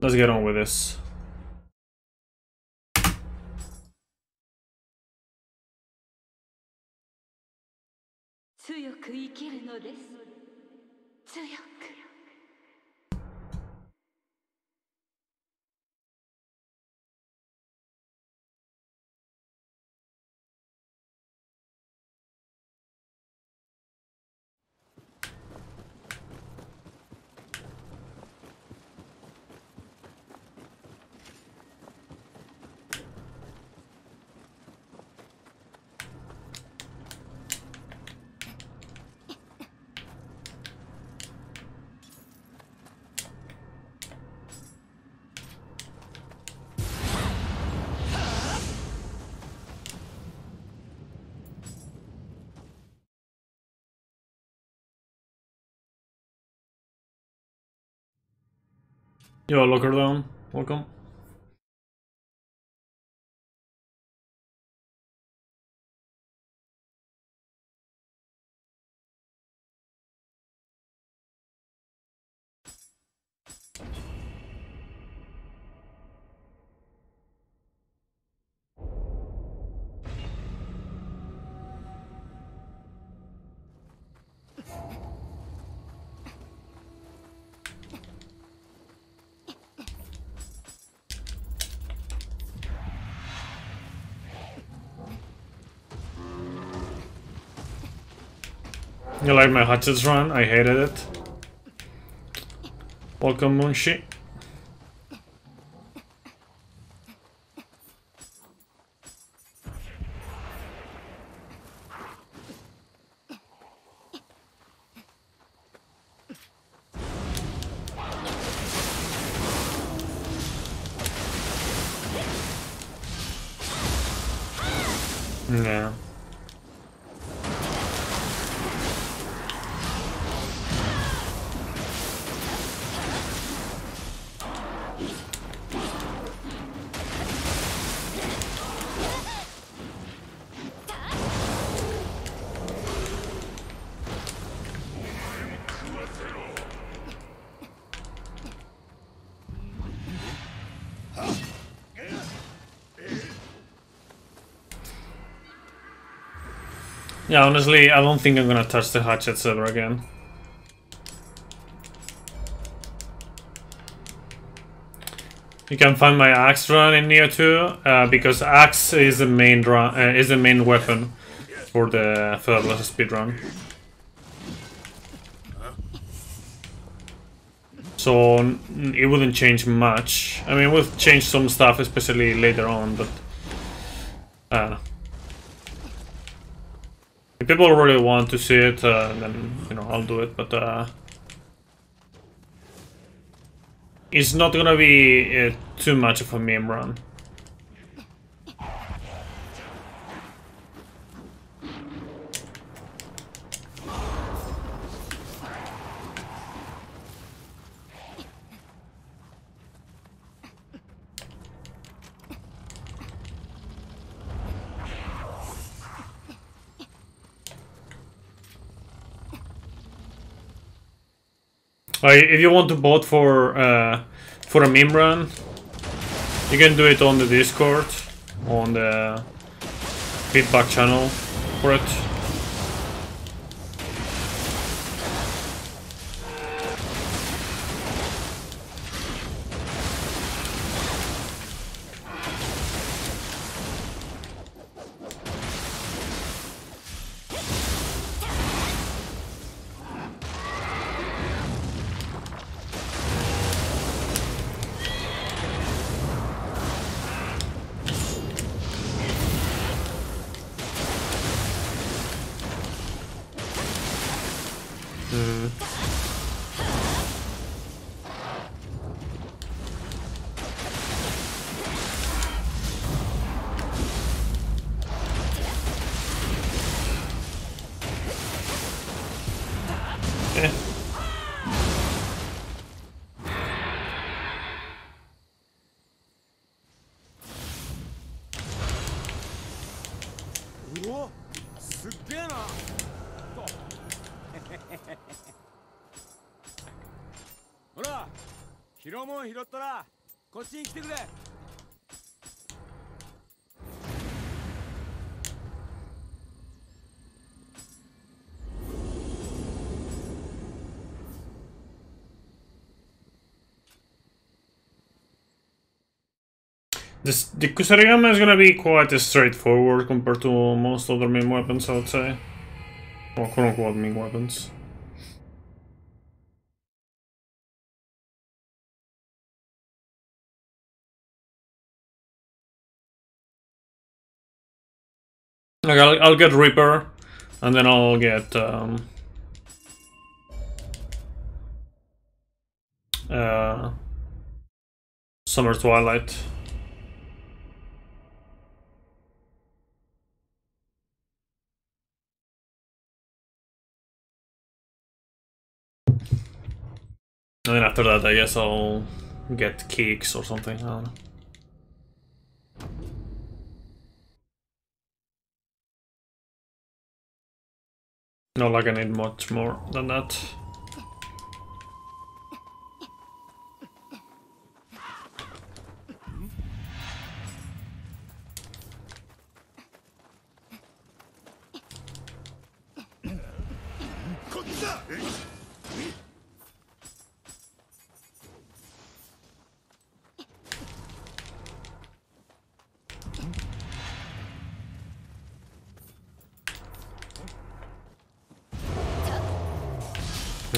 Let's get on with this. Yo, locker down. Welcome. You like my hatchets run? I hated it. Welcome, Munshi. Yeah. Yeah, honestly, I don't think I'm gonna touch the hatchets ever again. You can find my axe run in Nioh 2, because axe is the main run, is the main weapon for the featherless speed run. So it wouldn't change much. I mean, it would change some stuff, especially later on, but if people really want to see it, then you know I'll do it. But it's not gonna be too much of a meme run. If you want to vote for a meme run, you can do it on the Discord, on the feedback channel for it. The Kusarigama is gonna be quite straightforward compared to most other main weapons, I would say. Or quote-unquote main weapons. Like, I'll get Reaper, and then I'll get Summer Twilight. And then after that, I guess I'll get Keeks or something, I don't know. Not like I need much more than that.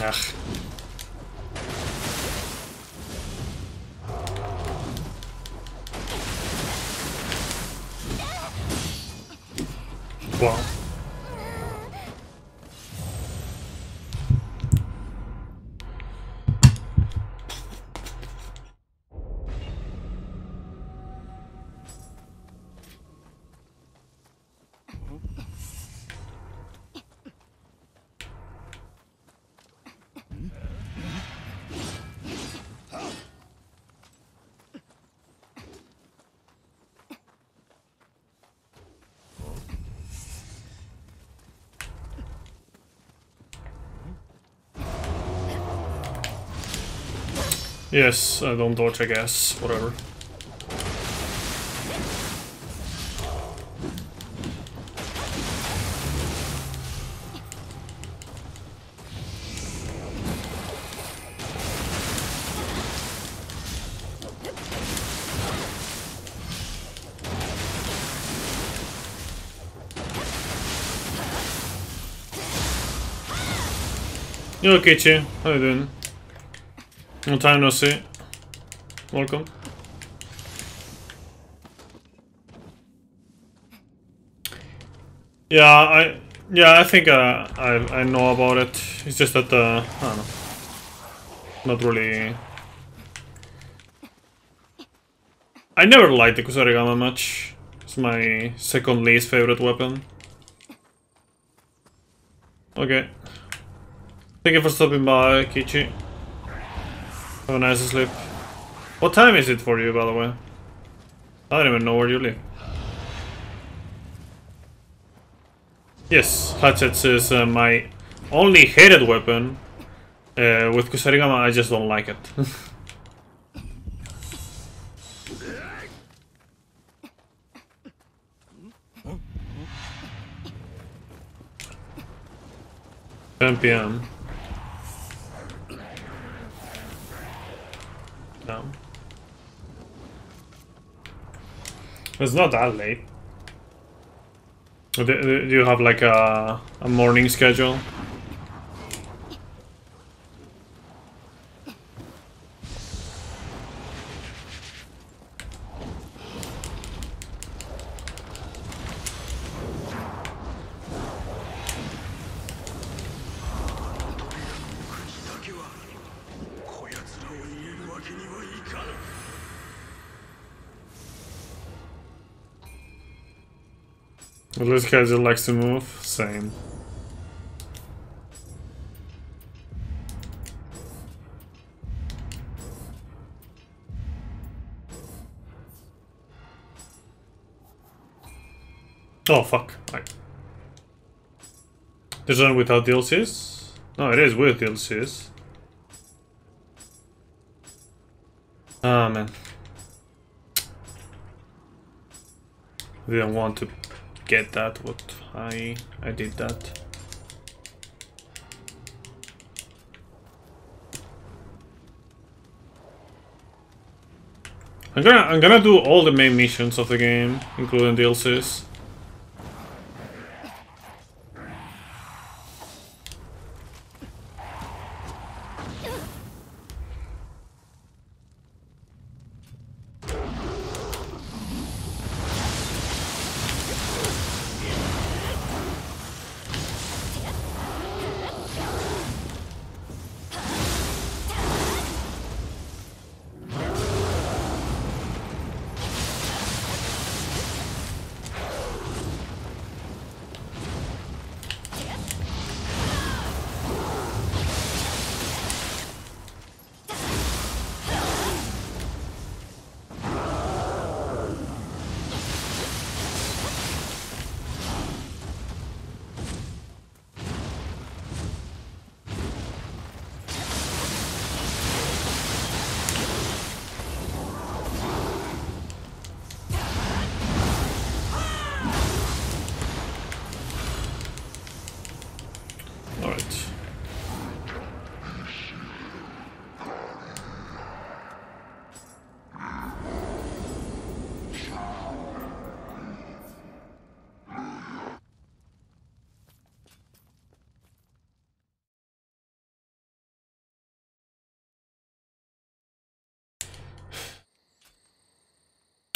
Ugh. Wow. Yes, I don't dodge, I guess. Whatever. Yo, Kichi, how you doing? Long time no see. Welcome. Yeah, I think I know about it. It's just that I don't know. Not really. I never liked the Kusarigama much. It's my second least favorite weapon. Okay. Thank you for stopping by, Kichi. Have a nice sleep. What time is it for you, by the way? I don't even know where you live. Yes, hatchets is my only hated weapon. With Kusarigama, I just don't like it. 10 PM. No. It's not that late. Do you have like a morning schedule? Well, this guy just likes to move. Same. Oh fuck. There's one without DLCs? No, it is with DLCs. Ah, man. I didn't want to get that, but I did that. I'm gonna do all the main missions of the game, including DLCs.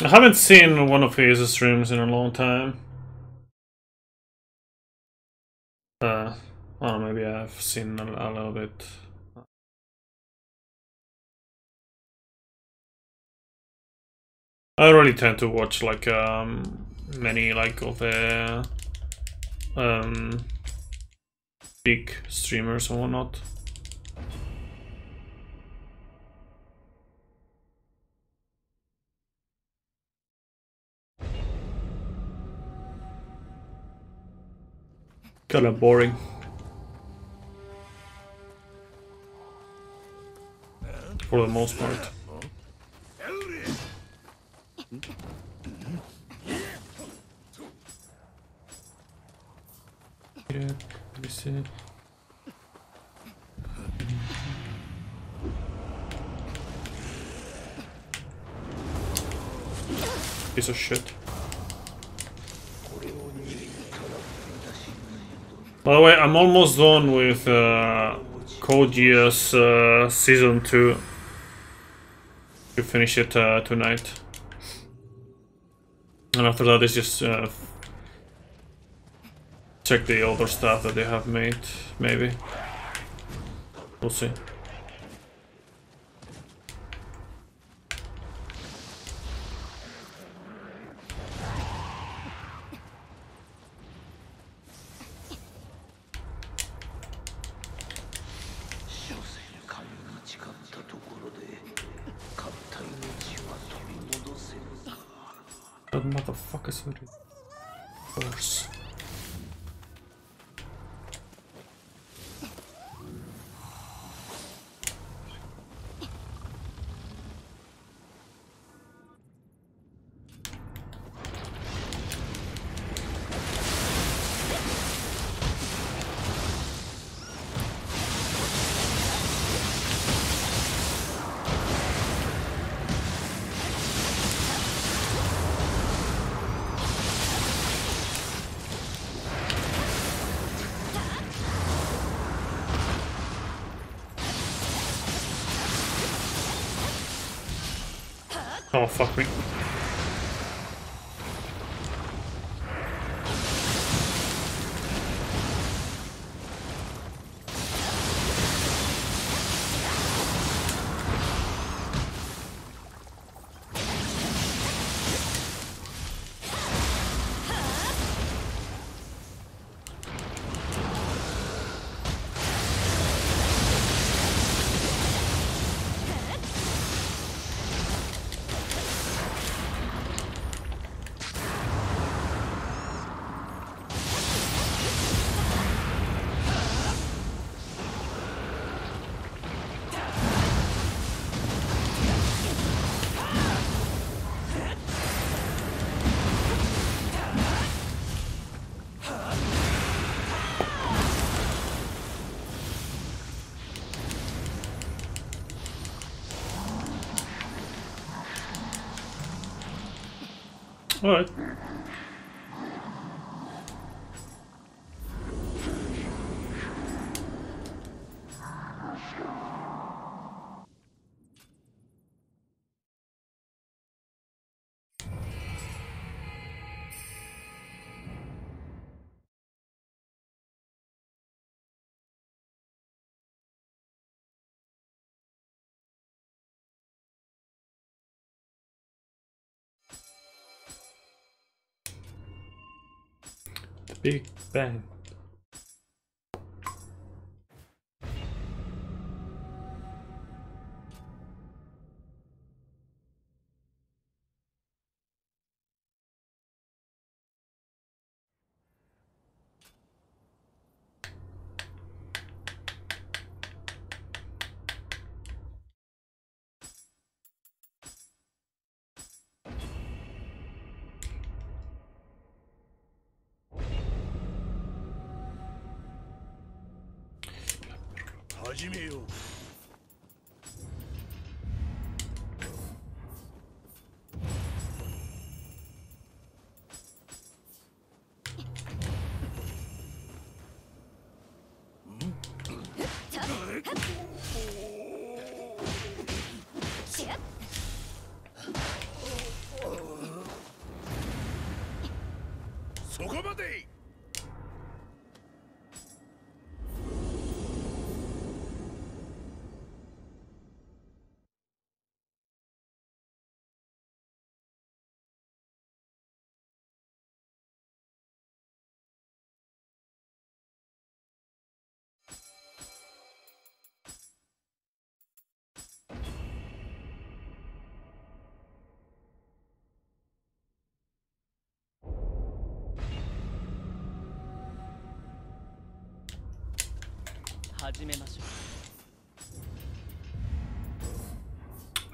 I haven't seen one of his streams in a long time. I don't know, maybe I've seen a little bit. I don't really tend to watch like many like of the big streamers and whatnot. Kinda boring. For the most part. Yeah, let me see. Piece of shit. By the way, I'm almost done with Code Geass Season 2. We finish it tonight. And after that it's just check the other stuff that they have made, maybe. We'll see. That motherfucker's very worse. Oh, fuck me. Alright. The Big Bang.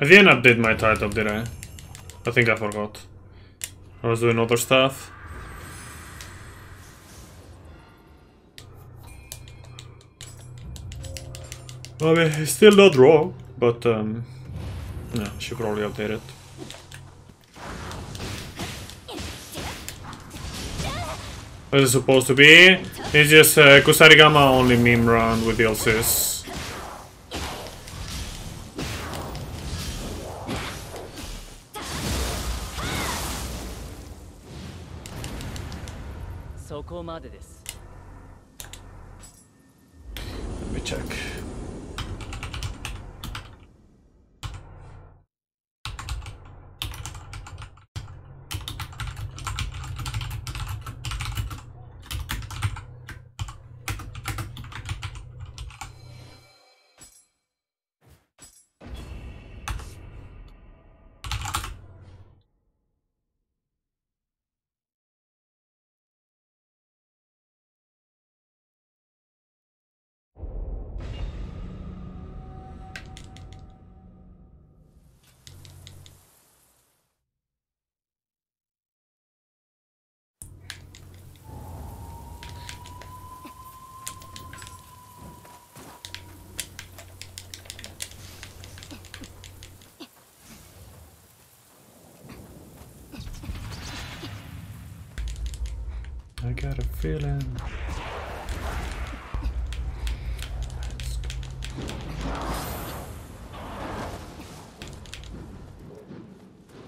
I didn't update my title, did I? I think I forgot. I was doing other stuff. I mean, it's still not wrong, but yeah, should probably update it. What is it supposed to be? It's just Kusarigama Only meme run with DLCs. Let me check. I got a feeling.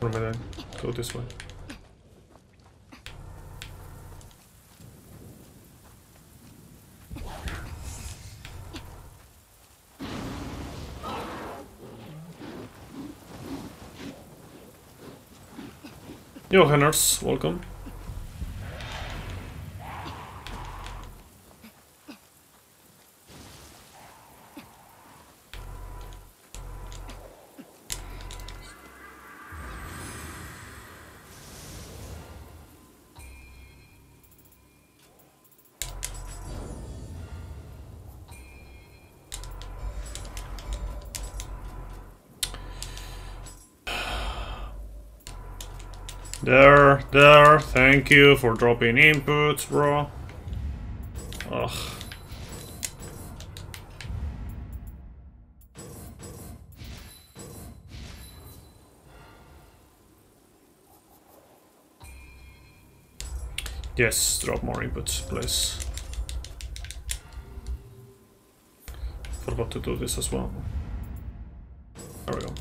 What am I doing? Go this way. Yo, Henners, welcome. There, thank you for dropping inputs, bro. Ugh. Yes, drop more inputs, please. Forgot to do this as well. There we go.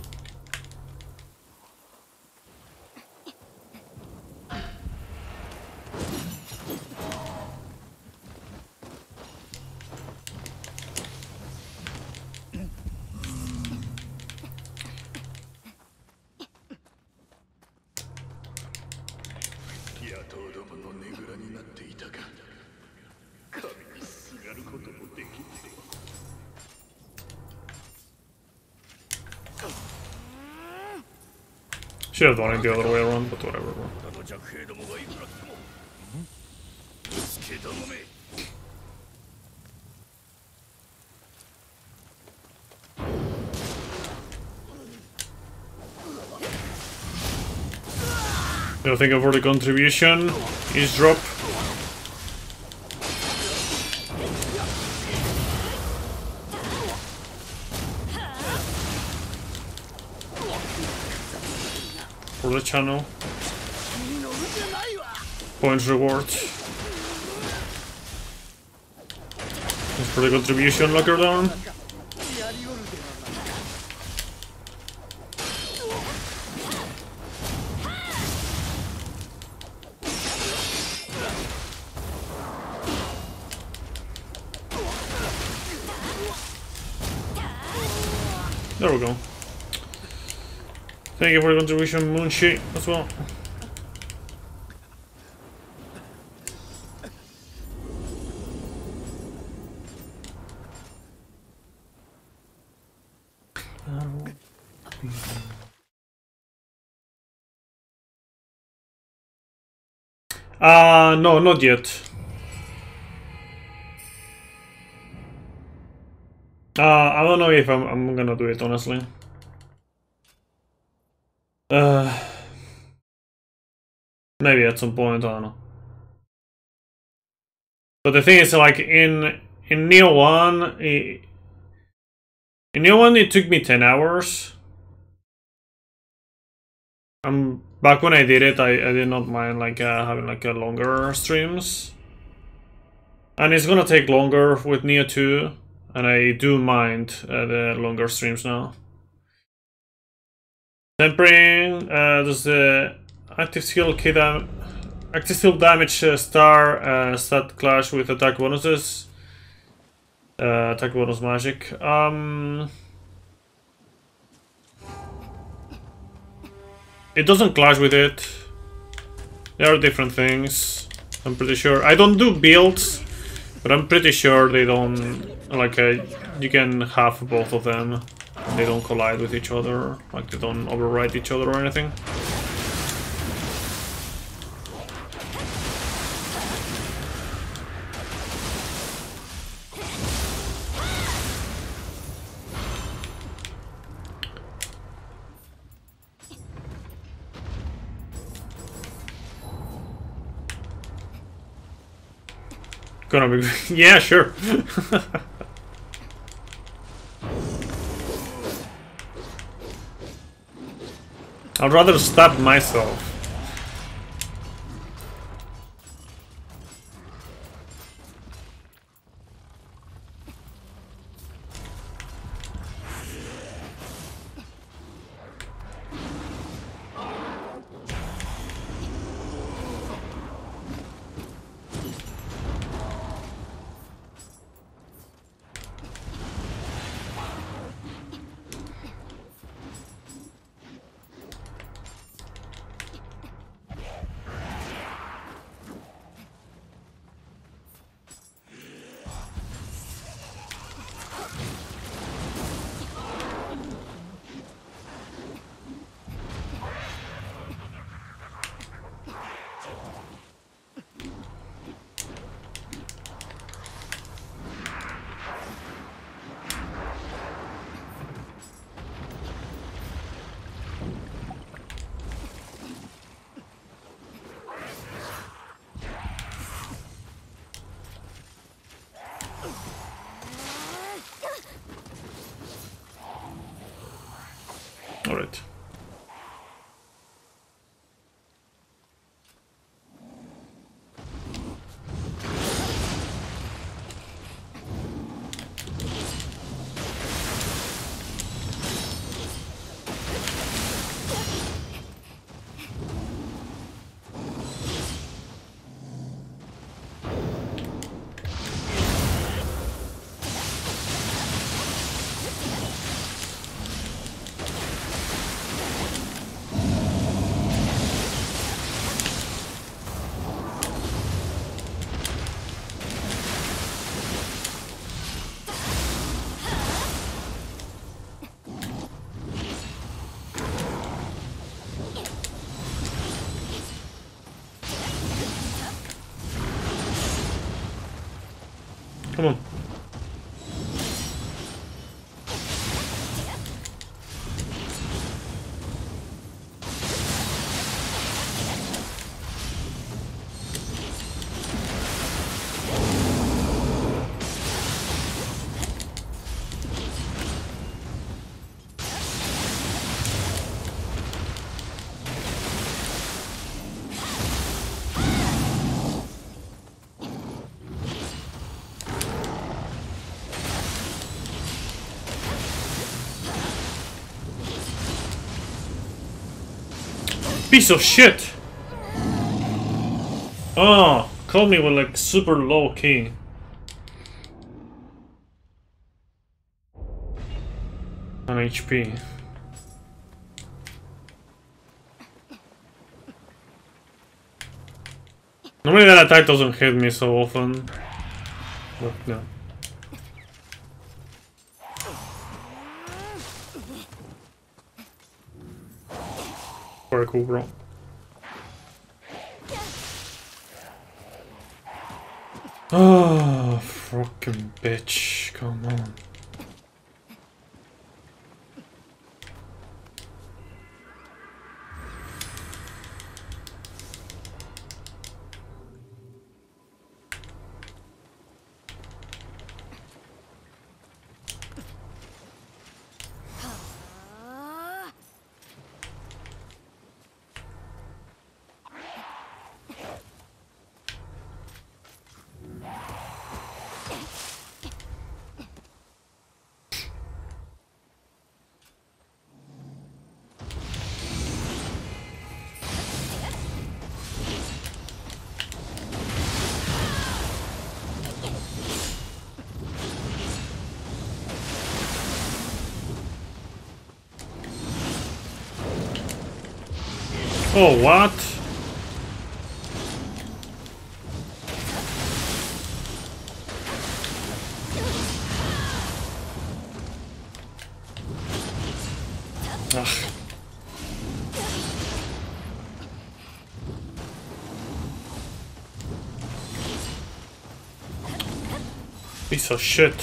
Should have done it the other way around, but whatever. I think for the contribution is drop. For the channel. Points reward. As for the contribution locker down. There we go. Thank you for the contribution, Moonshi, as well. No, not yet. I don't know if I'm gonna do it, honestly. Maybe at some point, I don't know. But the thing is, like, in Nioh 1, in Nioh 1 it took me 10 hours. Back when I did it, I did not mind, like, having, like, longer streams. And it's gonna take longer with Nioh 2, and I do mind the longer streams now. Tempering, does the active skill damage star stat clash with attack bonuses? Attack bonus magic. It doesn't clash with it. There are different things. I'm pretty sure. I don't do builds, but I'm pretty sure they don't. Like, you can have both of them. They don't collide with each other. Like, they don't override each other or anything. Gonna be. Yeah, sure. I'd rather stab myself. Come on. Piece of shit! Oh, called me with like super low key. On HP. Normally that attack doesn't hit me so often. But no. Very cool, bro. Oh, fucking bitch. Come on. Oh, what? Ugh. Piece of shit.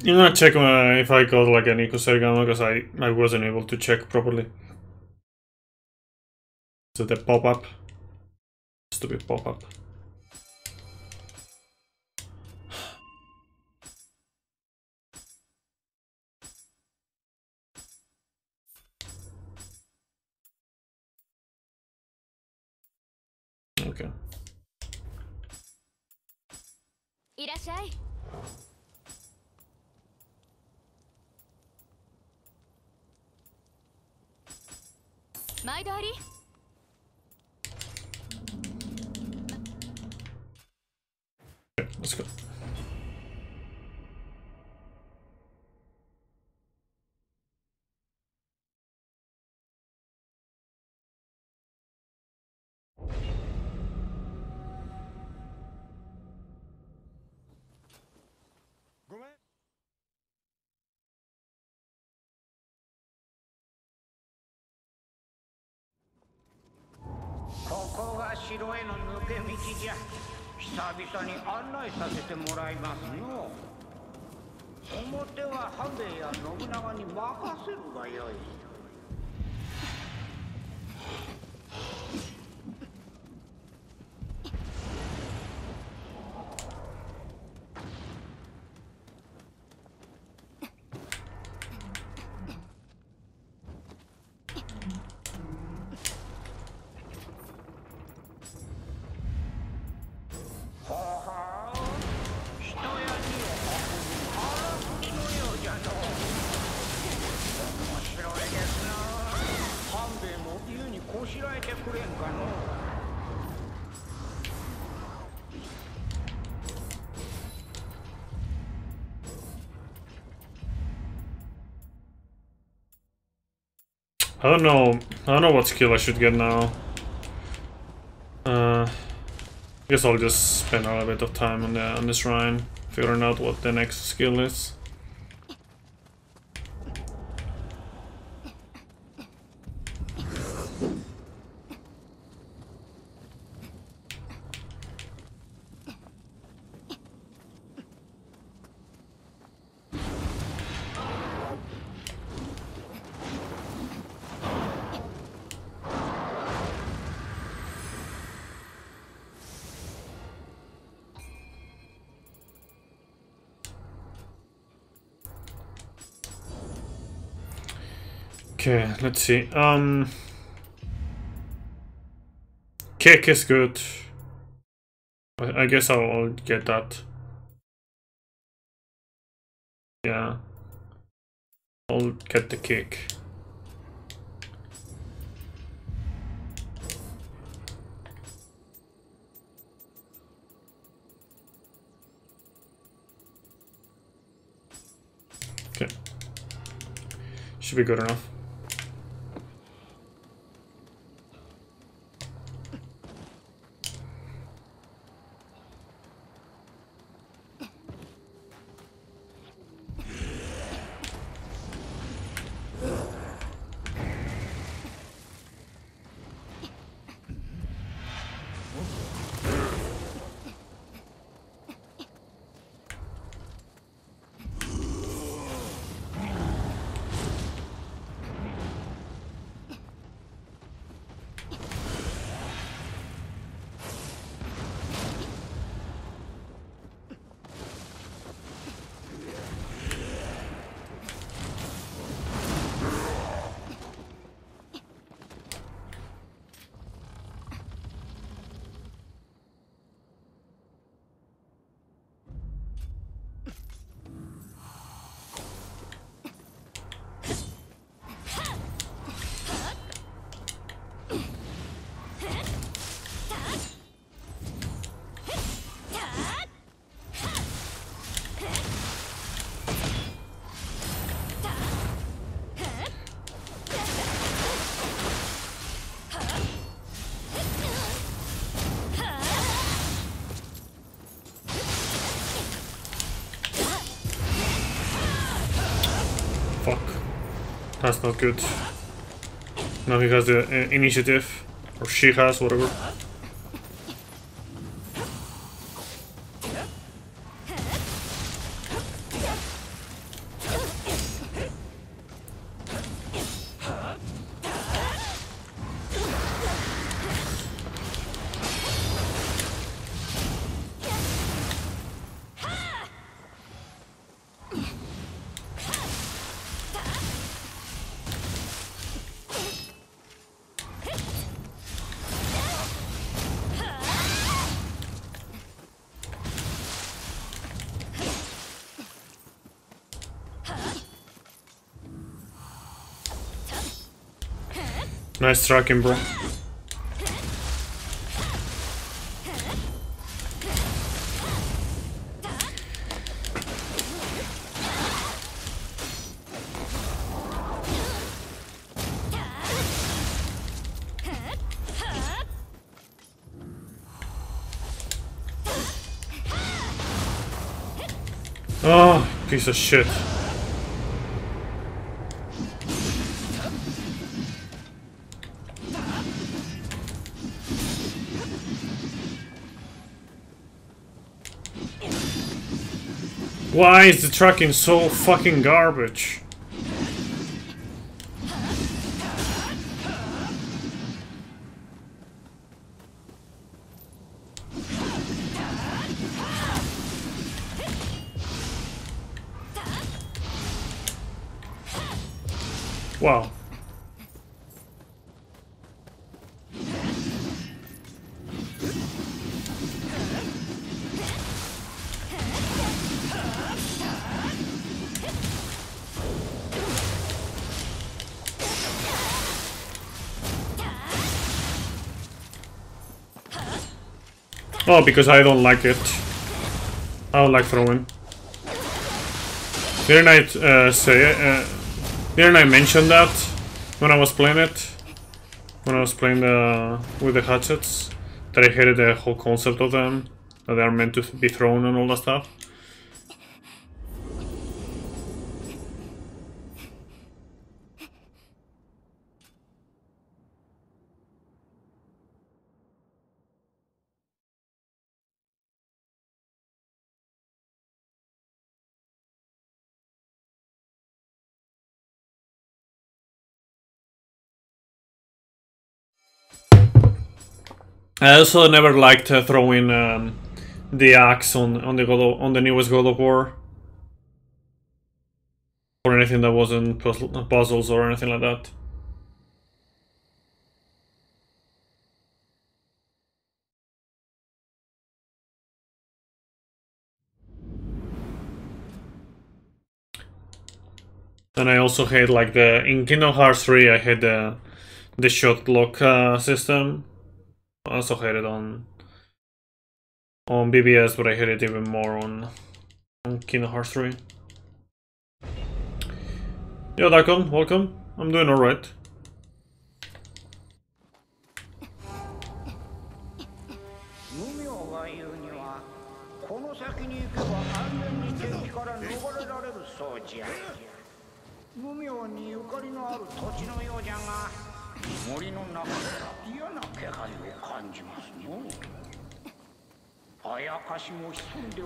I'm gonna check if I got like any Kusarigama because I wasn't able to check properly. So the pop-up. Stupid pop-up. Okay. いらっしゃい。毎度あり。Okay, let's go. I don't know. I don't know what skill I should get now. Guess I'll just spend a little bit of time on this shrine, figuring out what the next skill is. Okay, let's see. Kick is good. I guess I'll get that. Yeah. I'll get the kick. Okay. Should be good enough. Fuck. That's not good. Now he has the initiative. Or she has, whatever. Nice tracking, bro. Oh, piece of shit. Why is the tracking so fucking garbage? Wow. Oh, because I don't like it. I don't like throwing. Didn't I mention that? when I was playing it. When I was playing with the hatchets, that I hated the whole concept of them, that they are meant to be thrown and all that stuff. I also never liked throwing the axe on the newest God of War, or anything that wasn't puzzles or anything like that. And I also hate like in Kingdom Hearts 3 I hate the shot lock system. I also hate it on BBS, but I hate it even more on Kingdom Hearts 3. Yo, Dakon, welcome. I'm doing alright.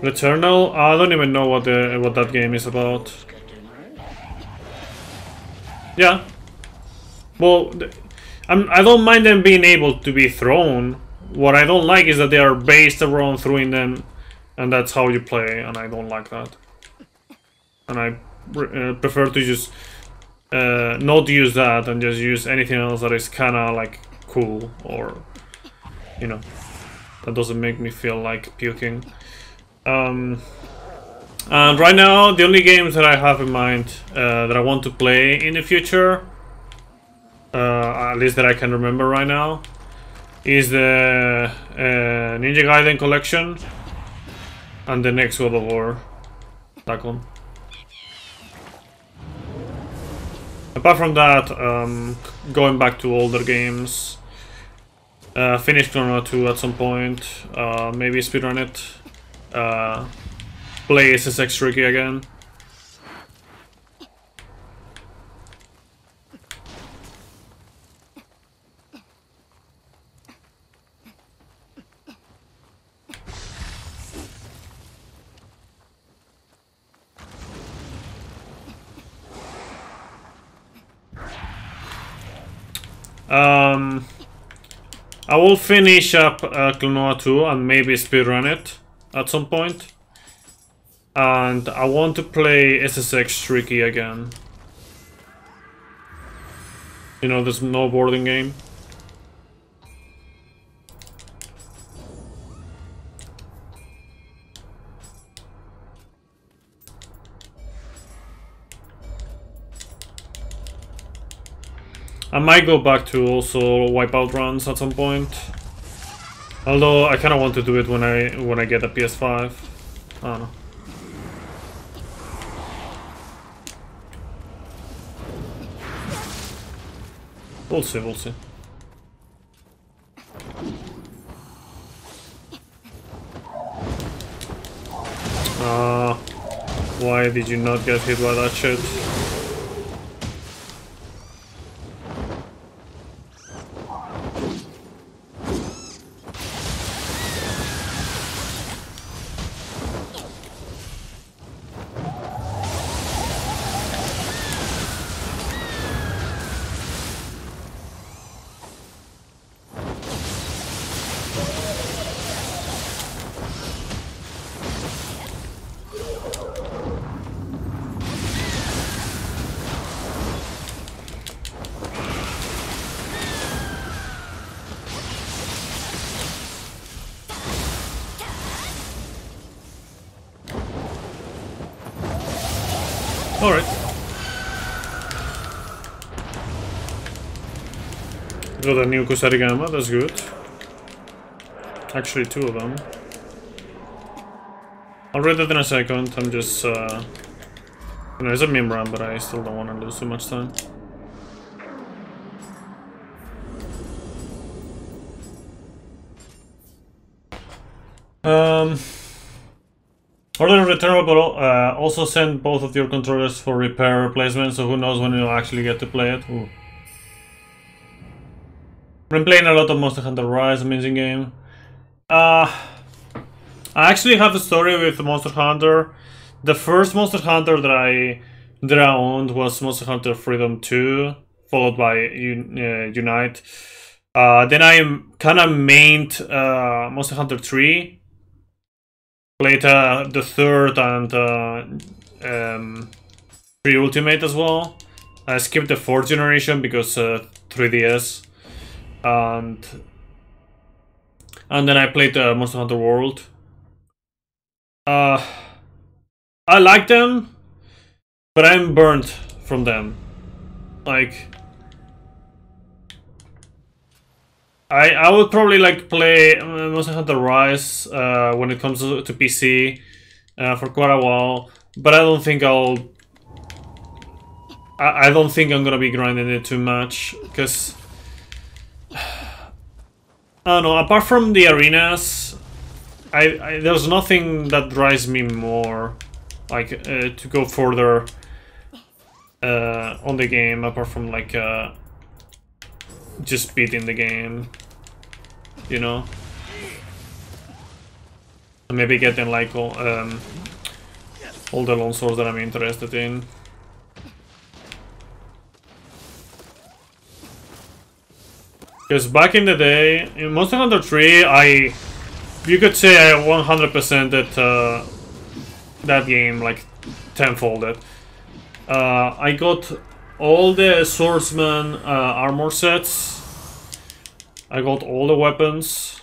Returnal? I don't even know what that game is about. Yeah. Well, I don't mind them being able to be thrown. What I don't like is that they are based around throwing them, and that's how you play, and I don't like that. And I prefer to just not use that and just use anything else that is kind of like cool, or you know, that doesn't make me feel like puking. And right now the only games that I have in mind that I want to play in the future, at least that I can remember right now, is the Ninja Gaiden collection and the next God of War. That one. Apart from that, going back to older games, finish Chrono 2 at some point, maybe speedrun it, play SSX Tricky again. I will finish up Klonoa 2 and maybe speedrun it at some point. And I want to play SSX Tricky again. You know, the snowboarding game. I might go back to also Wipeout runs at some point. Although I kind of want to do it when I get a PS5. I don't know. We'll see, we'll see. Why did you not get hit by that shit? Alright. Got a new Kusarigama, that's good. Actually, two of them. I'll read it in a second, I'm just, you know, it's a meme run, but I still don't want to lose too much time. Order returnable, but also send both of your controllers for repair replacement, so who knows when you'll actually get to play it. Ooh. Been playing a lot of Monster Hunter Rise, amazing game. I actually have a story with Monster Hunter. The first Monster Hunter that I owned was Monster Hunter Freedom 2, followed by Unite. Then I kind of mained Monster Hunter 3. Played the third and 3 Ultimate as well. I skipped the 4th generation because 3DS. And then I played Monster Hunter World. I like them, but I'm burnt from them. Like, I would probably like play Monster Hunter Rise when it comes to PC for quite a while, but I don't think I don't think I'm gonna be grinding it too much, because I don't know. Apart from the arenas, there's nothing that drives me more, like to go further on the game, apart from like just beating the game, you know? And maybe getting like all the lone swords that I'm interested in. Because back in the day, in Monster Hunter 3, you could say I 100%ed that game, like tenfolded. I got all the swordsman armor sets. I got all the weapons,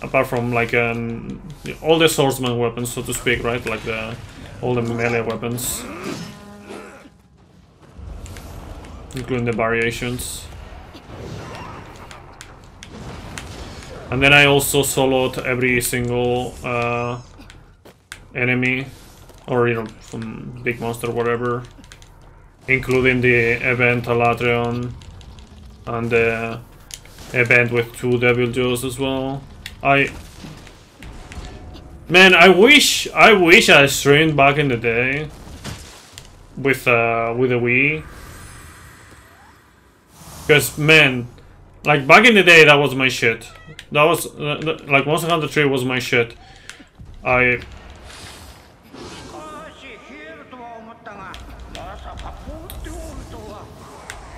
apart from like all the swordsman weapons, so to speak, right? Like all the melee weapons, including the variations. And then I also soloed every single enemy, or from big monster, whatever, including the event Alatreon and the event with 2 Devil Jaws as well. Man, I wish I streamed back in the day with the Wii, because man, like back in the day, that was my shit. That was like Monster Hunter 3 was my shit.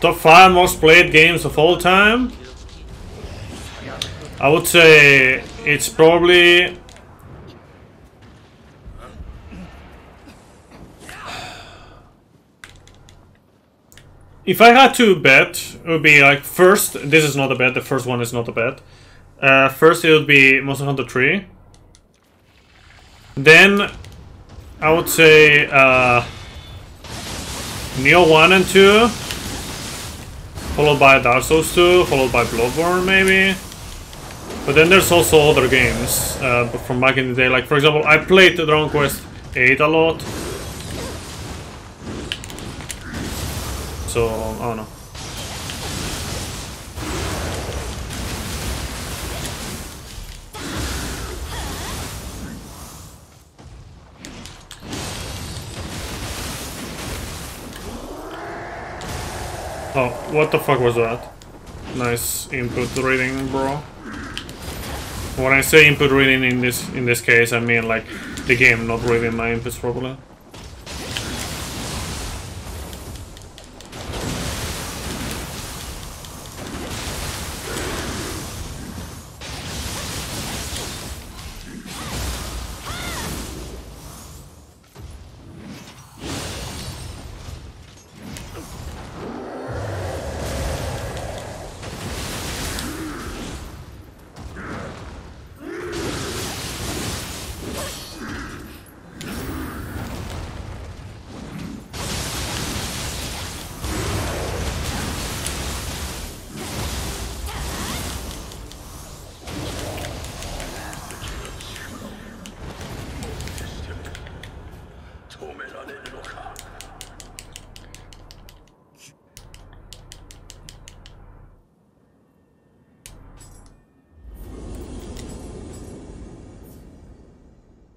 Top 5 most played games of all time? I would say it's probably... If I had to bet, it would be like first, this is not a bet, the first one is not a bet. First it would be Monster Hunter 3. Then I would say Nioh 1 and 2. Followed by Dark Souls 2, followed by Bloodborne maybe. But then there's also other games from back in the day. Like for example, I played Dragon Quest 8 a lot. So, I don't know. Oh, what the fuck was that? Nice input reading, bro. When I say input reading in this case, I mean like the game not reading my inputs properly.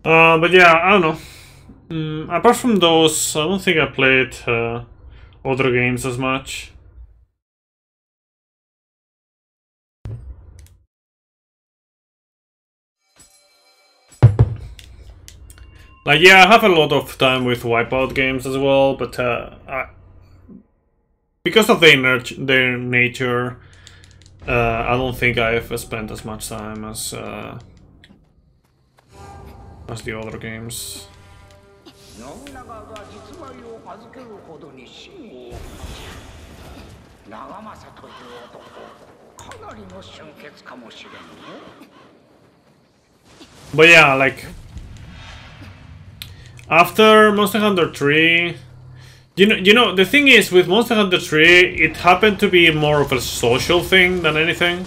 But yeah, I don't know. Apart from those, I don't think I played other games as much. Like, yeah, I have a lot of time with Wipeout games as well, but because of their nature, I don't think I've spent as much time as the other games. But yeah, like after Monster Hunter 3, you know, the thing is with Monster Hunter 3, it happened to be more of a social thing than anything.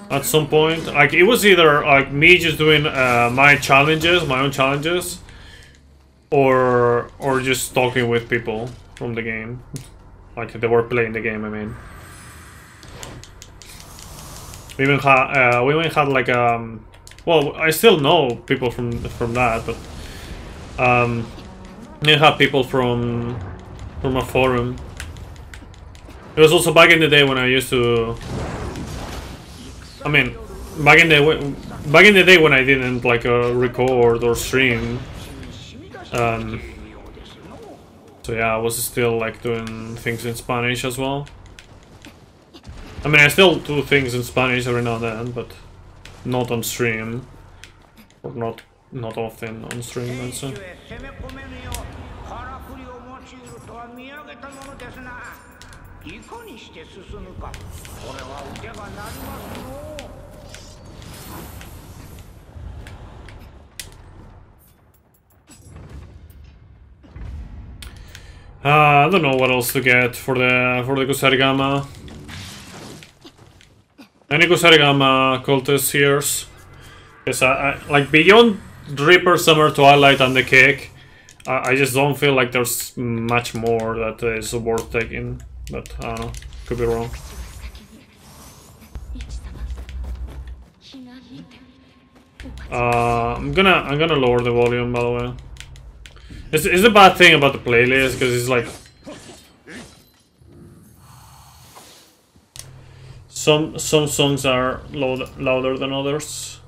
At some point, like it was either like me just doing my own challenges, or just talking with people from the game, like they were playing the game. I mean, we even had like well, I still know people from that, but we had people from a forum. It was also back in the day when I used to. I mean, back in the day when I didn't like record or stream. So yeah, I was still like doing things in Spanish as well. I mean, I still do things in Spanish every now and then, but not on stream, or not often on stream. And so. I don't know what else to get for the Kusarigama. Any Kusarigama cultist here? Because I like beyond Reaper, Summer, Twilight, and the Cake, I just don't feel like there's much more that is worth taking. But I don't know, could be wrong. I'm gonna lower the volume, by the way. It's a bad thing about the playlist because it's like some songs are louder than others.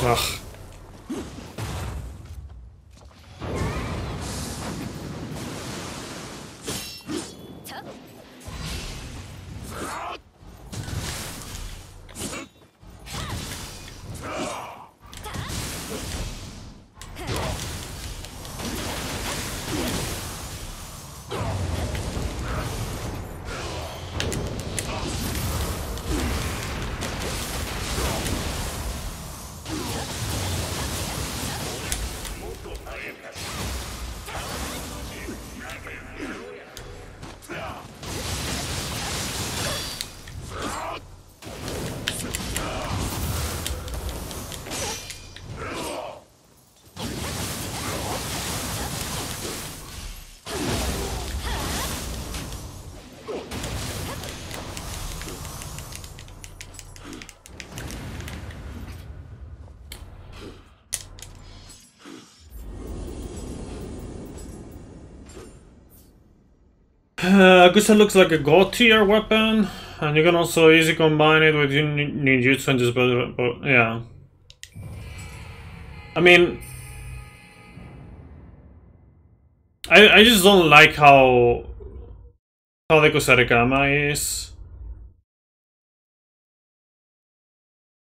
Ugh. Gusa looks like a god tier weapon, and you can also easily combine it with ninjutsu and just but yeah. I mean, I just don't like how the Kusarigama is.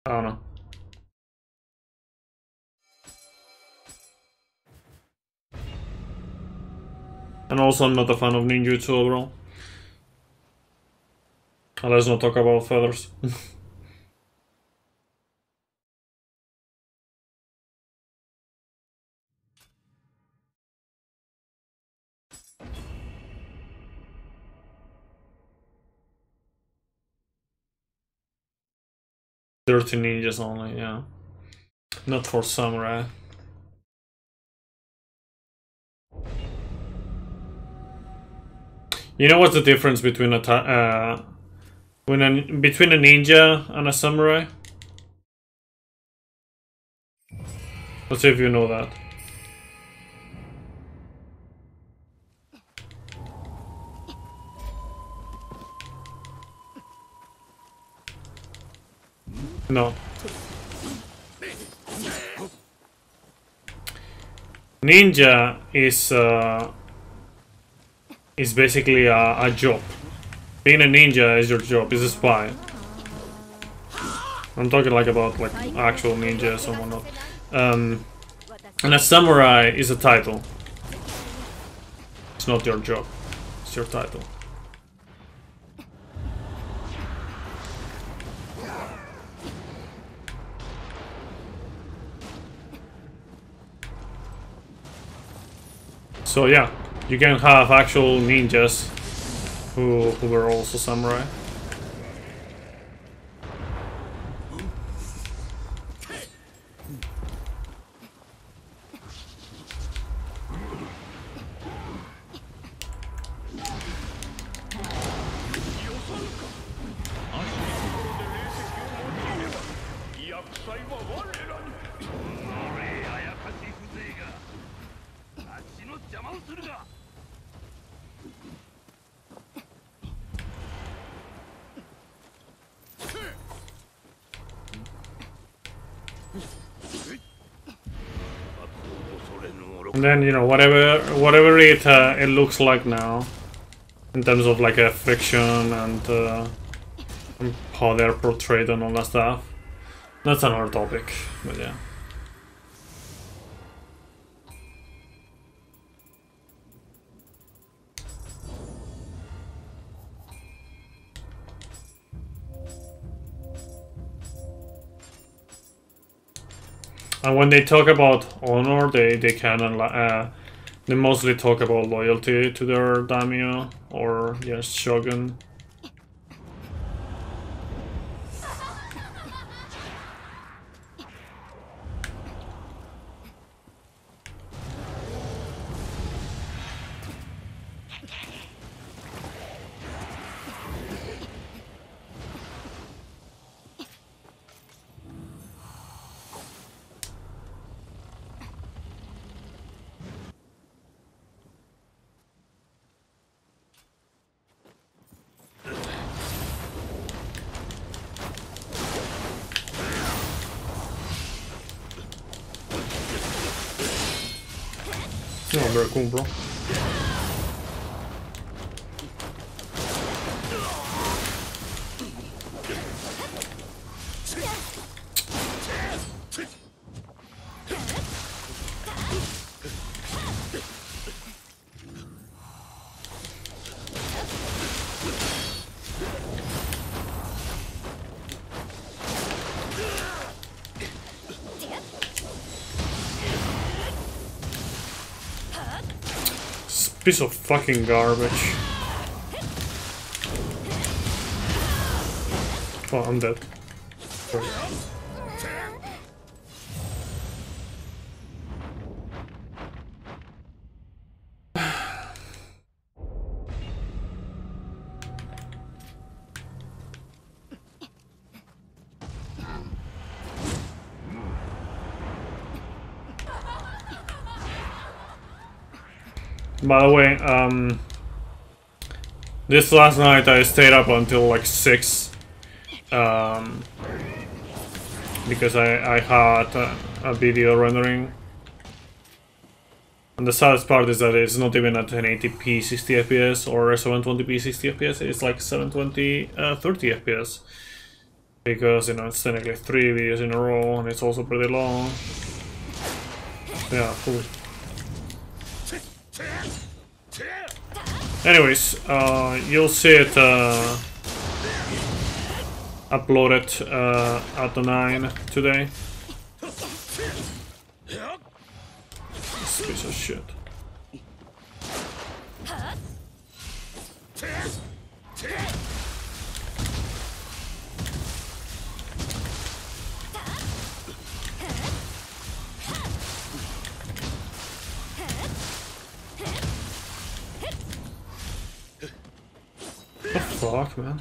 I don't know. And also I'm not a fan of ninjutsu overall. And let's not talk about feathers. Dirty ninjas only, yeah. Not for samurai. You know what's the difference between between a ninja and a samurai? Let's see if you know that. No. Ninja is basically a job. Being a ninja is your job, is a spy. I'm talking like about like actual ninjas and whatnot. And a samurai is a title. It's not your job, it's your title. So yeah, you can have actual ninjas who were also samurai. And then, you know, whatever it looks like now, in terms of like a fiction and how they're portrayed and all that stuff, that's another topic. But yeah. And when they talk about honor, they mostly talk about loyalty to their daimyo or yes, shogun. No, very cool, bro. Piece of fucking garbage. Oh, I'm dead. Sorry. By the way, this last night I stayed up until like 6 because I had a video rendering, and the saddest part is that it's not even at 1080p 60 fps or 720p 60 fps, it's like 720 30 fps, because you know it's technically 3 videos in a row and it's also pretty long. Yeah, cool. Anyways, you'll see it uploaded at the 9 today. This piece of shit. What the fuck, man?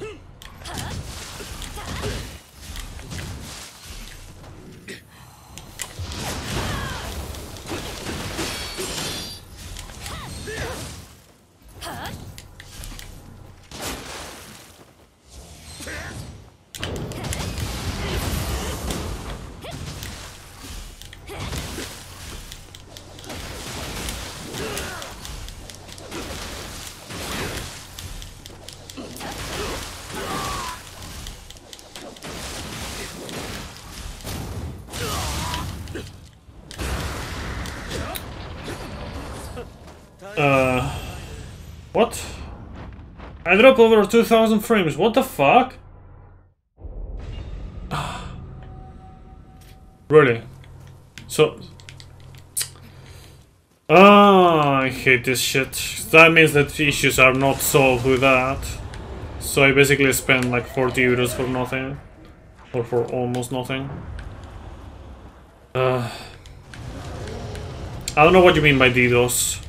What? I drop over 2000 frames, what the fuck? Really? So... I hate this shit. That means that the issues are not solved with that. So I basically spent like 40 euros for nothing. Or for almost nothing. I don't know what you mean by DDoS.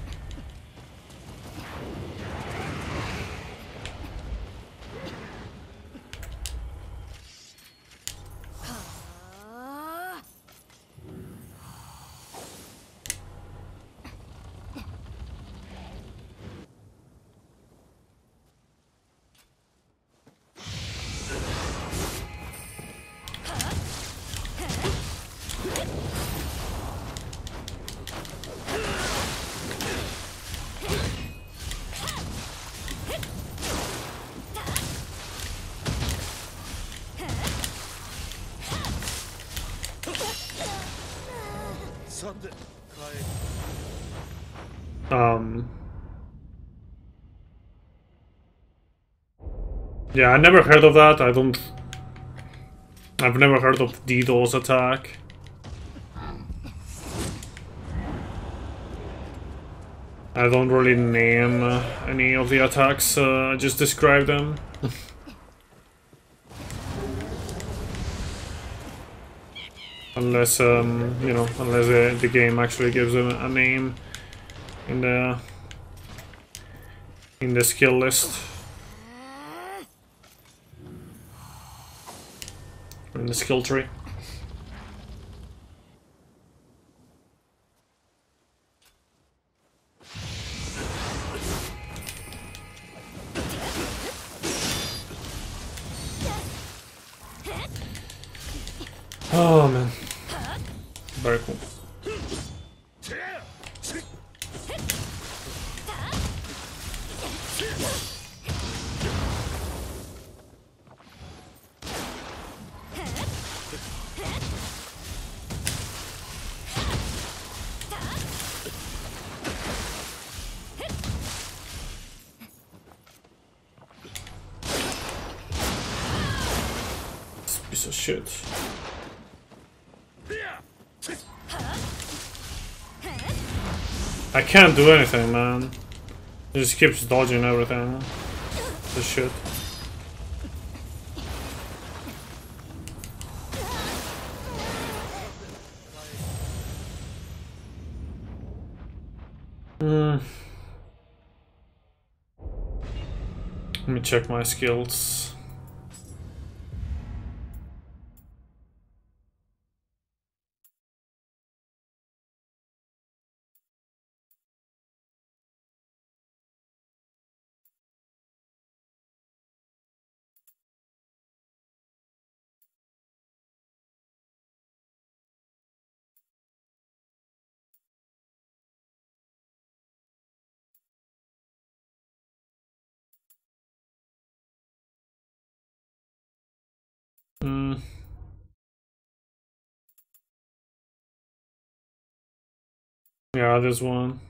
Yeah, I never heard of that. I've never heard of DDoS attack. I don't really name any of the attacks, I just describe them. Unless, you know, unless the game actually gives them a name in the skill list. In the skill tree. Oh man. Very cool. Piece of shit. I can't do anything, man. He just keeps dodging everything. This shit. Let me check my skills. Yeah, there's one.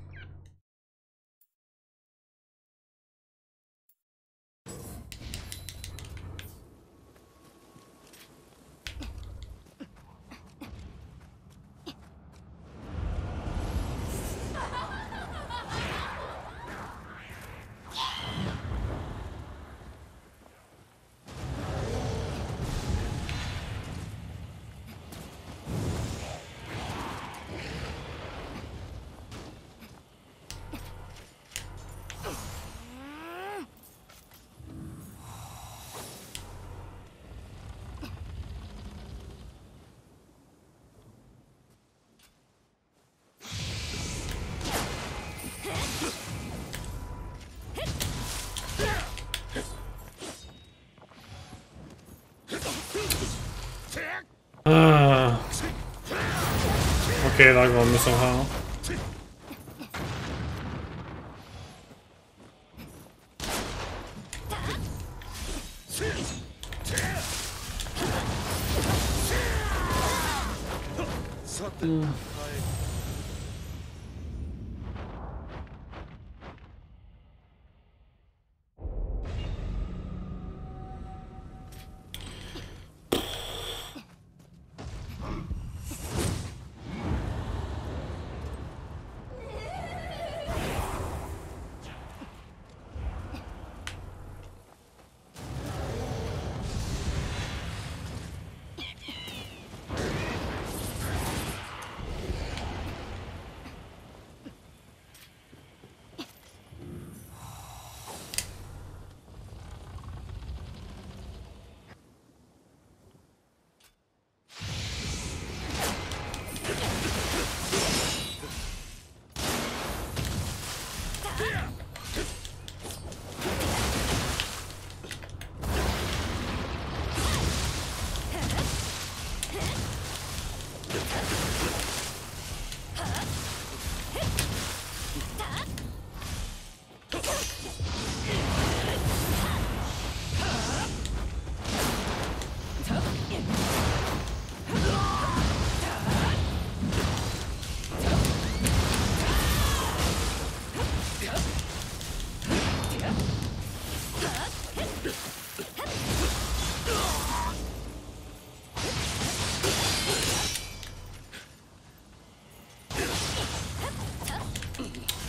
Okay, that got me somehow.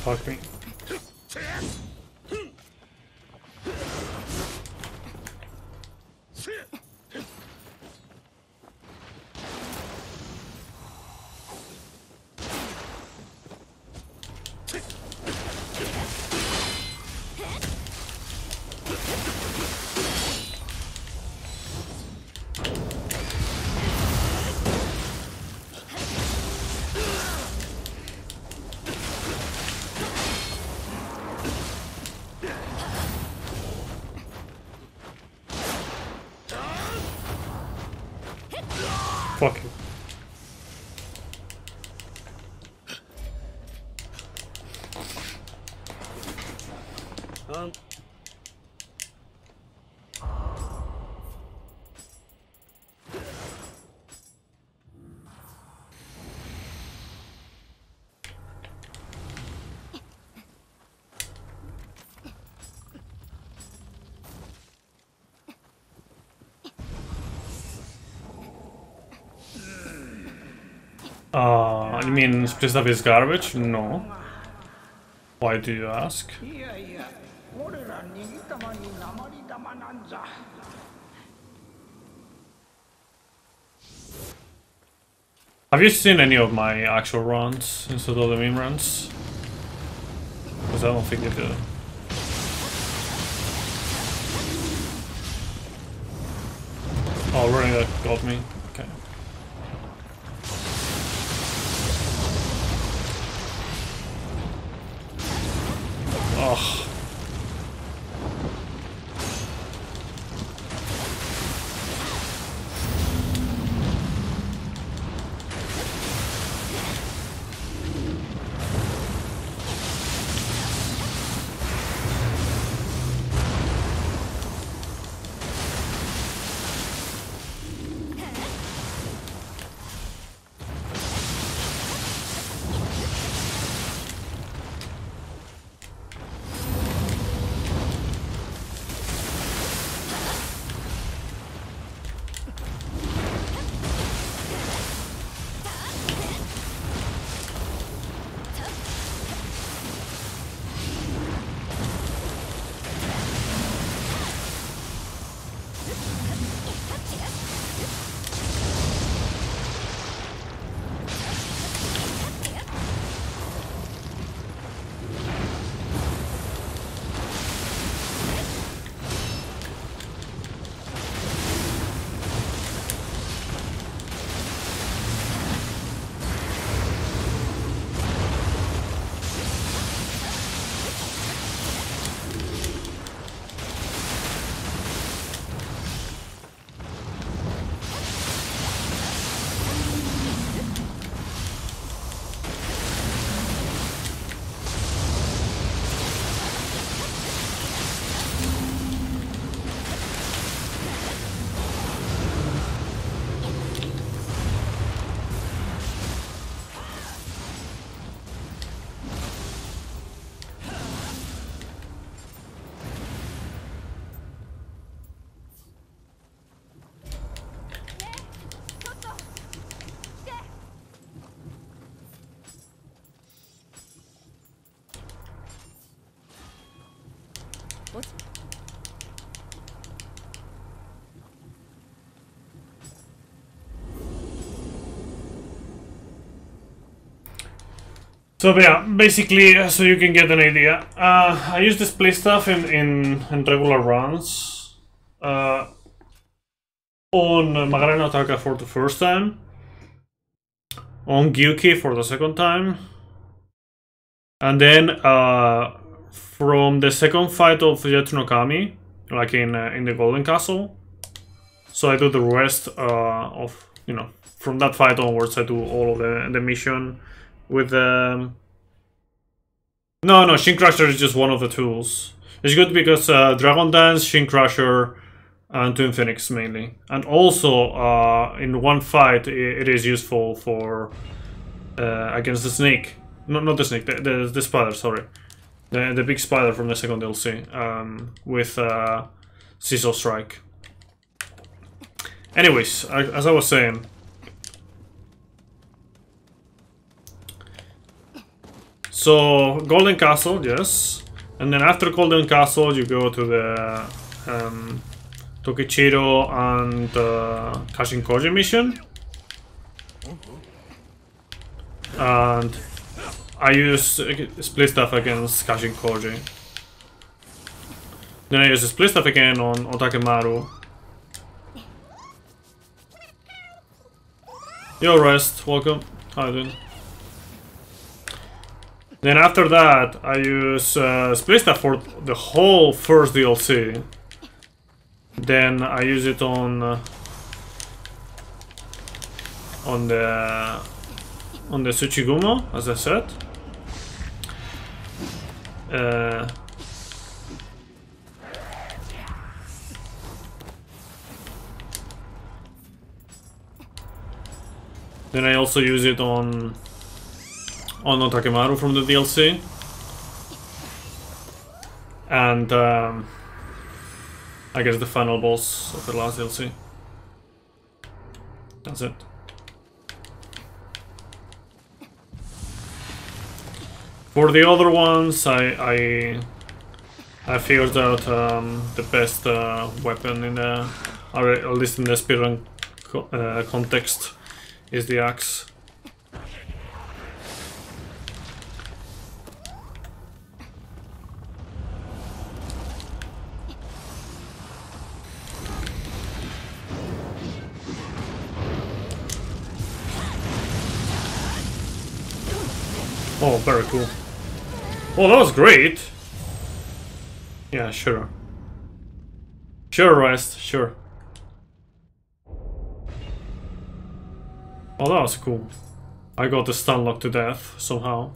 Fuck me. Fuck you. You mean split stuff is garbage? No. Why do you ask? Have you seen any of my actual runs instead of the meme runs? Because I don't think you do. Oh, running that got me. Okay. Ugh. So yeah, basically, so you can get an idea. I use this play stuff in regular runs. On Magarena Otaka for the first time. On Gyuki for the second time. And then from the second fight of Yetsu no Kami, like in the Golden Castle. So I do the rest of, you know, from that fight onwards I do all of the mission with the... No, Shin Crusher is just one of the tools. It's good because Dragon Dance, Shin Crusher, and Twin Phoenix mainly. And also, in one fight, it is useful for against the snake. No, not the snake, the spider, sorry. The big spider from the second DLC with Scissor Strike. Anyways, as I was saying, so Golden Castle, yes, and then after Golden Castle you go to the Tokichiro and Kashin Koji mission, and I use split stuff against Kashin Koji. Then I use a split stuff again on Otakemaru. Yo, Rest, welcome. How you doing? Then after that, I use split stuff for the whole first DLC. Then I use it on the Tsuchigumo, as I said. Then I also use it on Otakemaru from the DLC. And I guess the final boss of the last DLC. That's it. For the other ones, I figured out the best weapon in the, or at least in the speedrun context, is the axe. Oh, very cool. Oh, that was great. Yeah, sure. Sure, Rest, sure. Oh, that was cool. I got the stun lock to death, somehow.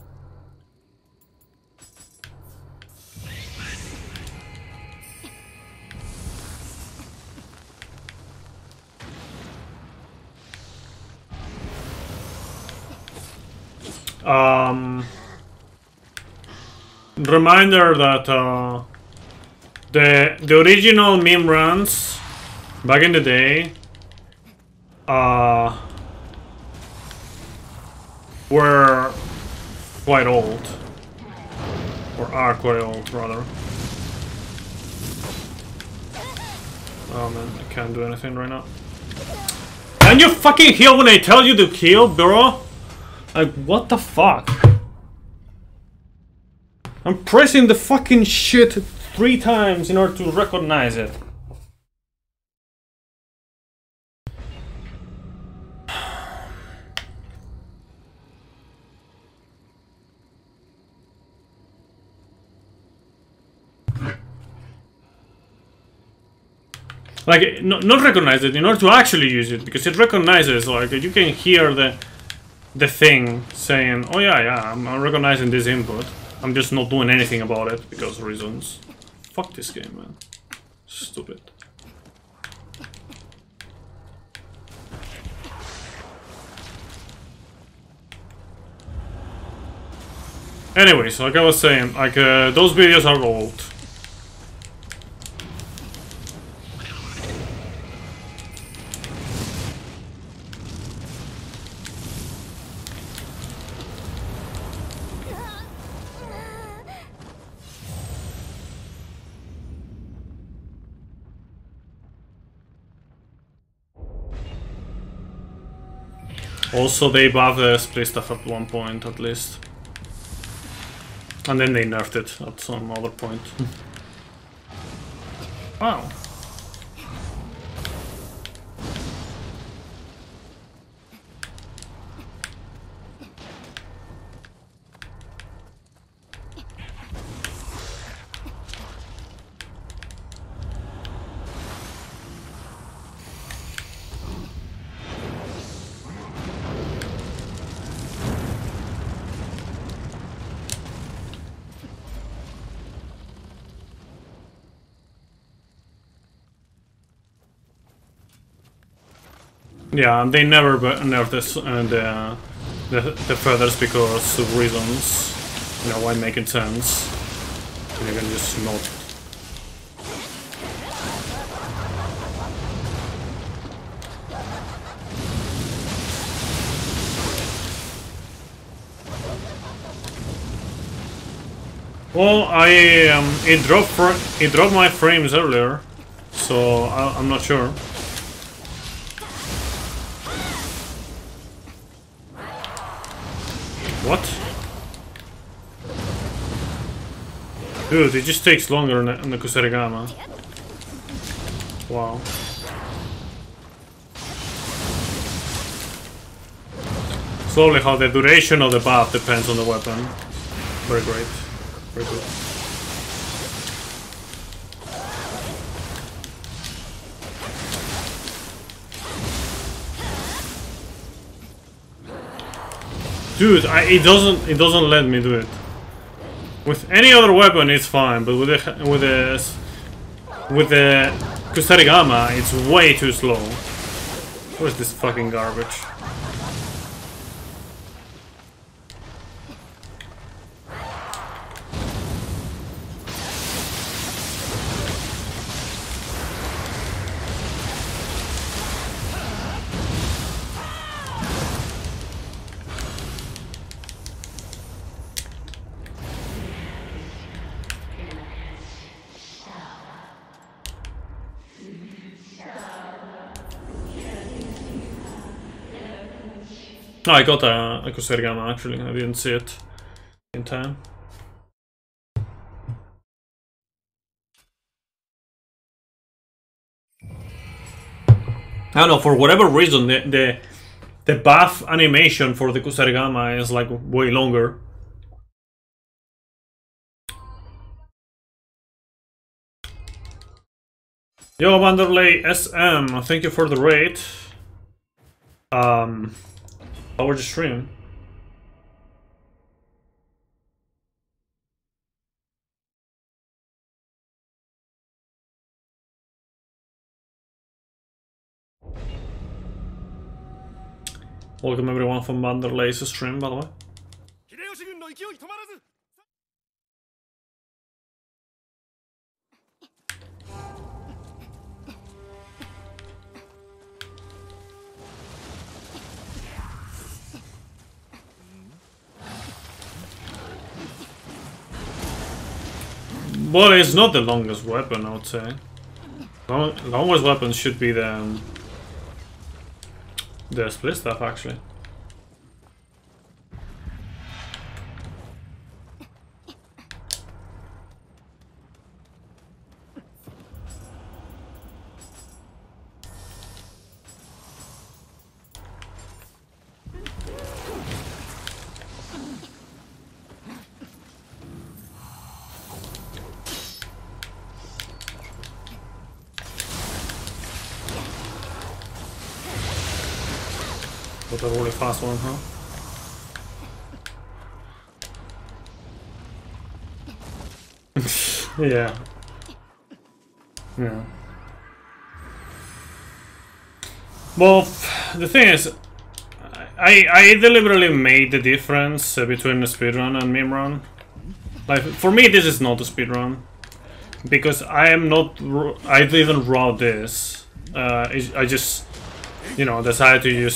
Reminder that the original meme runs back in the day were quite old, or are quite old rather. Oh man, I can't do anything right now. Can you fucking heal when I tell you to heal, bro? Like, what the fuck? I'm pressing the fucking shit 3 times in order to recognize it. Like, not recognize it in order to actually use it, because it recognizes, like, you can hear the thing saying, oh yeah, I'm recognizing this input. I'm just not doing anything about it because of reasons. Fuck this game, man. Stupid. Anyways, like I was saying, like those videos are old. Also, they buffed the split stuff at one point, at least. And then they nerfed it at some other point. Wow. Yeah, they never nerfed the feathers because of reasons, you know, why making sense. And you can just not. Well, it dropped my frames earlier, so I'm not sure. What? Dude, it just takes longer on the Kusarigama. Wow. Slowly how the duration of the buff depends on the weapon. Very great. Very good. Dude, it doesn't let me do it. With any other weapon, it's fine, but with the Kusarigama, it's way too slow. What is this fucking garbage? Oh, I got a Kusarigama actually, I didn't see it in time. I don't know, for whatever reason, the buff animation for the Kusarigama is like way longer. Yo, Wanderley SM, thank you for the raid. How was the stream? Welcome everyone from Wanderley's stream, by the way. Well, it's not the longest weapon, I would say. Longest weapon should be the split stuff, actually. What a really fast one, huh? Yeah. Yeah. Well, the thing is, I deliberately made the difference between the speedrun and meme run. Like, for me, this is not a speedrun. Because I didn't raw this. I just, you know, decided to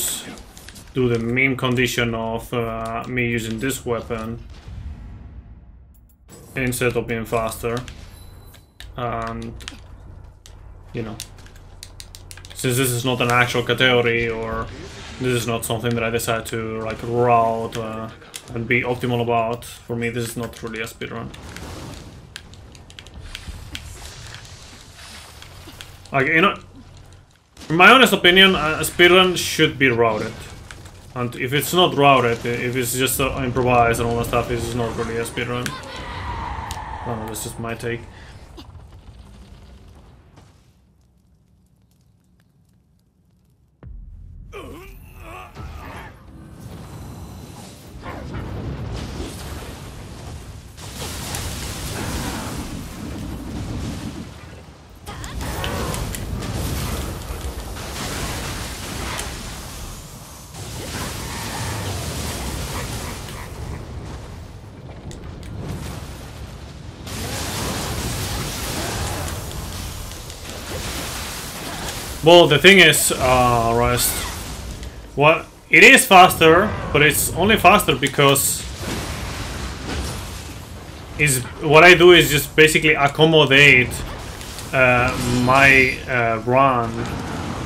do the meme condition of me using this weapon instead of being faster. And, you know, since this is not an actual category or This is not something that I decide to like route and be optimal about. For me, this is not really a speedrun. Like, you know, in my honest opinion, a speedrun should be routed. And if it's not routed, if it's just improvised and all that stuff, it's not really a speedrun. I don't know, that's just my take. Well, the thing is, Rust, what it is faster, but it's only faster because what I do is just basically accommodate my run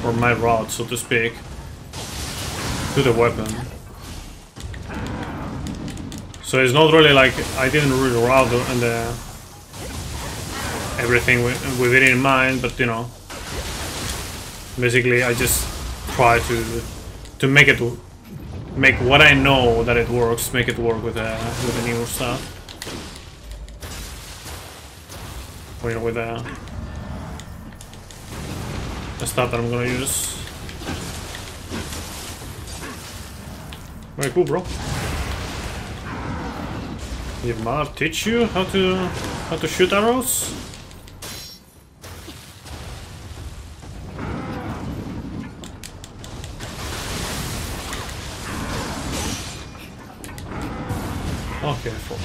or my route, so to speak, to the weapon. So it's not really like I didn't really route and everything with it in mind, but you know. Basically, I just try to make what I know that it works, make it work with the new stuff. Or, you know, with the stuff that I'm gonna use. Very cool, bro. Did Mar teach you how to shoot arrows? Okay, full.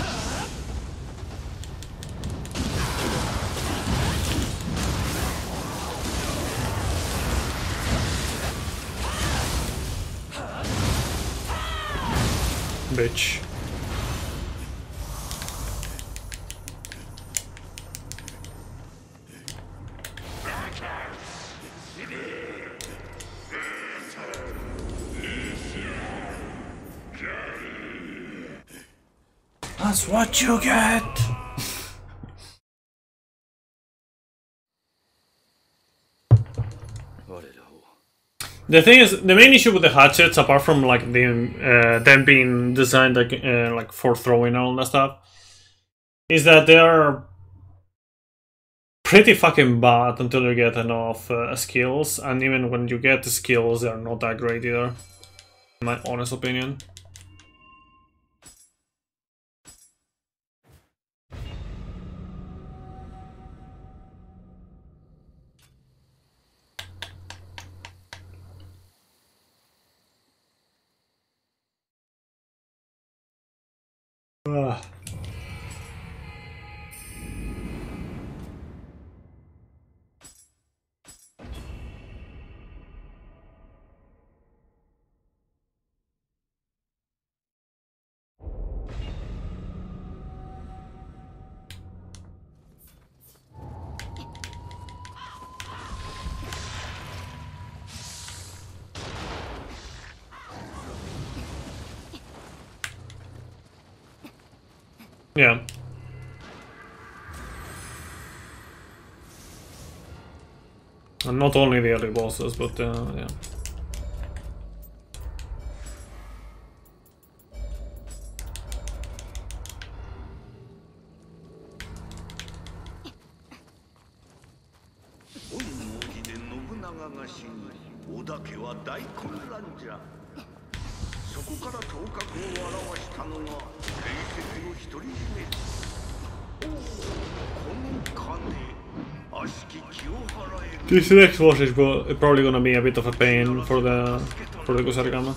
Bitch. That's what you get! The thing is, the main issue with the hatchets, apart from like them being designed like for throwing and all that stuff, is that they are pretty fucking bad until you get enough skills, and even when you get the skills, they're not that great either, in my honest opinion. Yeah. And not only the early bosses, but yeah. This next boss is probably gonna be a bit of a pain for the Kusarigama.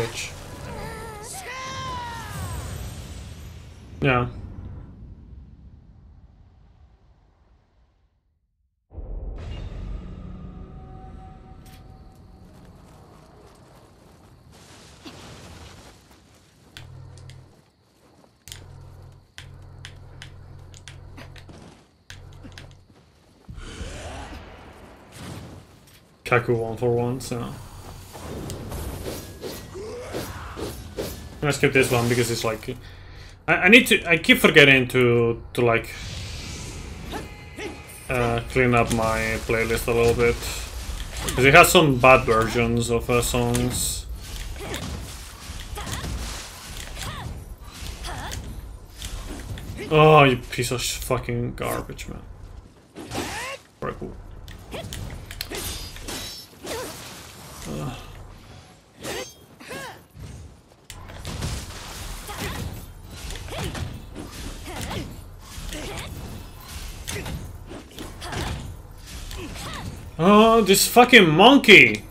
bitch. Yeah. Kaku 1 for 1, so I'm gonna skip this one because it's like I keep forgetting to like clean up my playlist a little bit because it has some bad versions of songs. Oh, you piece of fucking garbage, man. Very cool. Oh, this fucking monkey!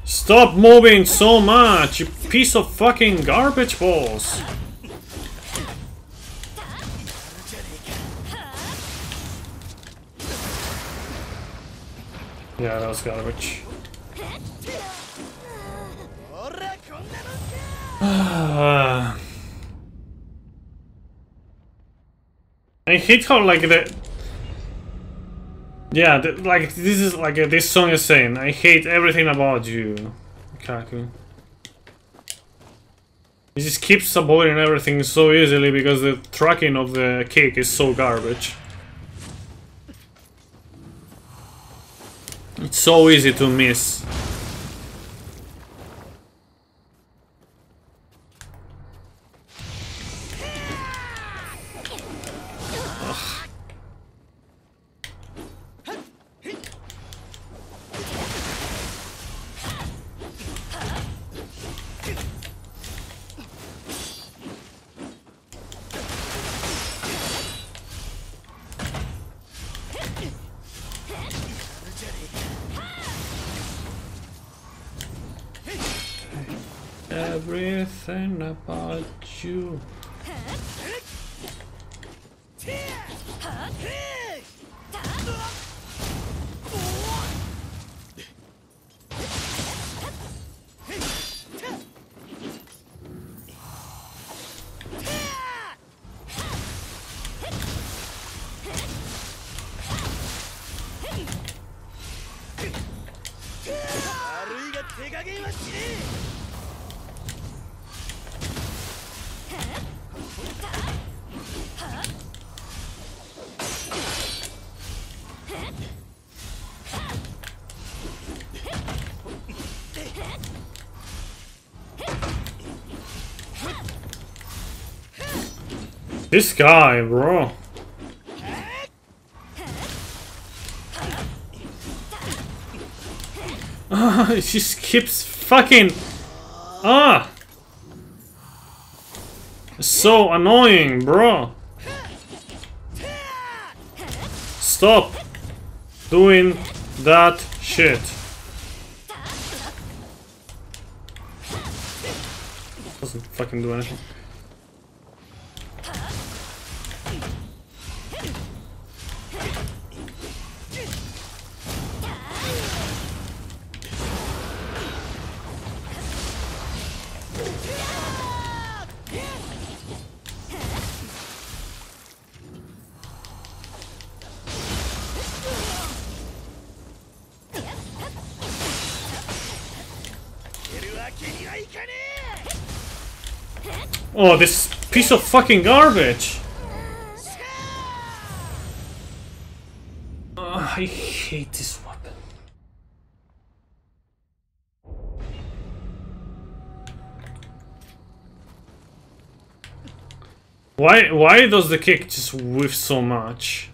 Stop moving so much, you piece of fucking garbage balls! Yeah, that was garbage. I hate how like like this is like this song is saying I hate everything about you, Kaku. He just keeps avoiding everything so easily because the tracking of the kick is so garbage. It's so easy to miss. Everything about you. This guy, bro. It just keeps fucking... It's so annoying, bro. Stop doing that shit. Doesn't fucking do anything. Oh, this piece of fucking garbage! I hate this weapon. Why does the kick just whiff so much?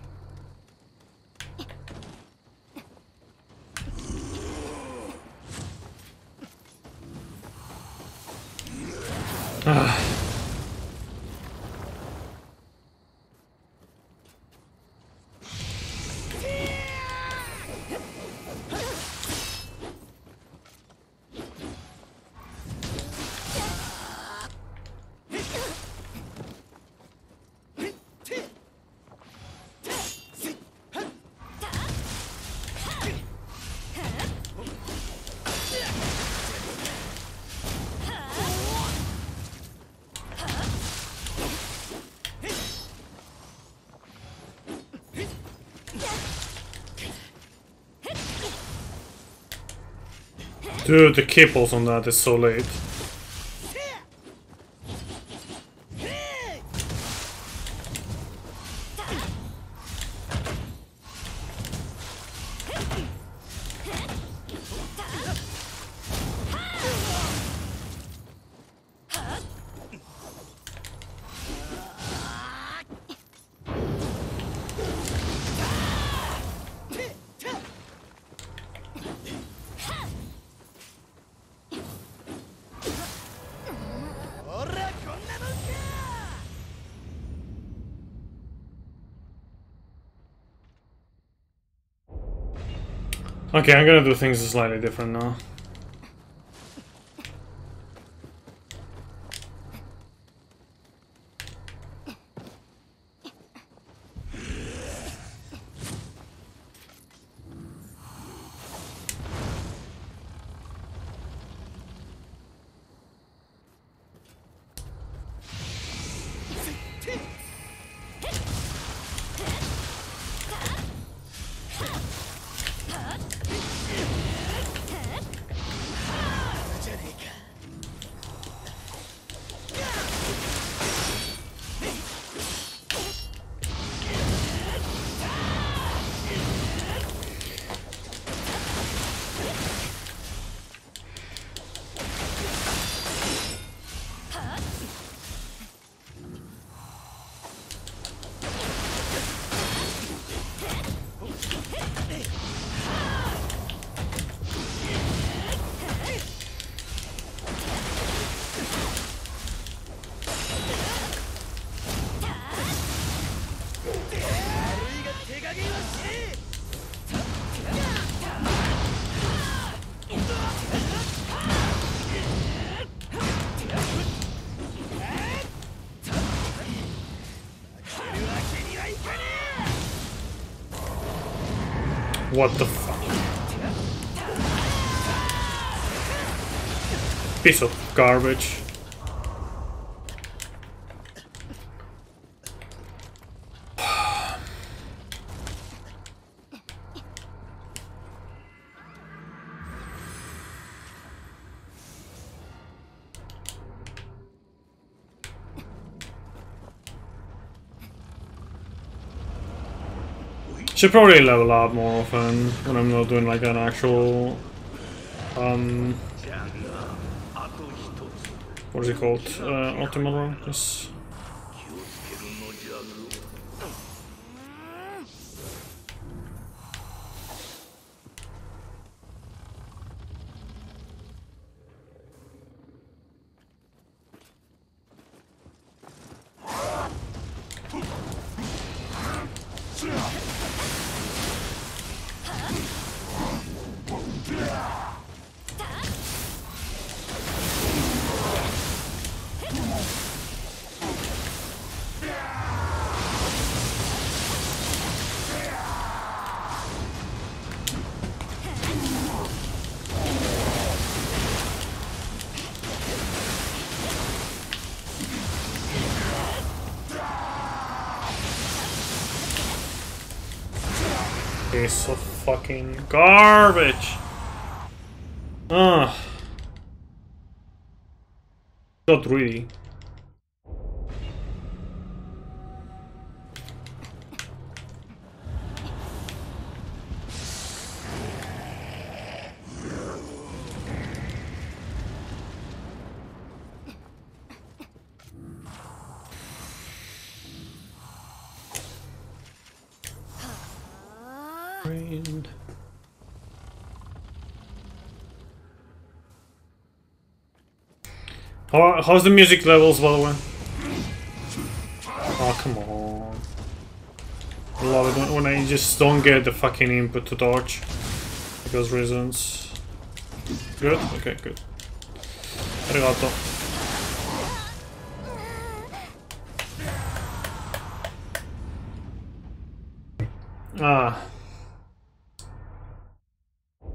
Dude, the kipples on that is so late. Okay, I'm gonna do things slightly different now. What the fuck? Piece of garbage. Should probably level up more often when I'm not doing like an actual what is it called? Optimal run? Yes. Piece of fucking garbage. Ugh. Not really. How's the music levels, by the way? Oh, come on. I love it when I just don't get the fucking input to dodge. Because reasons. Good? Okay, good. Arigato. Ah.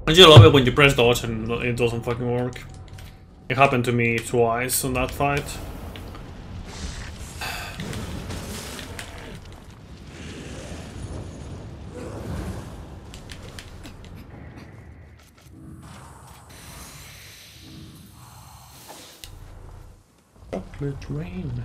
I just love it when you press dodge and it doesn't fucking work. It happened to me twice on that fight. chocolate rain.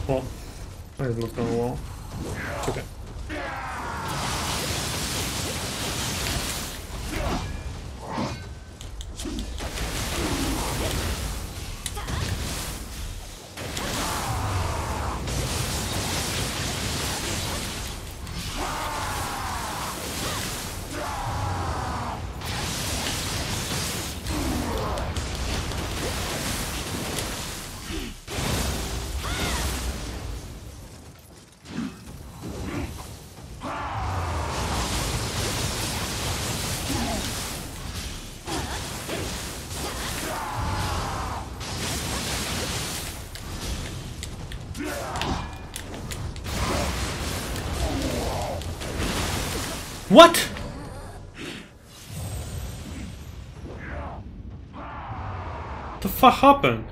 Well, I looked on the wall. It's okay. What? The fuck happened?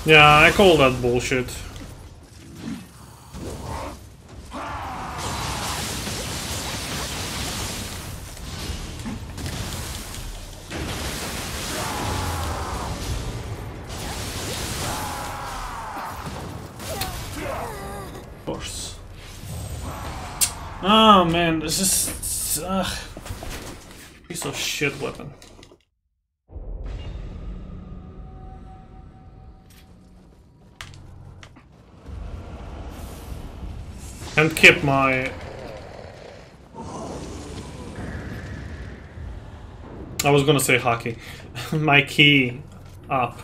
Yeah, I call that bullshit. Of course. Oh man, this is piece of shit weapon. And keep my... I was gonna say hockey. My key up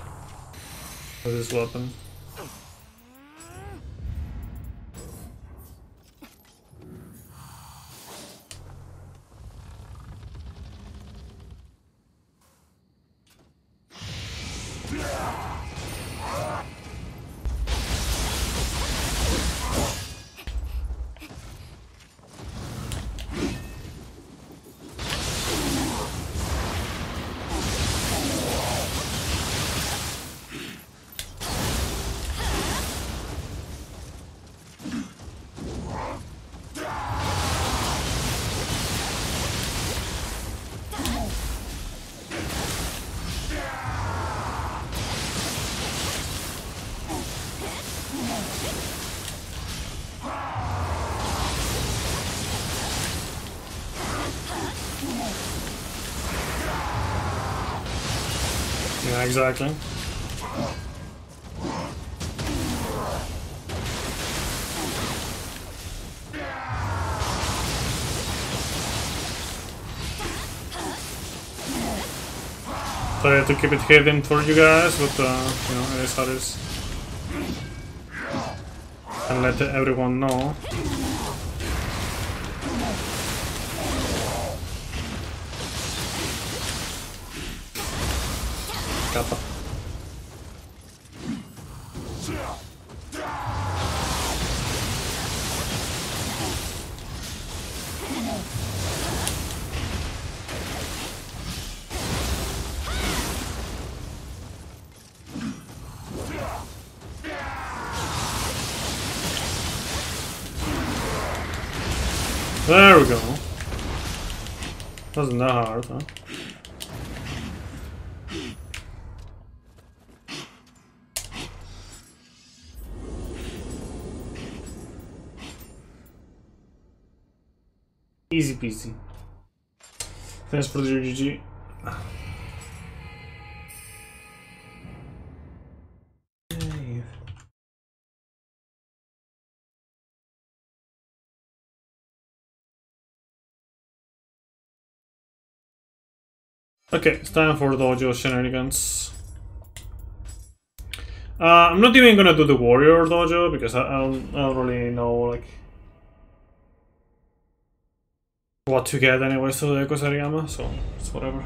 with this weapon. Yeah, exactly. So I have to keep it hidden for you guys, but you know, it is how it is. And let everyone know. Kappa. There we go. Wasn't that hard, huh? Easy peasy. Thanks for the GG. Okay, it's time for dojo shenanigans. I'm not even gonna do the warrior dojo because I don't really know like what to get anyways to the Kusarigama, so it's whatever.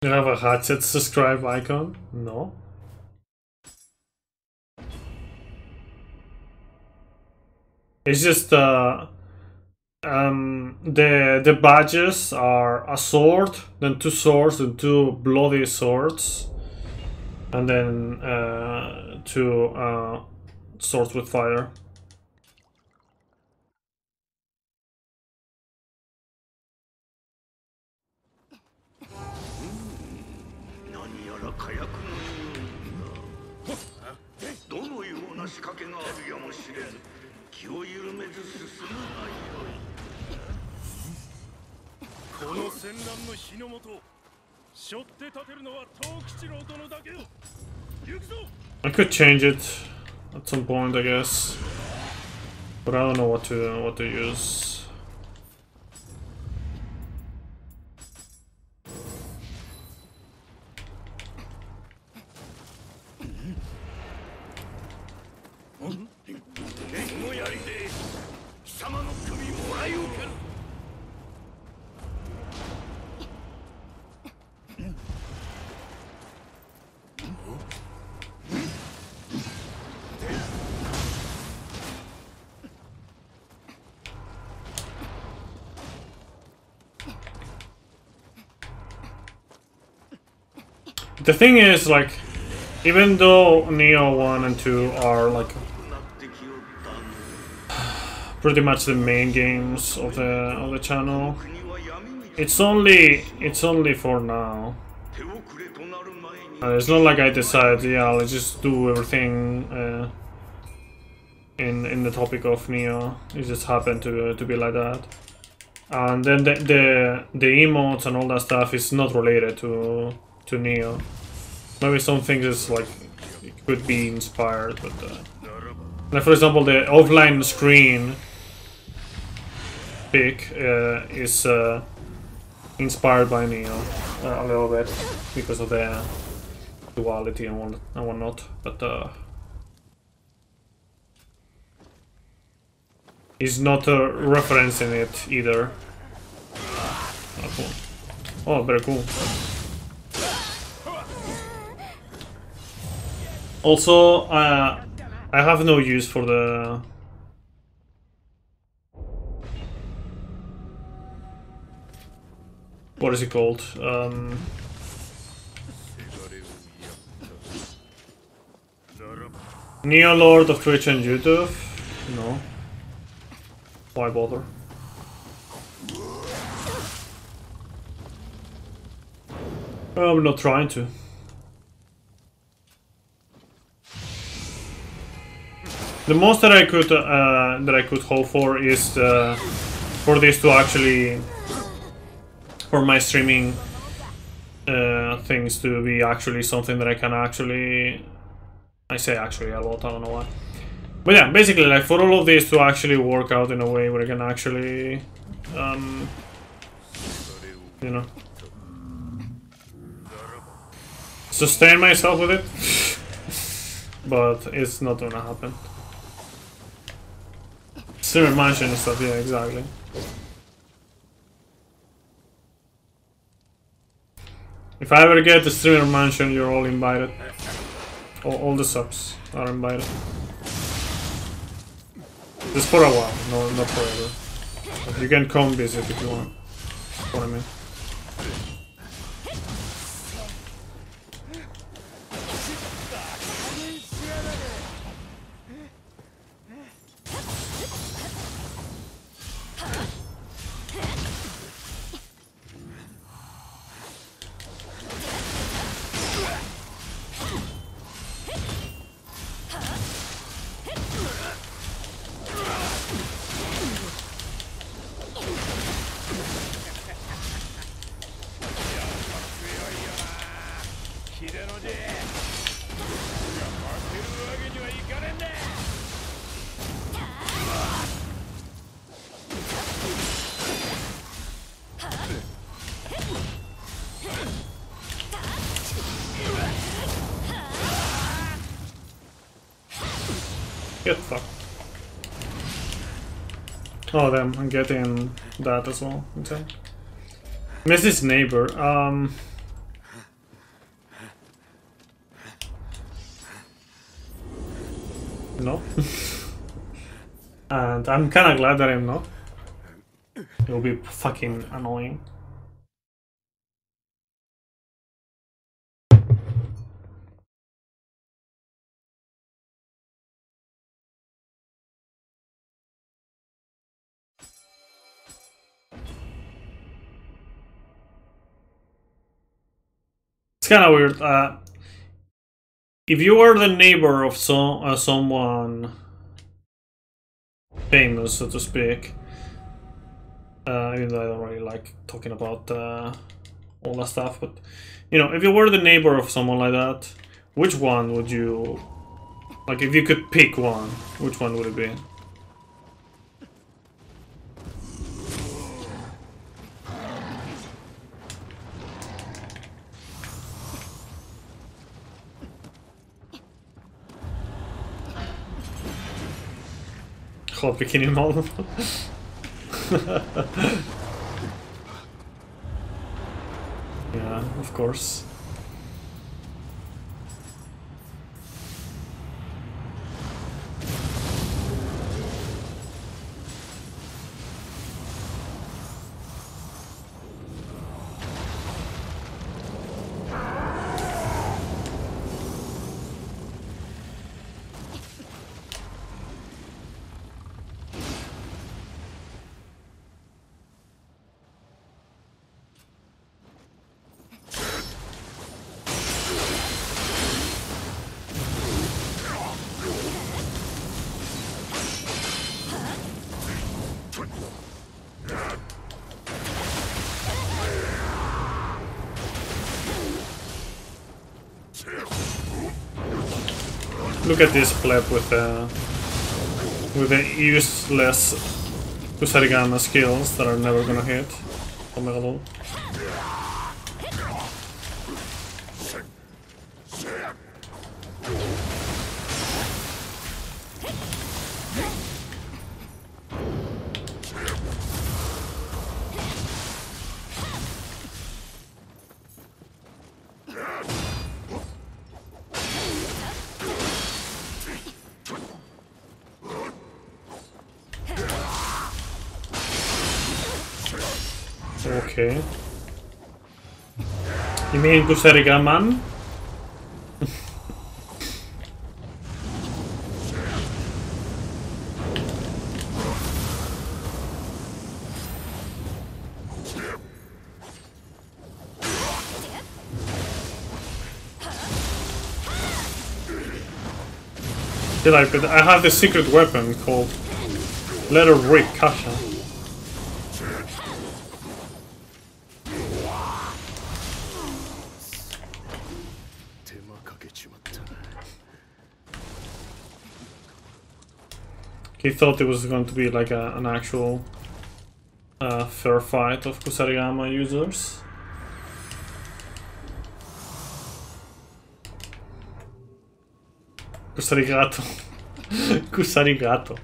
Do you have a hatchet subscribe icon? No. It's just the badges are a sword, then two swords, and two bloody swords, and then two swords with fire. I could change it at some point, I guess, but I don't know what to use. The thing is, like, even though Nioh 1 and 2 are like pretty much the main games of the channel, it's only for now. It's not like I decide, yeah, let's just do everything in the topic of Nioh. It just happened to be like that. And then the emotes and all that stuff is not related to Nioh. Maybe some things is like it could be inspired, but like for example, the offline screen pick is inspired by Nioh. a little bit because of the duality and whatnot, but he's not referencing it either. Oh, cool. Oh, very cool. Also, I have no use for the... What is it called? Nioh Lord of Twitch and YouTube? No. Why bother? I'm not trying to. The most that I could hope for is for this to actually, for my streaming things to be actually something that I can actually, I say actually a lot, I don't know why. But yeah, basically, like, for all of this to actually work out in a way where I can actually, you know, sustain myself with it. But it's not gonna happen. Streamer mansion and stuff, yeah, exactly. If I ever get the streamer mansion, you're all invited. All the subs are invited. Just for a while, no, not forever. But you can come visit if you want. That's what I mean. Get fucked. Oh damn, I'm getting that as well. Okay. Miss his neighbor. No. And I'm kinda glad that I'm not. It'll be fucking annoying. It's kind of weird. If you are the neighbor of someone famous, so to speak, even though I don't really like talking about all that stuff, but you know, if you were the neighbor of someone like that, which one would you like? If you could pick one, which one would it be? Hot bikini model. Yeah, of course. Look at this pleb with the useless Kusarigama skills that are never gonna hit. Oh my god. Okay. You mean Kusarigama? I have the secret weapon called Letter Rick Kasha. He thought it was going to be like an actual fair fight of Kusarigama users. Kusarigato. Kusarigato.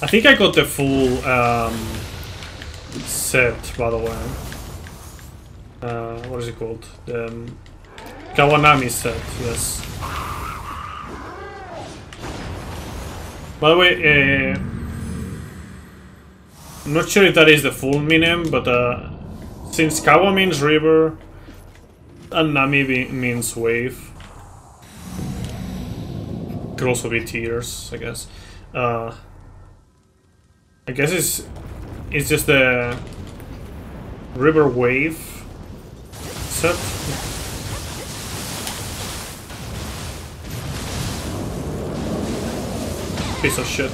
I think I got the full set, by the way. What is it called? The Kawanami set, yes. By the way, I'm not sure if that is the full meaning, but since Kawa means river and Nami means wave, could also be tears, I guess. I guess it's just the river wave set. Piece of shit.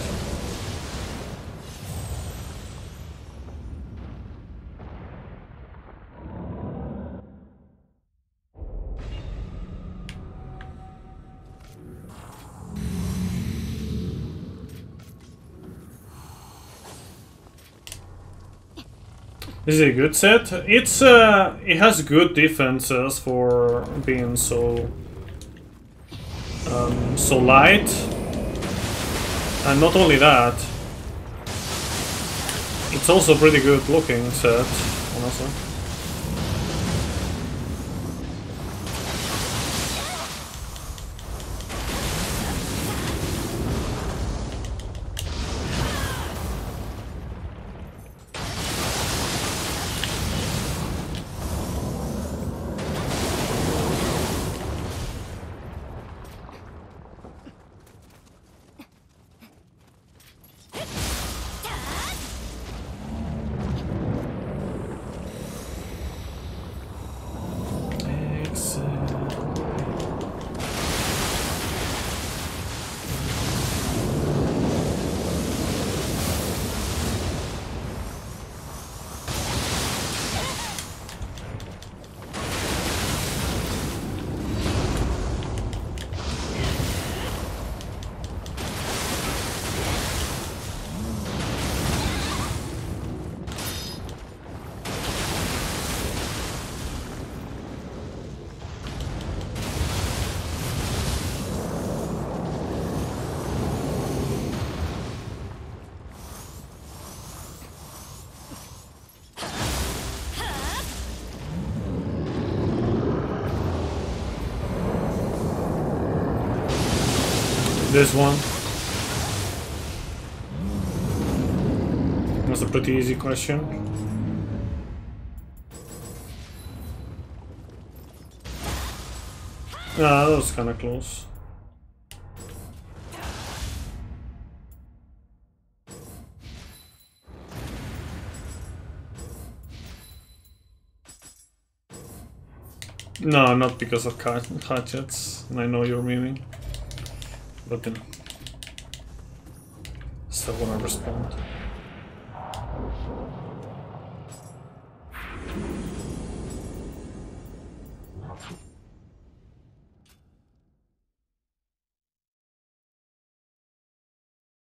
This is a good set. It's it has good defenses for being so so light, and not only that, it's also pretty good looking set, honestly. This one. That's a pretty easy question. Ah, that was kinda close. No, not because of hatchets. I know your meaning. But then, still wanna respond.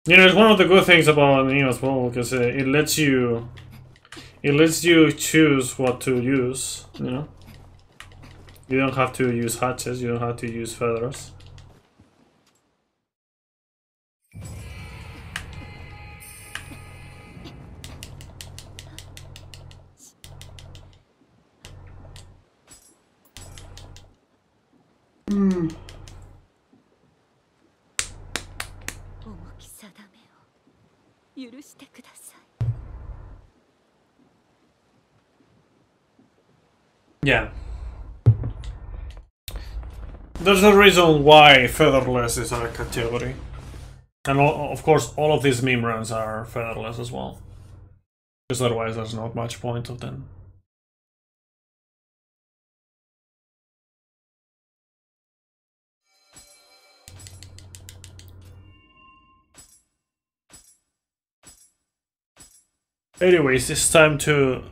You know, it's one of the good things about Nioh as well, because it lets you choose what to use. You know, you don't have to use hatches. You don't have to use feathers. Yeah. There's a reason why featherless is our category. And of course, all of these meme runs are featherless as well. Because otherwise there's not much point of them. Anyways, it's time to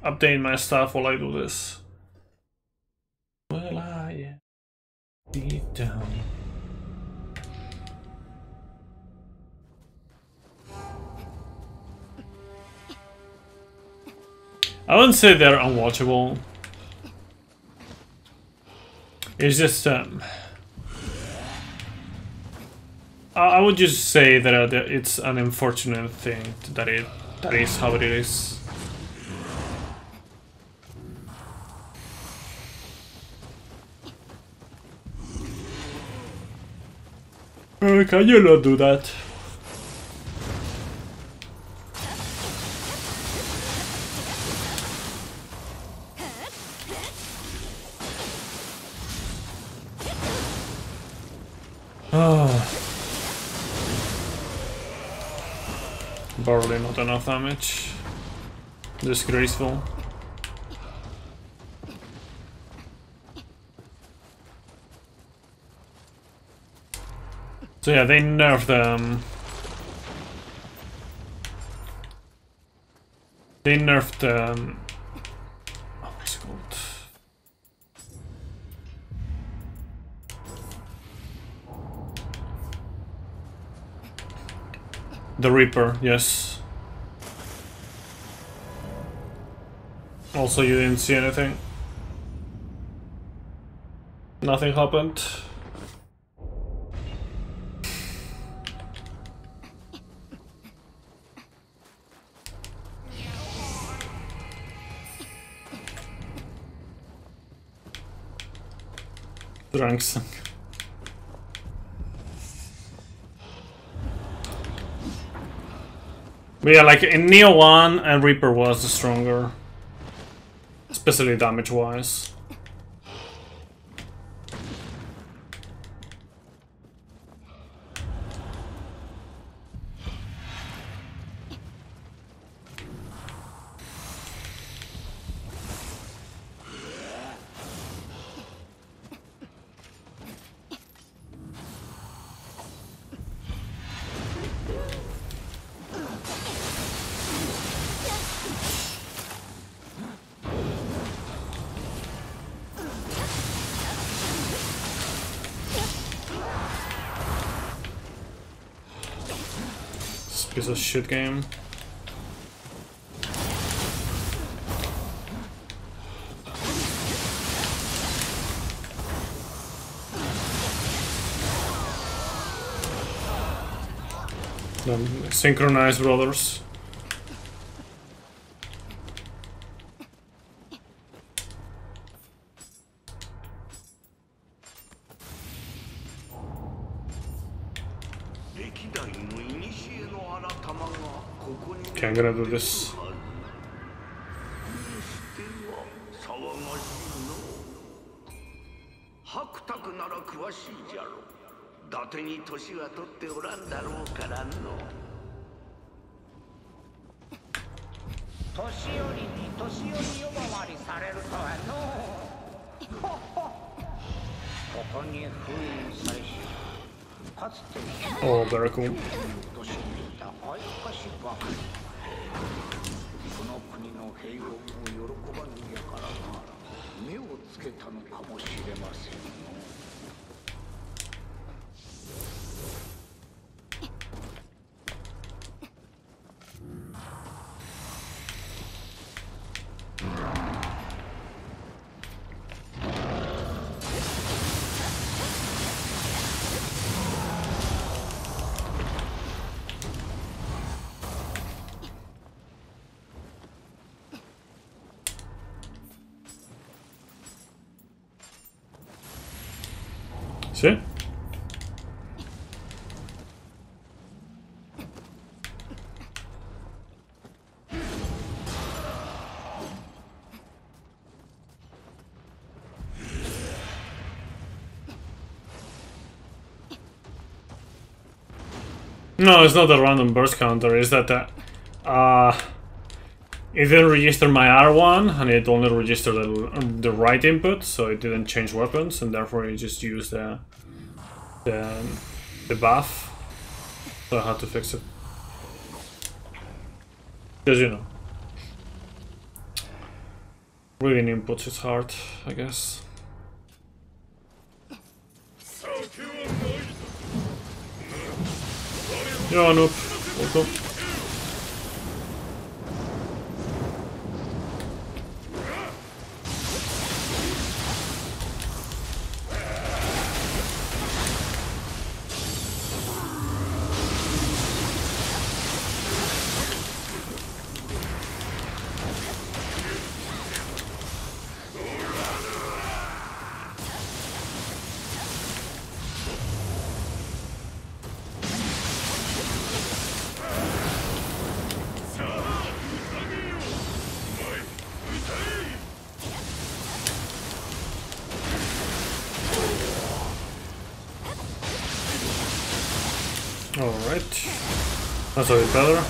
update my stuff while I do this. Well, I deep down. I wouldn't say they're unwatchable. It's just I would just say that it's an unfortunate thing that is how it is. Can you not do that? Barely not enough damage. Disgraceful. So yeah, they nerfed them. They nerfed oh, what's it called? The Reaper, yes. Also, you didn't see anything? Nothing happened? Drunks. But yeah, like in Nioh 1 and Reaper was stronger. Especially damage wise. Piece of shit game. Synchronized brothers. Okay, I'm gonna do this. Oh, very cool. See? No, it's not a random burst counter, it's that it didn't register my R1 and it only registered the right input, so it didn't change weapons, and therefore it just used the buff. So I had to fix it. Because, you know, reading inputs is hard, I guess. Yo, noob. Welcome. Alright. That's a bit better.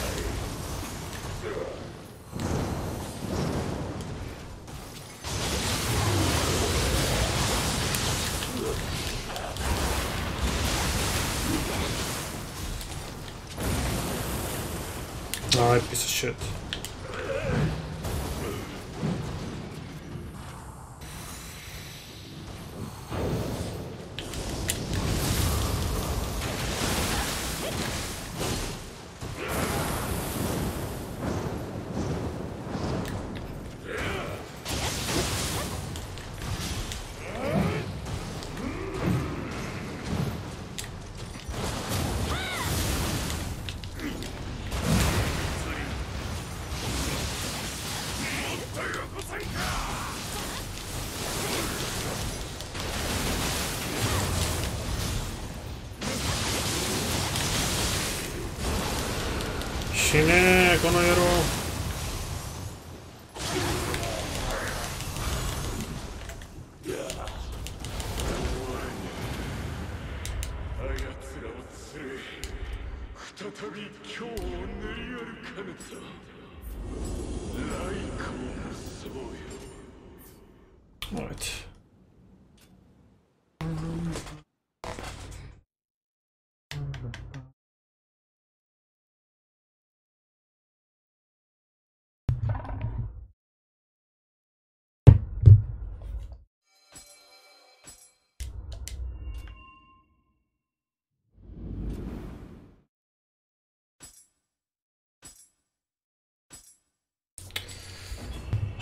Alright, piece of shit. Shine, kono yero. Alright.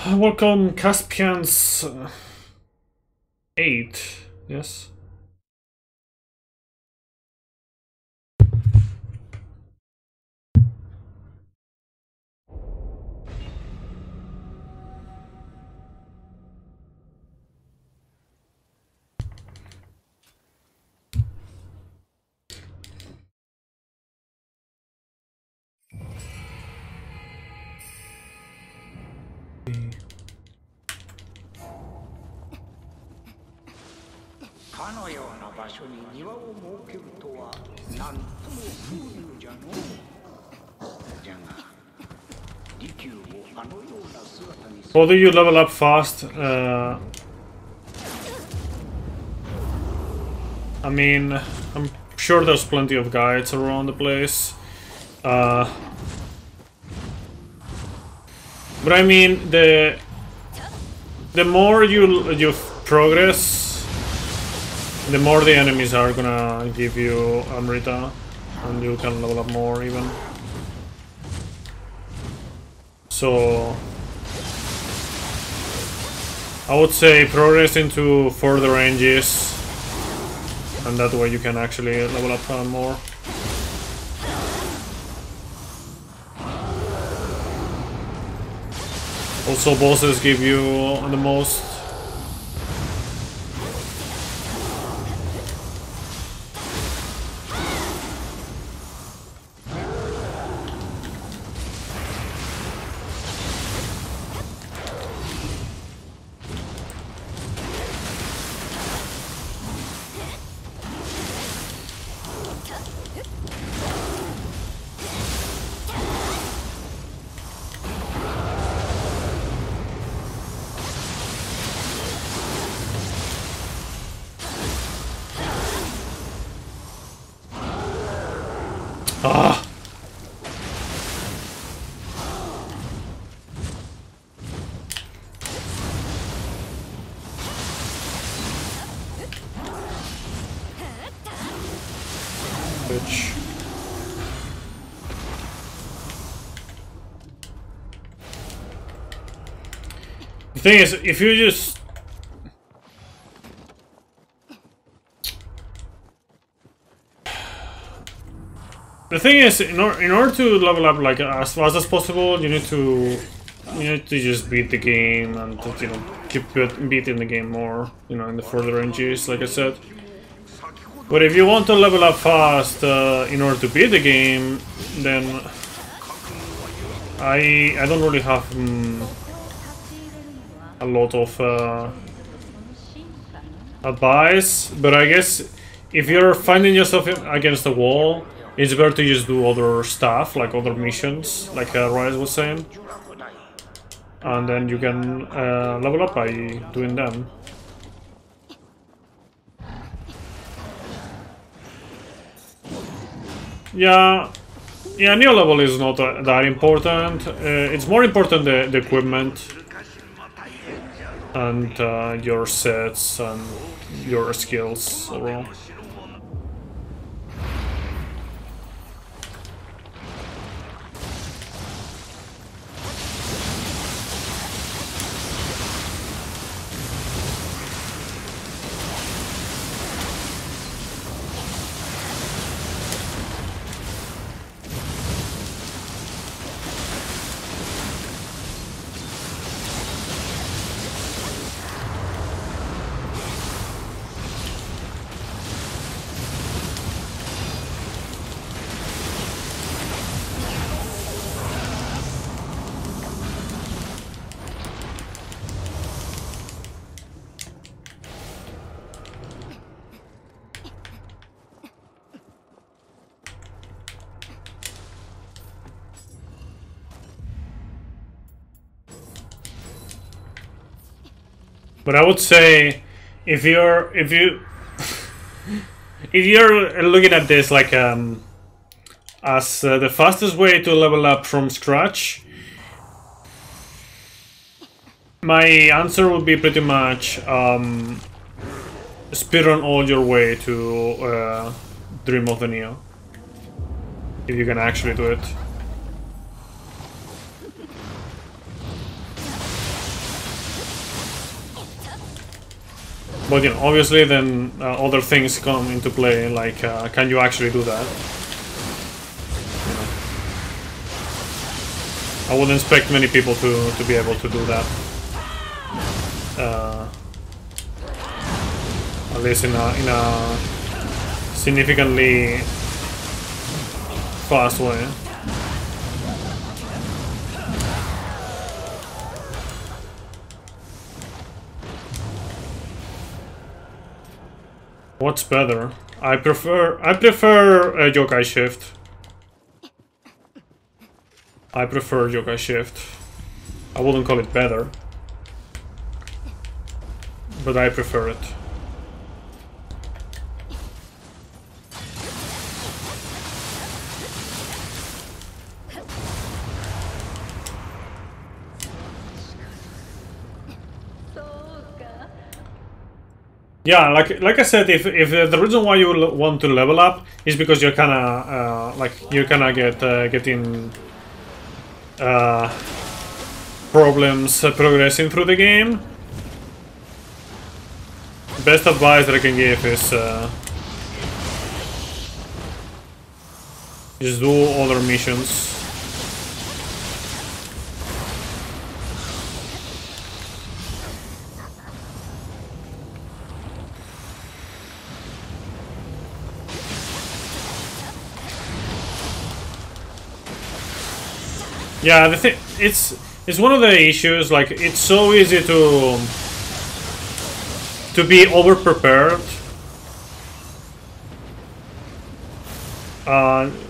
Welcome, Caspian's 8, yes. How do you level up fast? I mean, I'm sure there's plenty of guides around the place. But I mean, the more you progress, the more the enemies are gonna give you Amrita, and you can level up more even. So I would say progress into further ranges, and that way you can actually level up more. Also, bosses give you the most. Ah! Bitch. The thing is, if you just... The thing is, in order to level up like as fast as possible, you need to just beat the game and keep beating the game more, in the further ranges, like I said. But if you want to level up fast in order to beat the game, then I don't really have a lot of advice. But I guess if you're finding yourself against the wall, it's better to just do other stuff, like other missions, like Rise was saying. And then you can level up by doing them. Yeah, Nioh level is not that important. It's more important the equipment and your sets and your skills overall. But I would say, if you're looking at this like as the fastest way to level up from scratch, my answer would be pretty much speedrun all your way to Dream of the Nioh, if you can actually do it. But obviously then other things come into play, like can you actually do that? I wouldn't expect many people to be able to do that. At least in a significantly fast way. What's better? I prefer Yokai Shift. I prefer Yokai Shift. I wouldn't call it better, but I prefer it. Yeah, like I said, if the reason why you want to level up is because you're getting problems progressing through the game, best advice that I can give is just do other missions. Yeah, the thing, it's one of the issues. Like, it's so easy to be over prepared,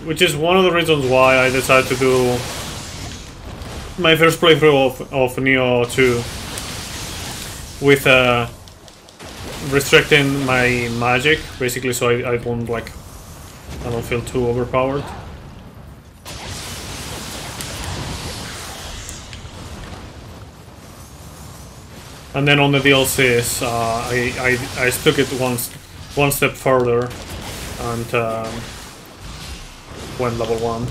which is one of the reasons why I decided to do my first playthrough of Nioh 2 with restricting my magic, basically, so I don't feel too overpowered. And then on the DLCs, I took it one step further and went level 1.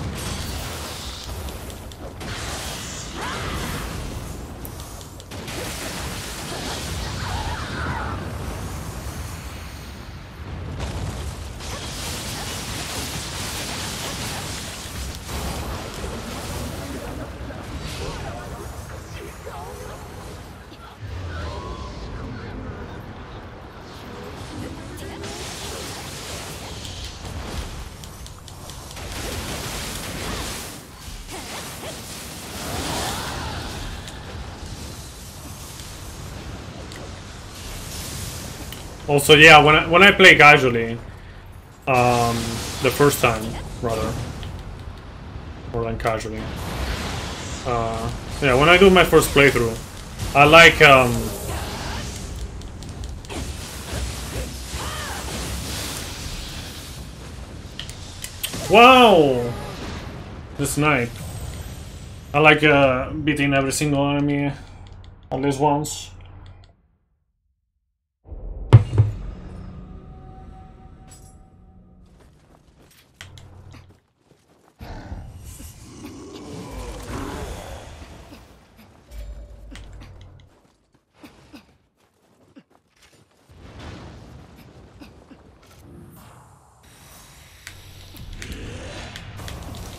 Also, yeah, when I play casually, the first time rather, more than casually. Yeah, when I do my first playthrough, I like wow, the snipe. I like beating every single enemy on these ones.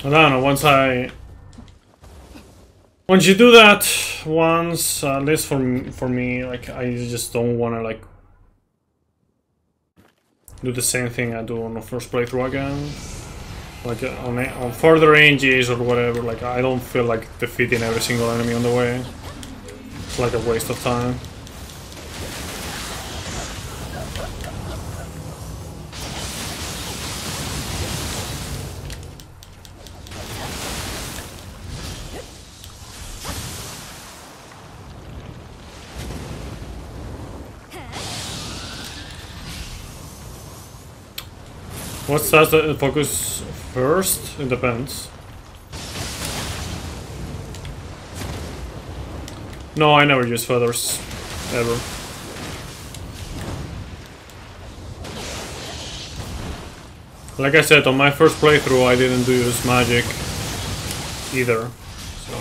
I don't know, once you do that once, at least for me, like, I just don't want to, like, do the same thing I do on the first playthrough again. Like, on further ranges or whatever, like, I don't feel like defeating every single enemy on the way. It's like a waste of time. What starts the focus first? It depends. No, I never use feathers. Ever. Like I said, on my first playthrough I didn't use magic either. So.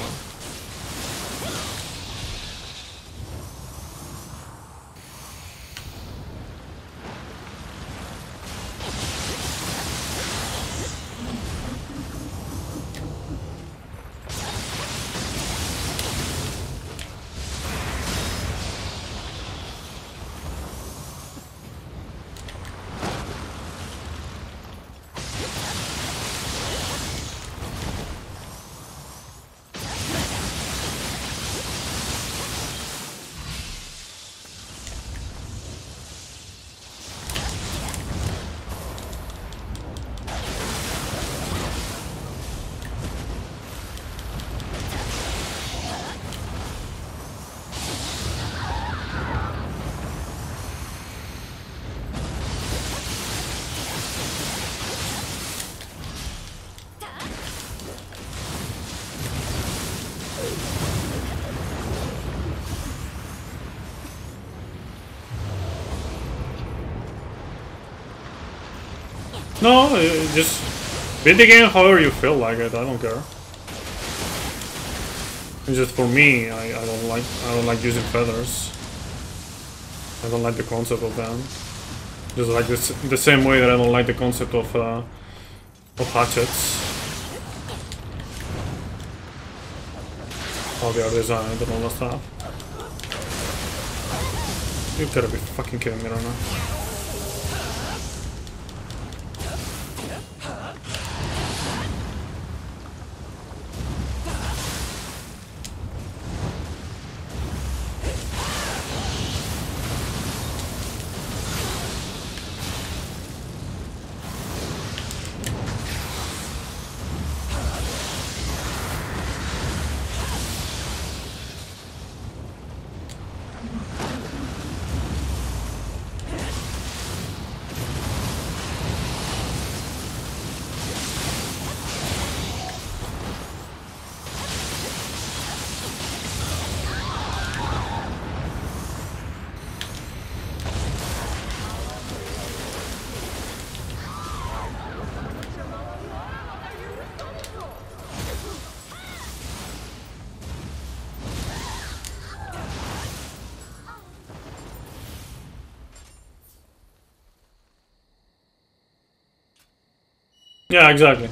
No, just beat the game however you feel like it. I don't care. It's just for me. I don't like using feathers. I don't like the concept of them. Just like the same way that I don't like the concept of hatchets. How they are designed and all that stuff. You gotta be fucking kidding me right now. Yeah, exactly.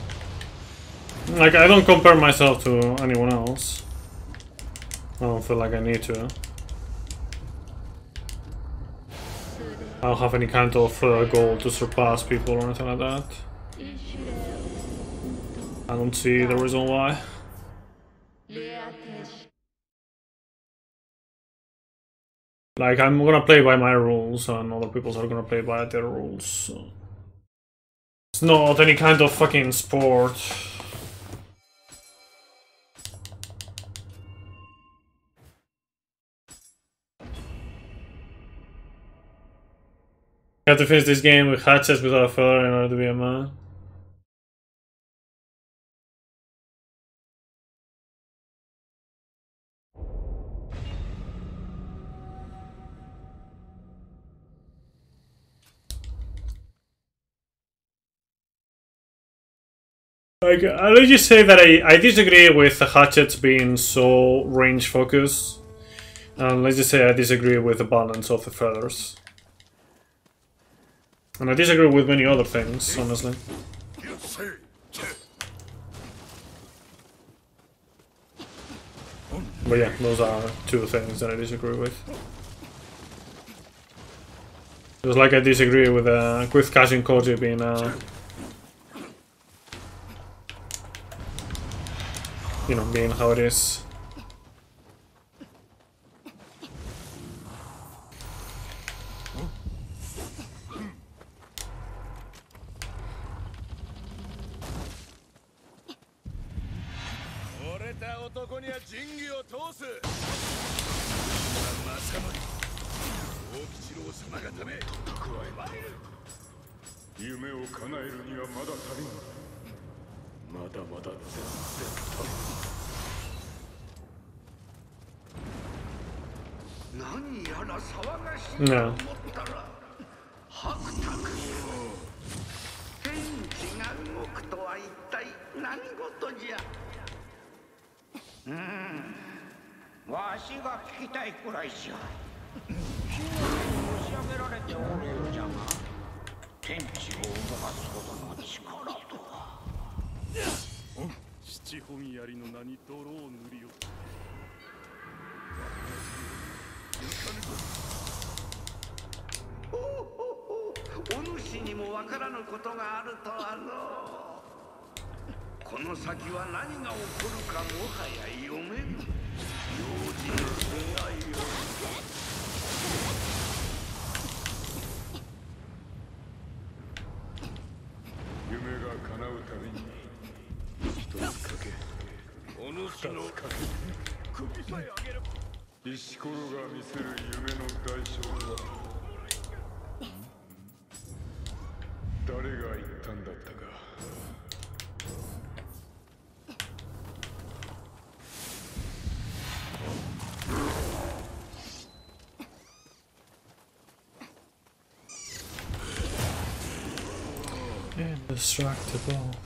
Like, I don't compare myself to anyone else. I don't feel like I need to. I don't have any kind of goal to surpass people or anything like that. I don't see the reason why. Like, I'm gonna play by my rules, and other people are gonna play by their rules. So. It's not any kind of fucking sport. You have to finish this game with hatchets without a feather in order to be a man. Like, let's just say that I disagree with the hatchets being so range focused. And let's just say I disagree with the balance of the feathers. And I disagree with many other things, honestly. But yeah, those are two things that I disagree with. Just like I disagree with Kashin Koji being you know, being how it is. No. Indestructible.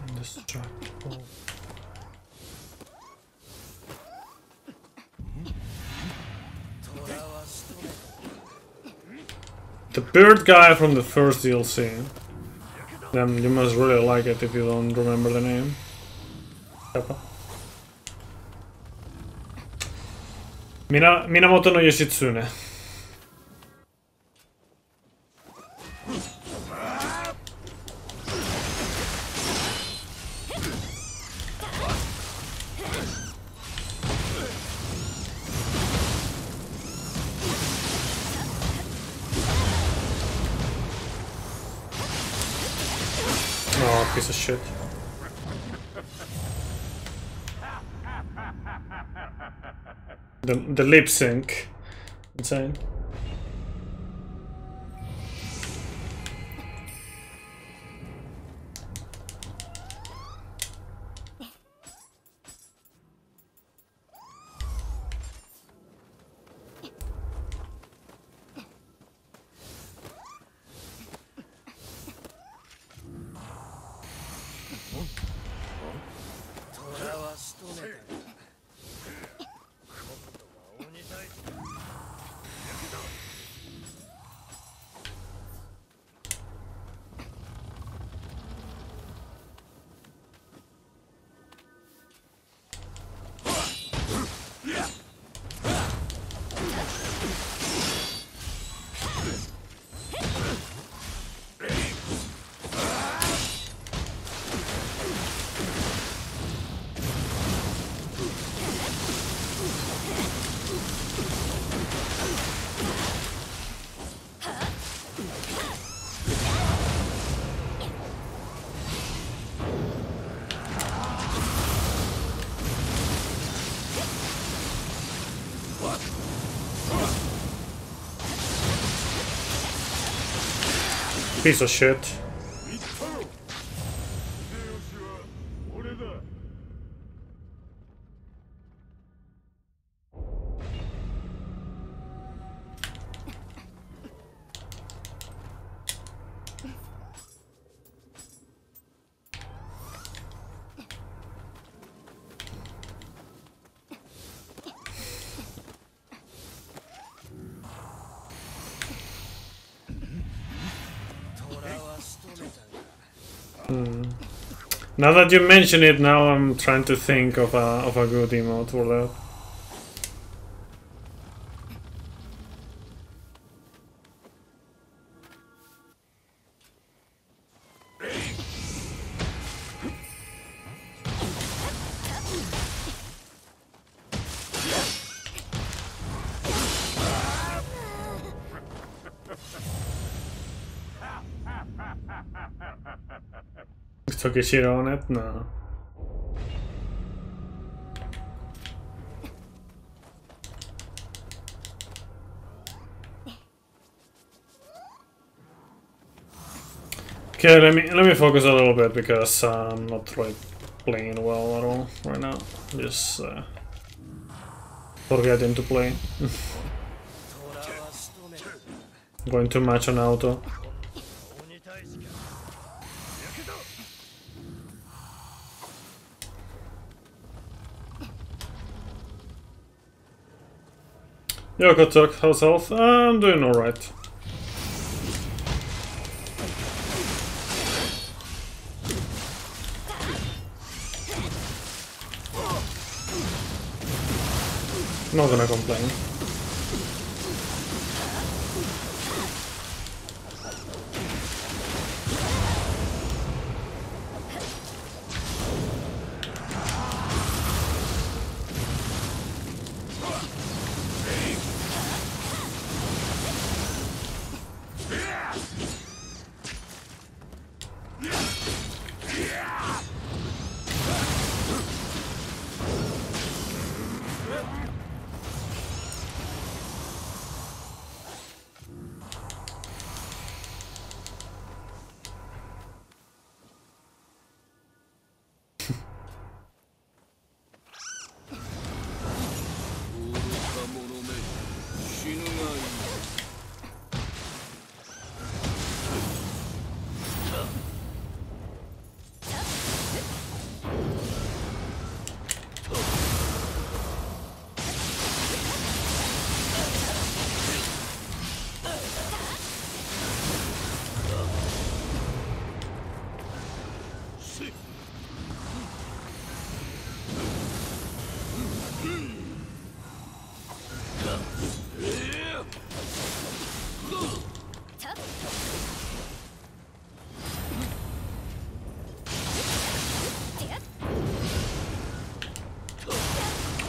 Indestructible. The bird guy from the first DLC. Then you must really like it if you don't remember the name. Kappa. Minamoto no Yoshitsune. Piece of shit. The lip sync. Insane. Piece of shit. Now that you mention it, now I'm trying to think of a good emote for that. Is Tokishiro on it? No. Okay, let me focus a little bit because I'm not really playing well at all right now. Just forgetting to play. Going too much on auto. Yoko Talk, how's health? I'm doing alright. Not gonna complain.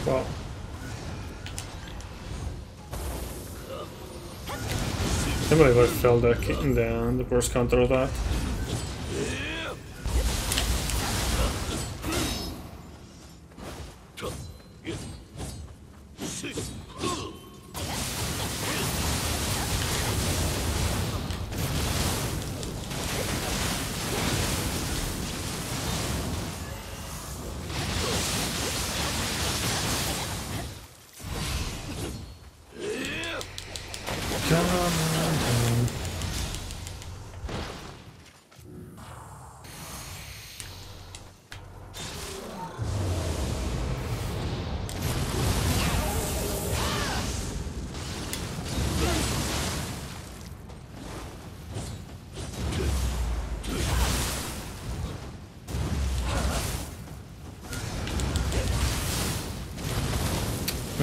Wow. I can't believe I fell back in the burst counter of that.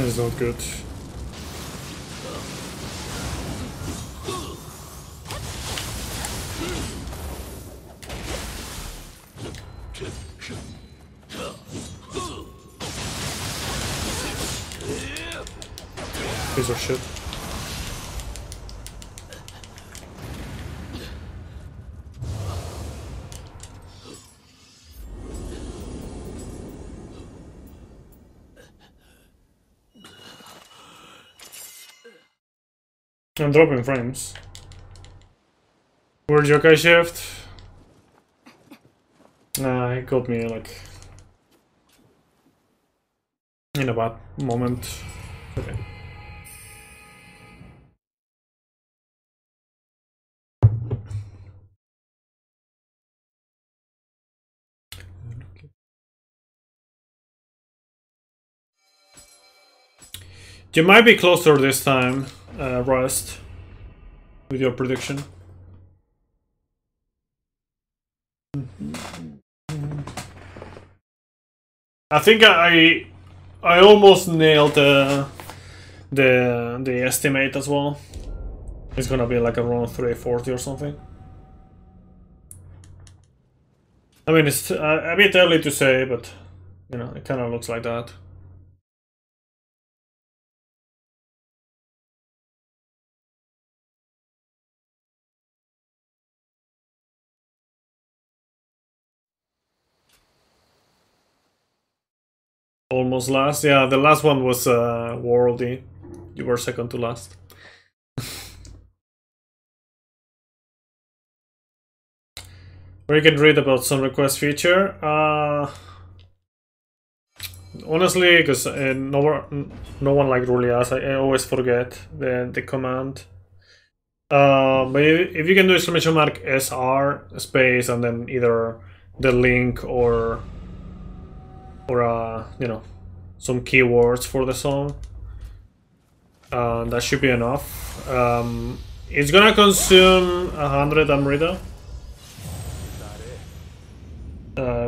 That's not good. Piece of shit. I'm dropping frames. Where's Yokai shift? Nah, he got me like in a bad moment. Okay. You might be closer this time, Rust, with your prediction. I think I almost nailed the estimate as well. It's gonna be like around 340 or something. I mean, it's a bit early to say, but you know, it kind of looks like that. Almost last. Yeah, the last one was Worldy. You were second to last. Where you can read about some request feature. Honestly, because no one like really asks. I always forget the command. But if you can do exclamation mark SR space and then either the link or you know, some keywords for the song, that should be enough. It's gonna consume 100 Amrita,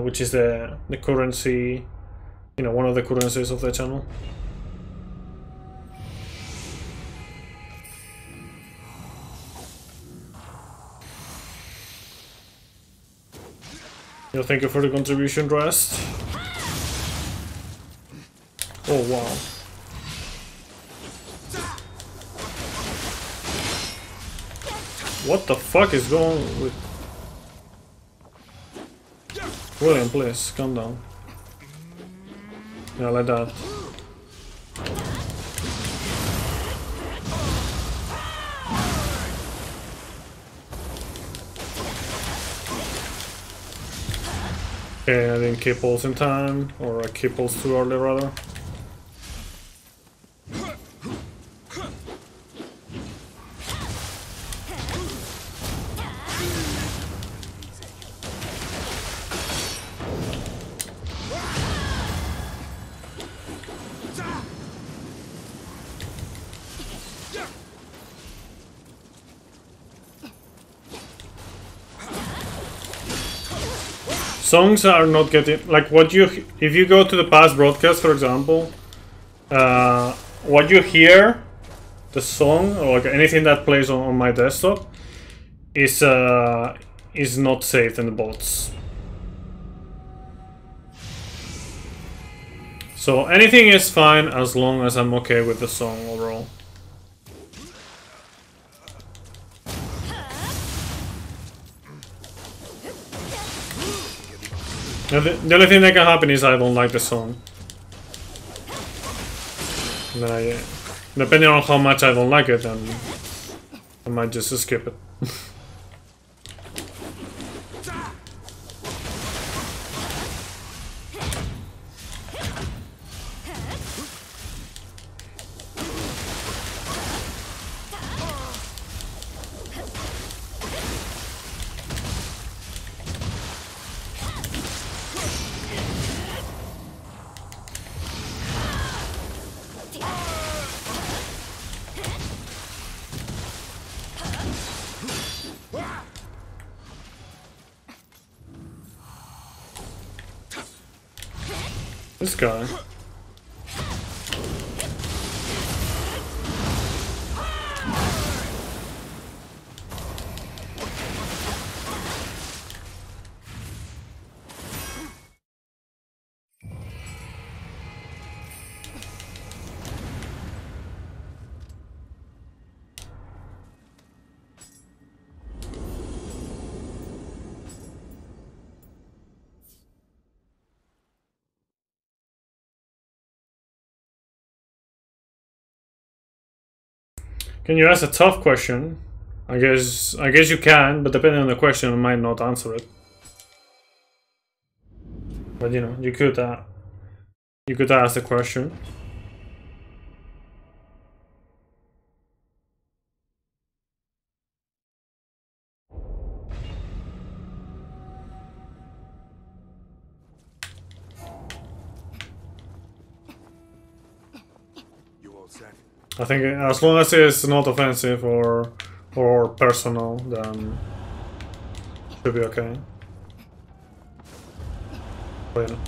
which is the currency, you know, one of the currencies of the channel. Yeah, thank you for the contribution, Rest. Oh wow. What the fuck is going with William? Please calm down. Yeah, like that. Okay, I didn't keep pulls in time, or I keep pulls too early rather. Songs are not getting, like, what you, if you go to the past broadcast, for example, what you hear, the song, or like anything that plays on my desktop, is not saved in the bots. So anything is fine as long as I'm okay with the song overall. The only thing that can happen is I don't like the song. And then depending on how much I don't like it, then I might just skip it. This guy. Can you ask a tough question? I guess you can, but depending on the question, I might not answer it. But you know, you could ask the question. I think as long as it's not offensive or personal, then it should be okay. But, you know.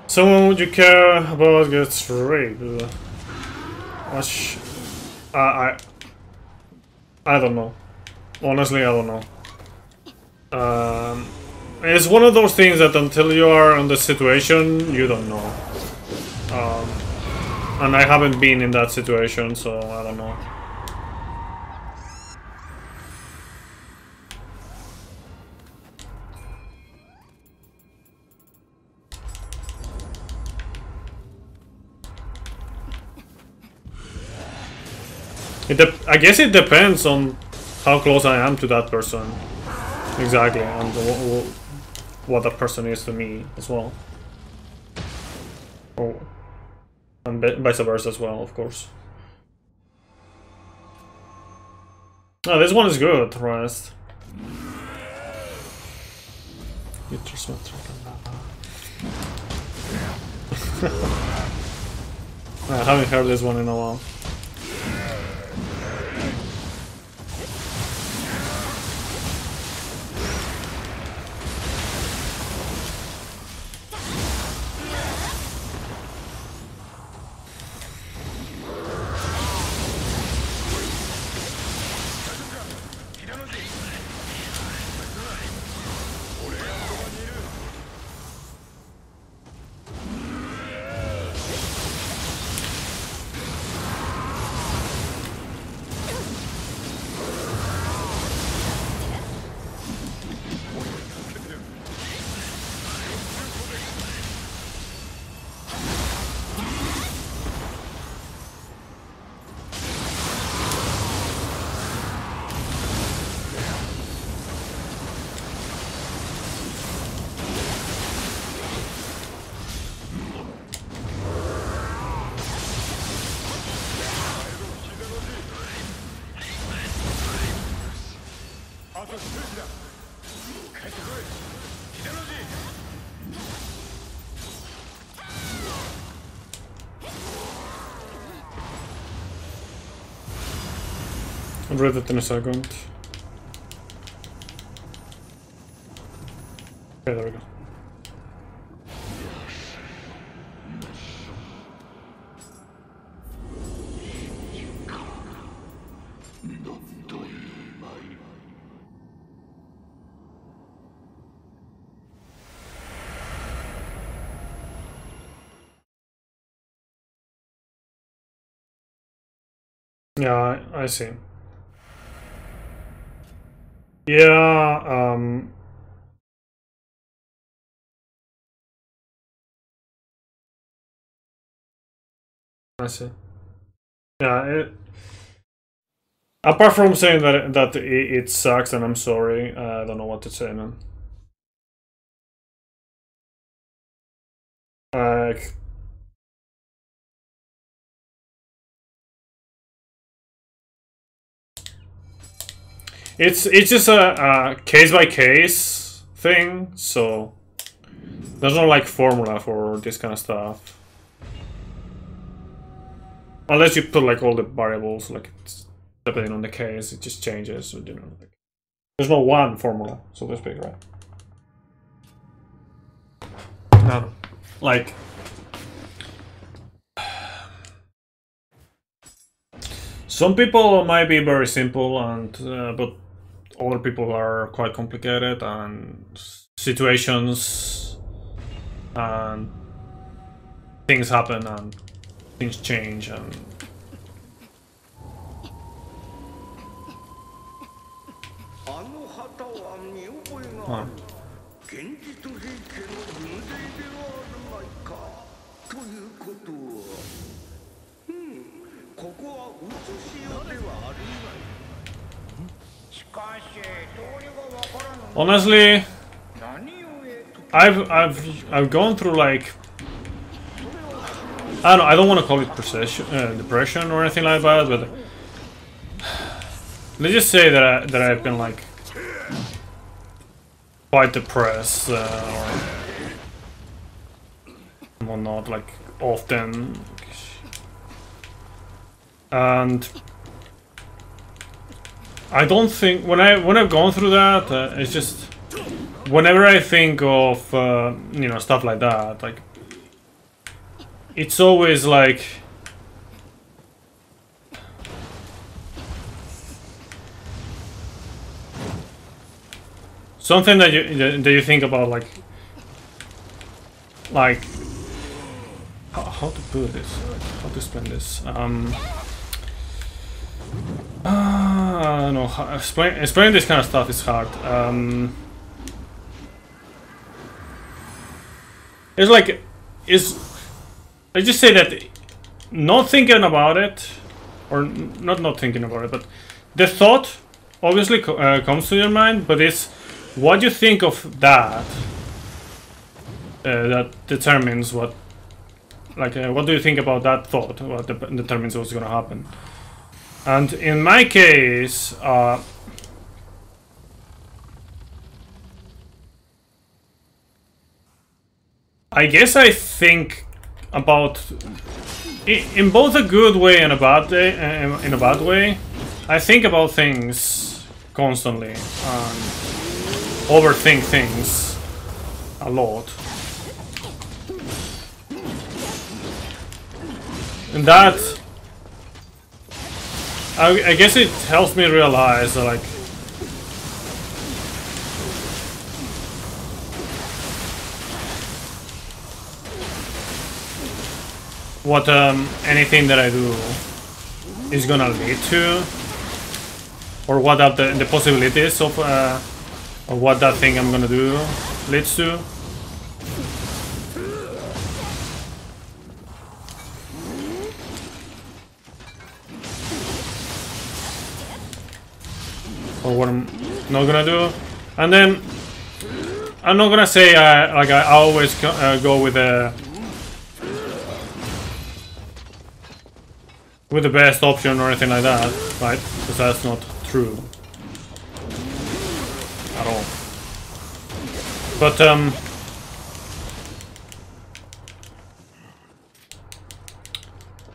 Someone would you care about gets raped? I don't know. Honestly, I don't know. It's one of those things that until you are in the situation, you don't know. And I haven't been in that situation, so I don't know. I guess it depends on how close I am to that person. Exactly, and what that person is to me as well. Oh, and vice versa as well, of course. Oh, this one is good, Rest. I haven't heard this one in a while. I'll read it in a second. Okay, there we go. Yeah, I see. Yeah, I see. Yeah, apart from saying that it sucks and I'm sorry, I don't know what to say, man. It's just a case by case thing, so there's no like formula for this kind of stuff. Unless you put like all the variables, like it's, depending on the case, it just changes. So, you know, like, there's no one formula, so to speak, right? No, like some people might be very simple, and but other people are quite complicated, and situations and things happen and things change, and Oh. 現実平家の軍勢ではあるまいか。ということは、ここは写しようではあるまい。しかし、どうにもわからぬ。Honestly, 何故へと。I've gone through like I don't want to call it depression or anything like that, but let's just say that I've been like quite depressed or whatnot, like often, and I don't think when I've gone through that, it's just whenever I think of you know, stuff like that, like it's always like something that you think about, like how to put this, how to explain this. No, explaining this kind of stuff is hard. It's like I just say that not thinking about it, or not thinking about it, but the thought obviously comes to your mind, but it's what you think of that that determines what, like, what do you think about that thought? What determines what's gonna happen. And in my case, I guess I think about in both a good way and a bad day. In a bad way, I think about things constantly and overthink things a lot, and that I guess it helps me realize that, like, what anything that I do is gonna lead to, or what are the possibilities of what that thing I'm gonna do leads to. Or what I'm not gonna do. And then I'm not gonna say like I always go with the best option or anything like that, right? Because that's not true at all. But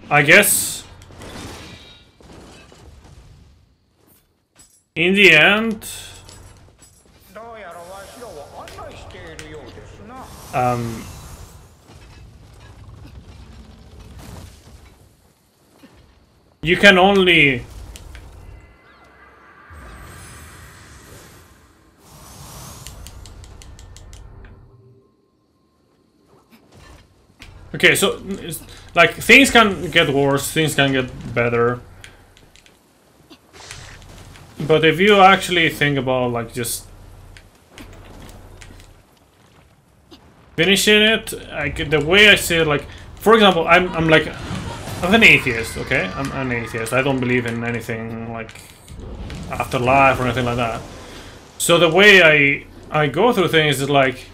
I guess in the end, you can only okay, so it's like things can get worse, things can get better. But if you actually think about, like, just finishing it, like, the way I see it, like, for example, I'm an atheist, okay? I'm an atheist. I don't believe in anything like afterlife or anything like that. So the way I go through things is like,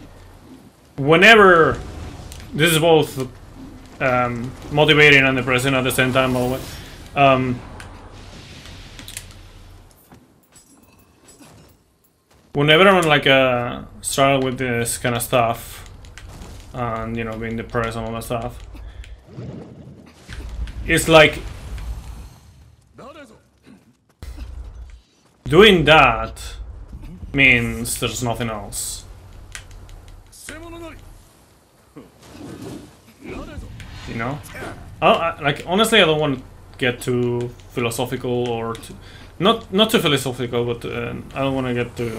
whenever this is both motivating and depressing at the same time, always. Whenever I'm like struggle with this kind of stuff, and, you know, being depressed and all that stuff, it's like doing that means there's nothing else. You know? Like, honestly, I don't want to get too philosophical or not too philosophical, but I don't want to get too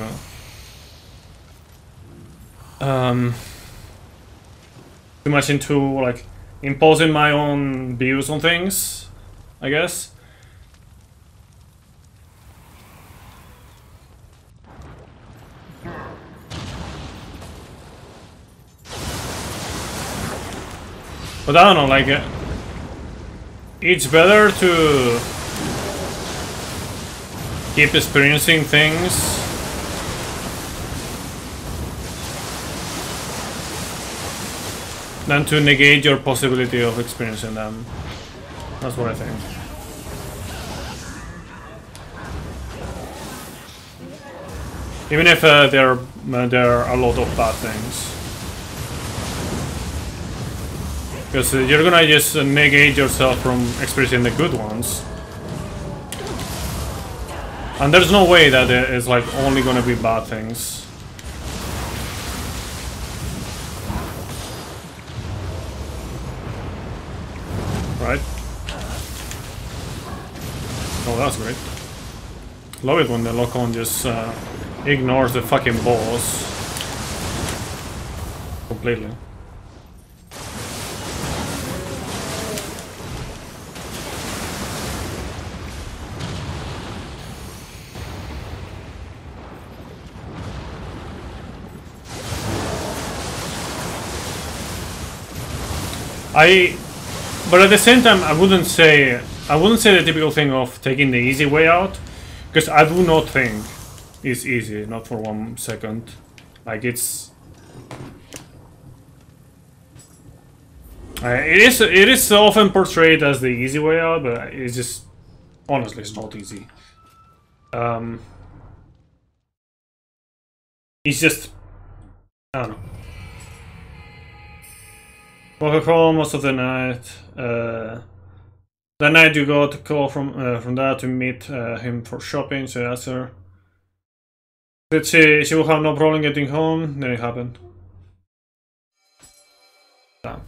too much into, like, imposing my own views on things, I guess. But I don't know, like, it's better to keep experiencing things than to negate your possibility of experiencing them. That's what I think. Even if there are a lot of bad things. Because you're gonna just negate yourself from experiencing the good ones. And there's no way that it's like only gonna be bad things. Right? Oh, that's great. Love it when the lock-on just ignores the fucking boss completely. But at the same time, I wouldn't say the typical thing of taking the easy way out, because I do not think it's easy, not for 1 second. Like it is often portrayed as the easy way out, but it's just honestly it's not easy. It's just I don't know. Walk home most of the night. The night you got a call from Dad to meet him for shopping, so I asked her. Did she will have no problem getting home? Then it happened. Damn.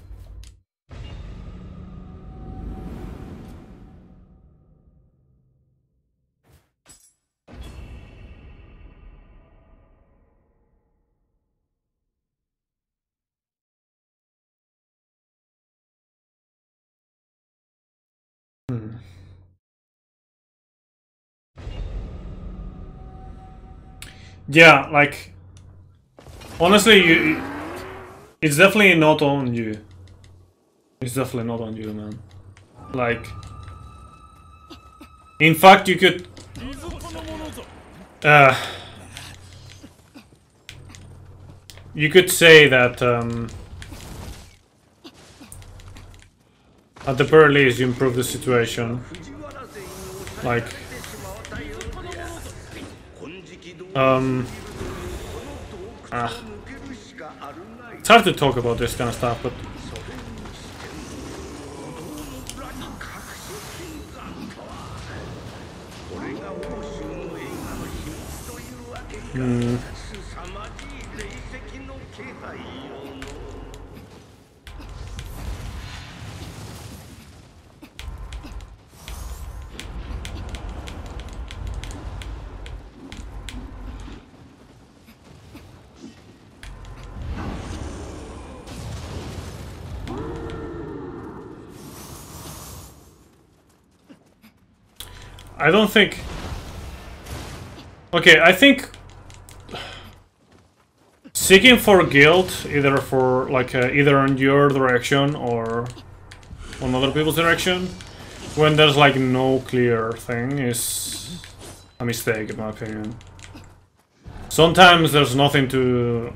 Yeah, like honestly, it's definitely not on you. It's definitely not on you, man. Like, in fact, you could. You could say that at the very least you improve the situation. Like, it's hard to talk about this kind of stuff, but I don't think. Okay, I think seeking for guilt, either for like either on your direction or on other people's direction, when there's like no clear thing, is a mistake in my opinion. Sometimes there's nothing to.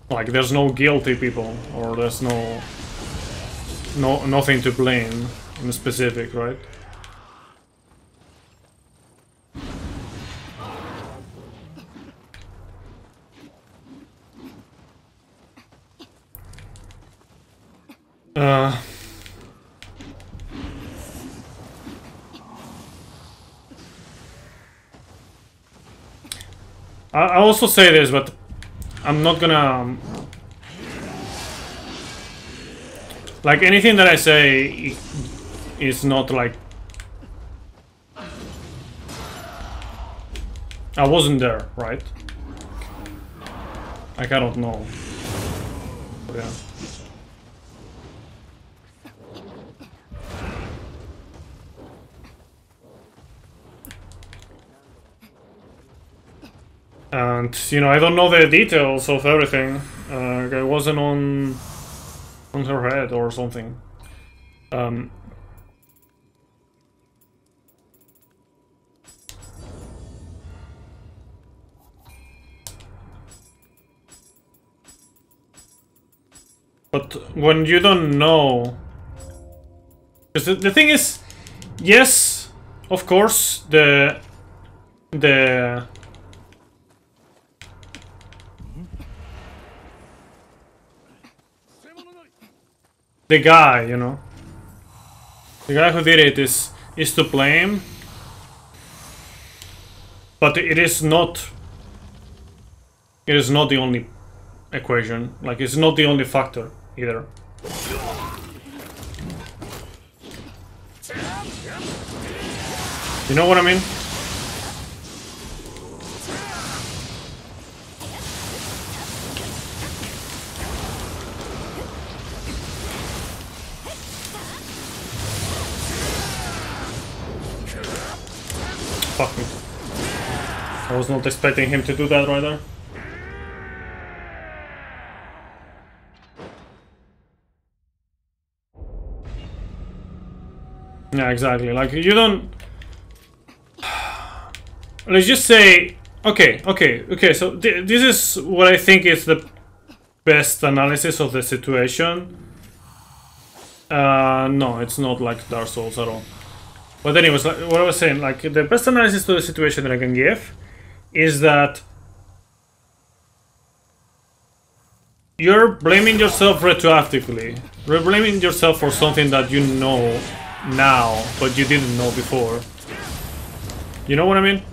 Like, there's no guilty people, or there's nothing to blame in specific, right? I also say this, but I'm not gonna. Like, anything that I say is not like. I wasn't there, right? Like, I don't know. But yeah. And, you know, I don't know the details of everything. It wasn't on her head or something. But when you don't know, because the thing is, yes, of course, the guy, you know, the guy who did it is to blame, but it is not the only equation. Like, it's not the only factor either. You know what I mean? Fuck me. I was not expecting him to do that right there. Yeah, exactly. Like, you don't... Let's just say... Okay, so this is what I think is the best analysis of the situation. No, it's not like Dark Souls at all. But anyways, like, what I was saying, like, the best analysis to the situation that I can give is that you're blaming yourself retroactively. You're blaming yourself for something that you know now, but you didn't know before. You know what I mean?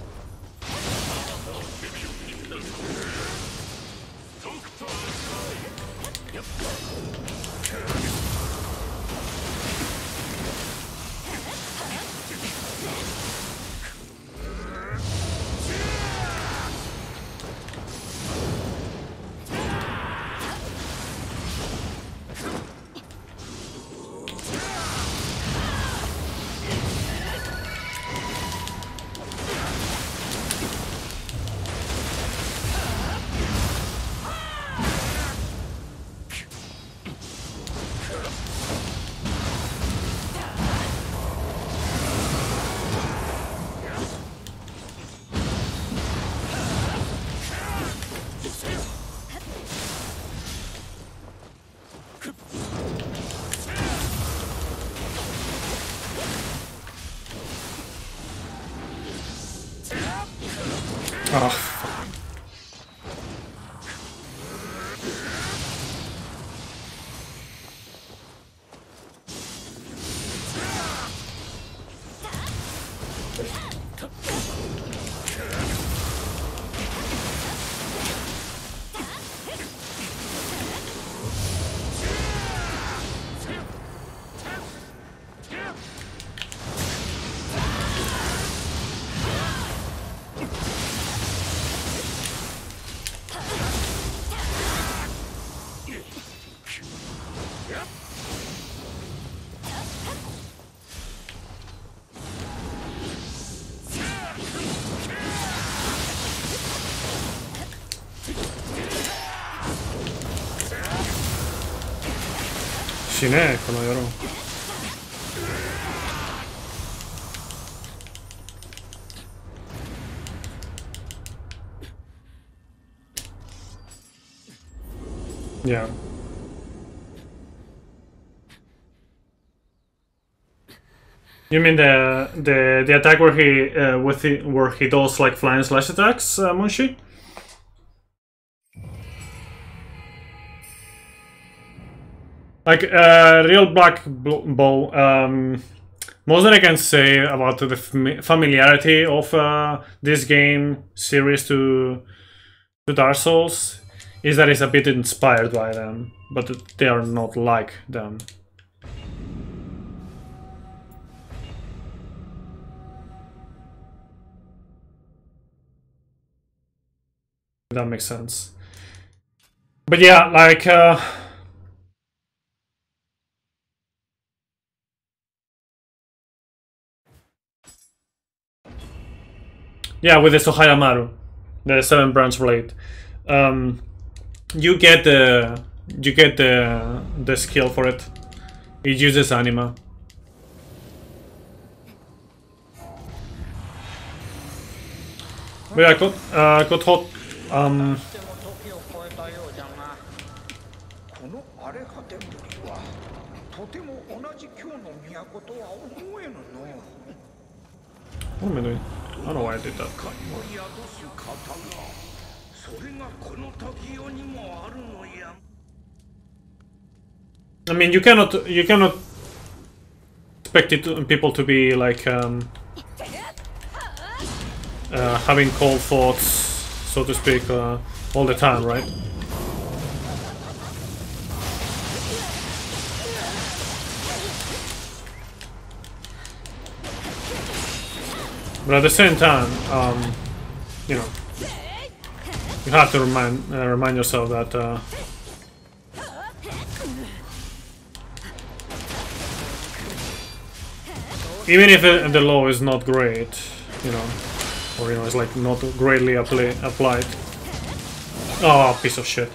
Yeah. You mean the attack where he does like flying slash attacks, Munshi? Like real black bow. Most that I can say about the familiarity of this game series to Dark Souls is that it's a bit inspired by them, but they are not like them. That makes sense. But yeah, like yeah, with the Sohayamaru, the 7 branch blade. you get the skill for it. It uses anima. But yeah, got hot. でも時を超えたようじゃが、この荒れ果てぶりはとても同じ今日の都とは思えぬの。 What am I doing? I don't know why I did that. 神を宿す方が、それがこの時代にもあるのや。 I mean, you cannot expect people to be like having cold thoughts, so to speak, all the time, right? But at the same time, you know, you have to remind yourself that even if the law is not great, you know, or it's like not greatly applied. Oh, piece of shit.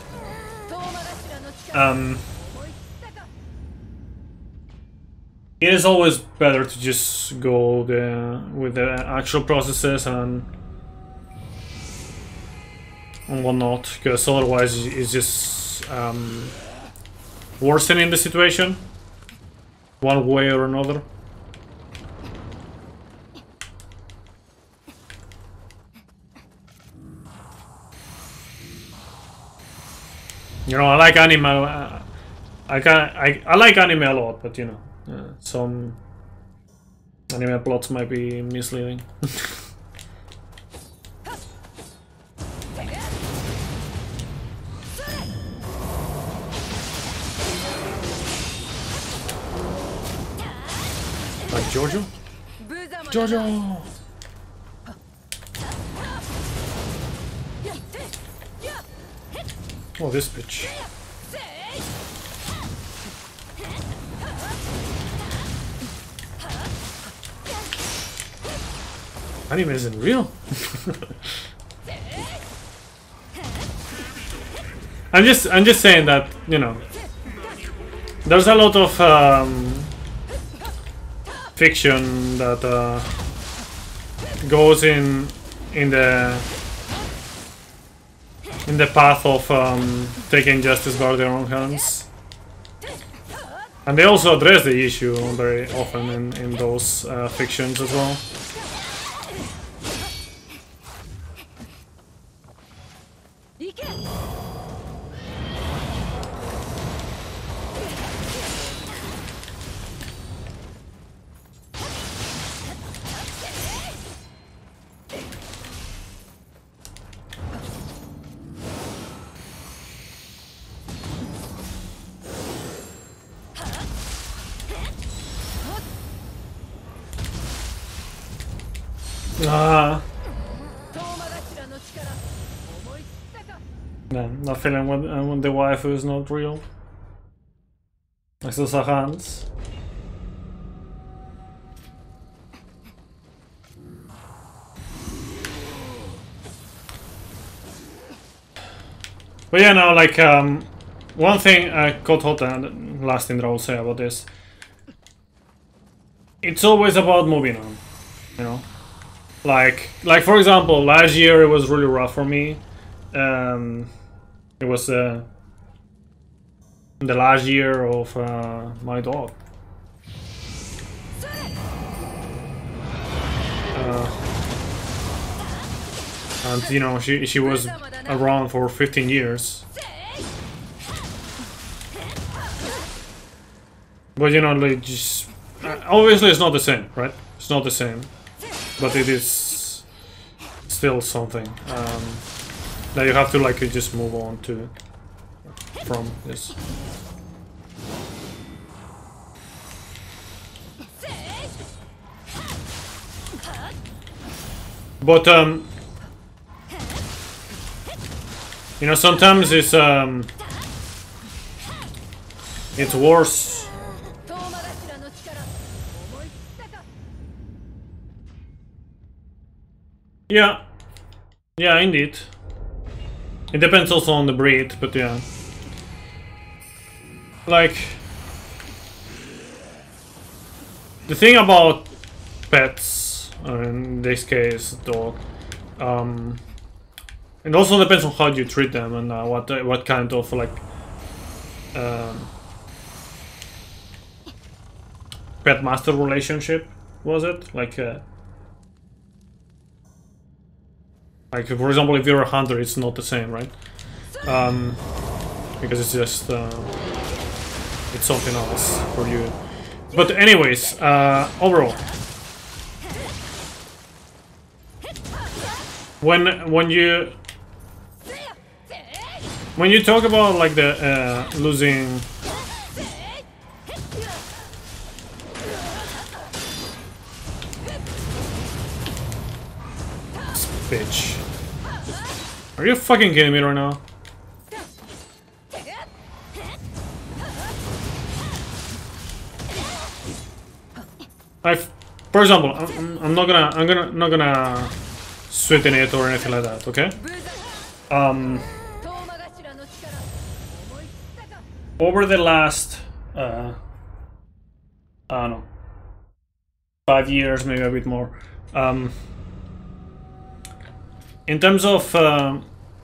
It is always better to just go with the actual processes and whatnot, because otherwise it's just worsening the situation one way or another. You know, I like anime. I like anime a lot, but you know, some anime plots might be misleading. Like Giorgio? Giorgio! Oh, this bitch. Anime isn't real. I'm just saying that, you know, there's a lot of fiction that goes in the path of taking justice by their own hands, and they also address the issue very often in those fictions as well. Man, not feeling when the waifu is not real. Like those are hands. But yeah, no, like one thing Code Hot, and last thing that I will say about this, it's always about moving on, you know. Like for example, last year it was really rough for me. It was the last year of my dog. And you know, she was around for 15 years. But you know, like, just obviously it's not the same, right? It's not the same, but it is still something that you have to like just move on to from this. But you know, sometimes it's worse. Yeah, yeah, indeed. It depends also on the breed, but yeah. Like, the thing about pets, in this case, dog, it also depends on how you treat them and what kind of like pet master relationship was it? Like for example, if you're a hunter, it's not the same, right? Because it's just it's something else for you. But anyways, overall, when you talk about like the losing bitch, are you fucking kidding me right now? For example, I'm not gonna sweeten it or anything like that, okay? Over the last, I don't know, 5 years, maybe a bit more. In terms of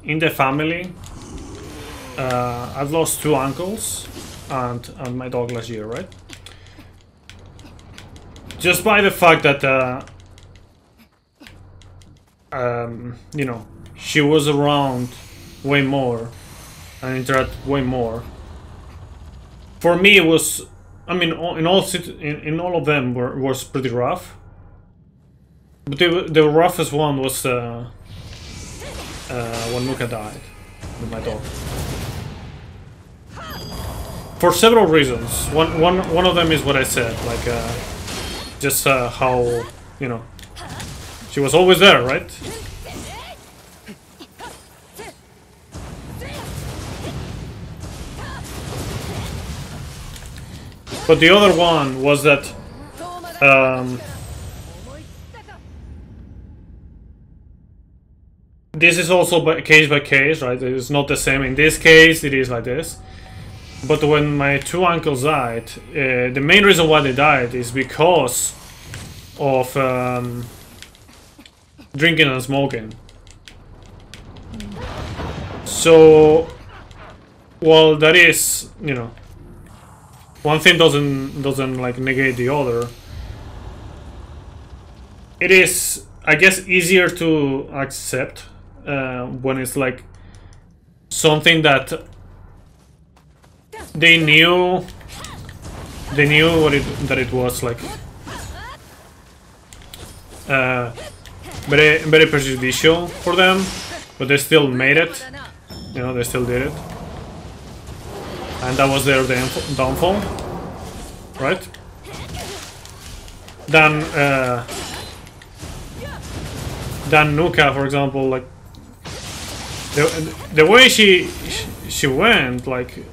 in the family, I've lost 2 uncles and my dog last year, right? Just by the fact that, you know, she was around way more and interacted way more. For me, it was, I mean, in all of them was pretty rough. But the roughest one was when Nuka died with my dog. For several reasons. One of them is what I said, like. Just how, you know, she was always there, right? But the other one was that this is also by case, right? It's not the same. In this case, it is like this. But when my 2 uncles died, the main reason why they died is because of drinking and smoking. So, well, that is, you know, one thing doesn't like negate the other. It is, I guess, easier to accept when it's like something that they knew that it was like very prejudicial for them, but they still made it. You know, they still did it, and that was their downfall, right? Then Nuka, for example, like the way she went, like.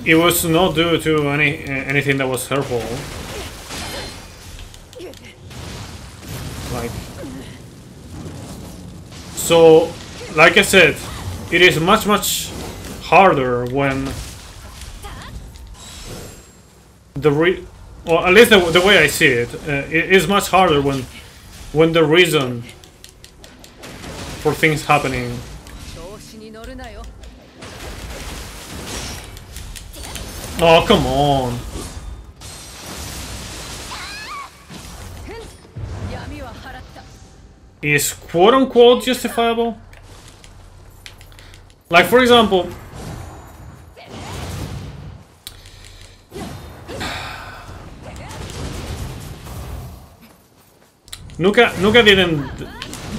It was not due to anything that was her fault. Like, so, like I said, it is much harder when well, at least the way I see it, it is much harder when the reason for things happening. Oh, come on. Is quote-unquote justifiable? Like, for example... Nuka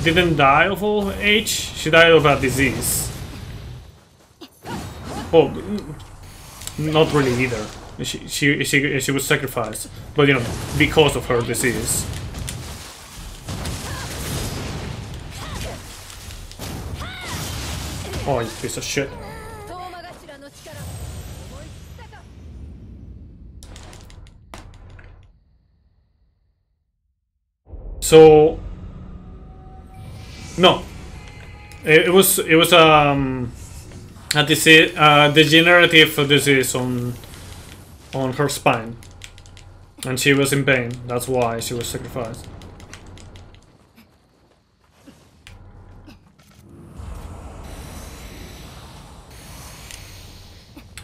didn't die of old age, she died of a disease. Oh, not really either. She was sacrificed, but you know, because of her disease. Oh, you piece of shit. So no, It was a disease, degenerative disease on her spine, and she was in pain. That's why she was sacrificed.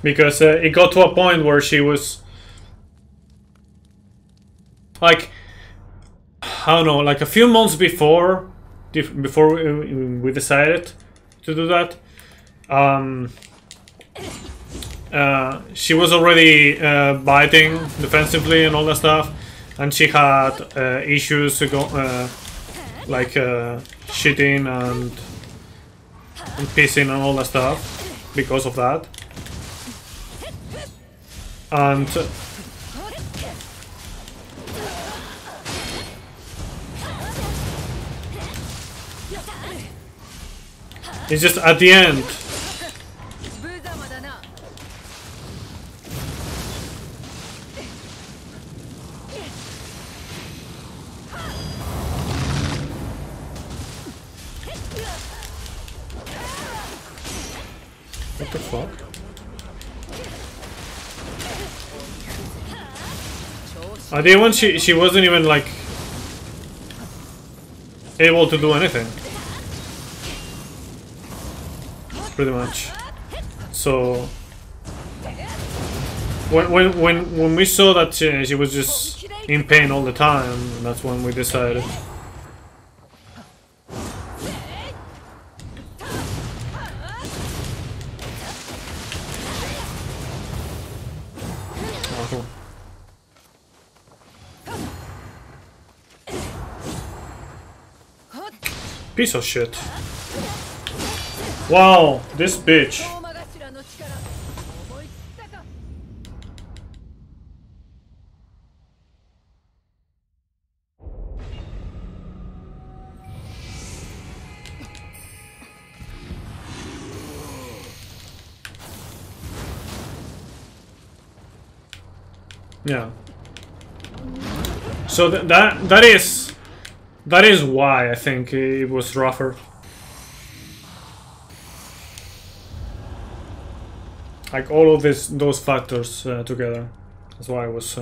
Because it got to a point where she was like, I don't know, like a few months before we decided to do that, she was already biting defensively and all that stuff, and she had issues to go, like shitting and pissing and all that stuff because of that. And it's just at the end. What the fuck? At the end, she wasn't even like able to do anything. Pretty much. So when we saw that she was just in pain all the time, that's when we decided. Piece of shit. Wow, this bitch. Yeah. So that is why I think it was rougher. Like all of those factors together. That's why it was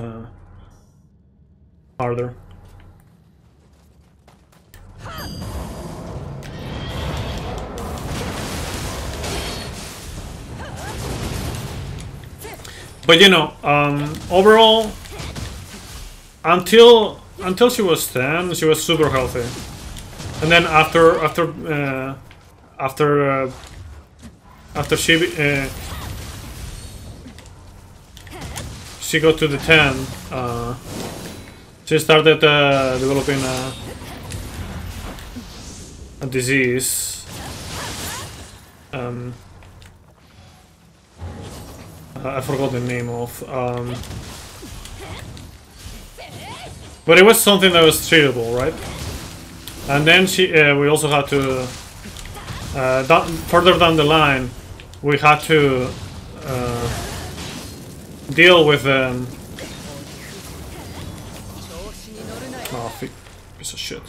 harder. But you know, overall, until she was 10, she was super healthy, and then after she got to the 10, she started developing a disease. I forgot the name of, but it was something that was treatable, right? And then we also had to, further down the line, we had to deal with oh, piece of shit.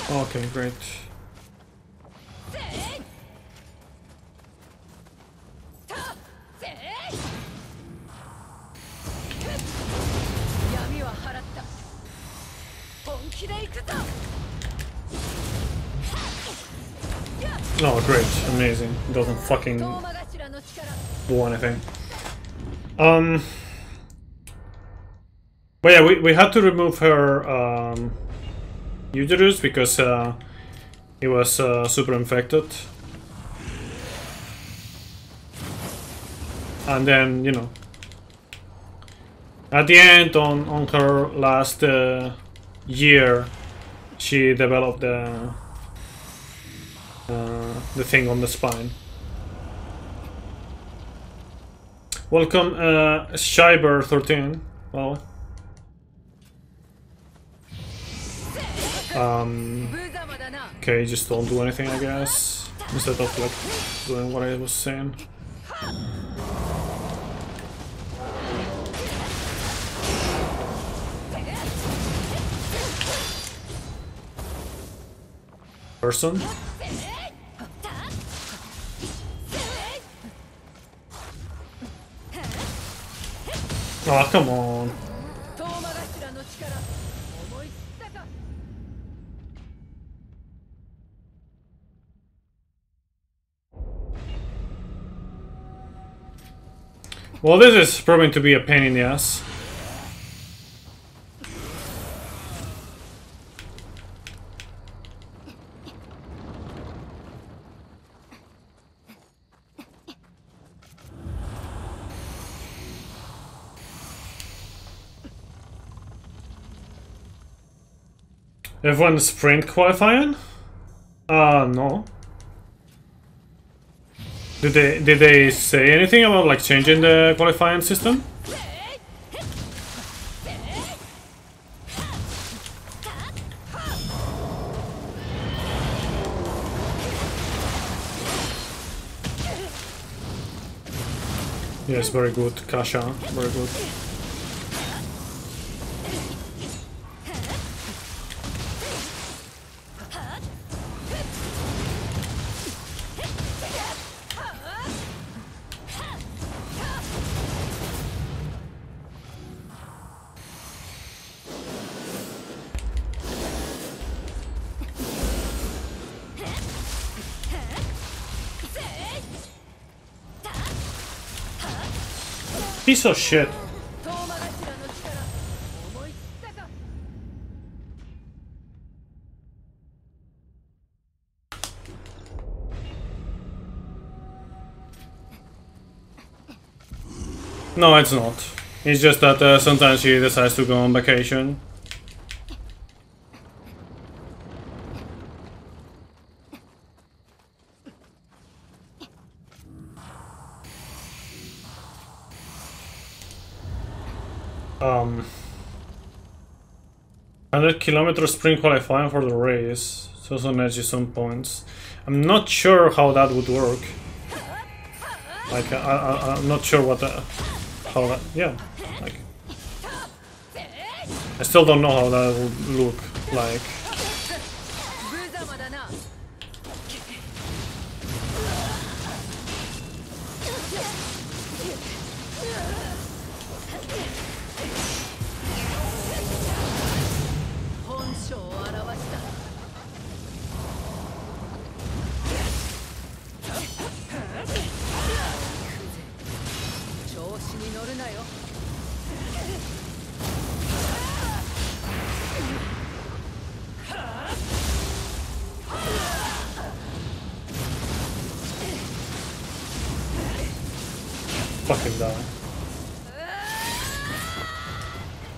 Okay, great. Oh, great, amazing. It doesn't fucking do anything. But yeah, we had to remove her uterus because it was super infected. And then, you know, at the end, on her last year, she developed the thing on the spine. Welcome, Shiber13. Well, okay, just don't do anything, I guess, instead of like doing what I was saying. person. Oh, come on. Well, this is proving to be a pain in the ass. F1 sprint qualifying? No. Did they say anything about like changing the qualifying system? Yes, very good, Kasha. Very good. Piece of shit. No, it's not. It's just that sometimes he decides to go on vacation. Um, 100-kilometer sprint qualifying for the race. So some energy, some points. I'm not sure how that would work. Like I'm not sure what how that, yeah, like I still don't know how that would look like. Fucking die.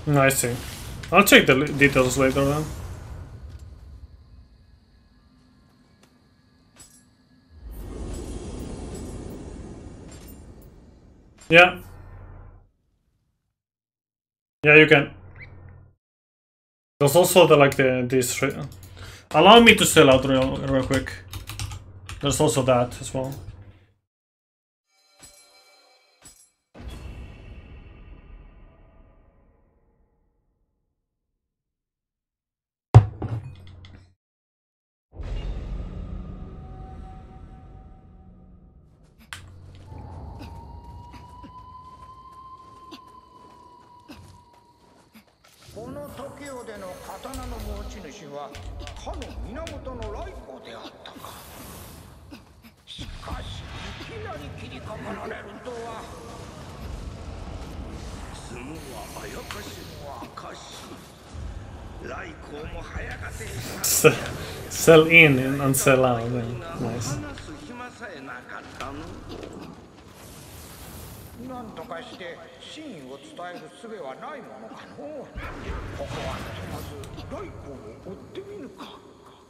I see. I'll check the details later then. Yeah. Yeah, you can. There's also this. Allow me to sell out real quick. There's also that as well. Sell in and sell out. Nice.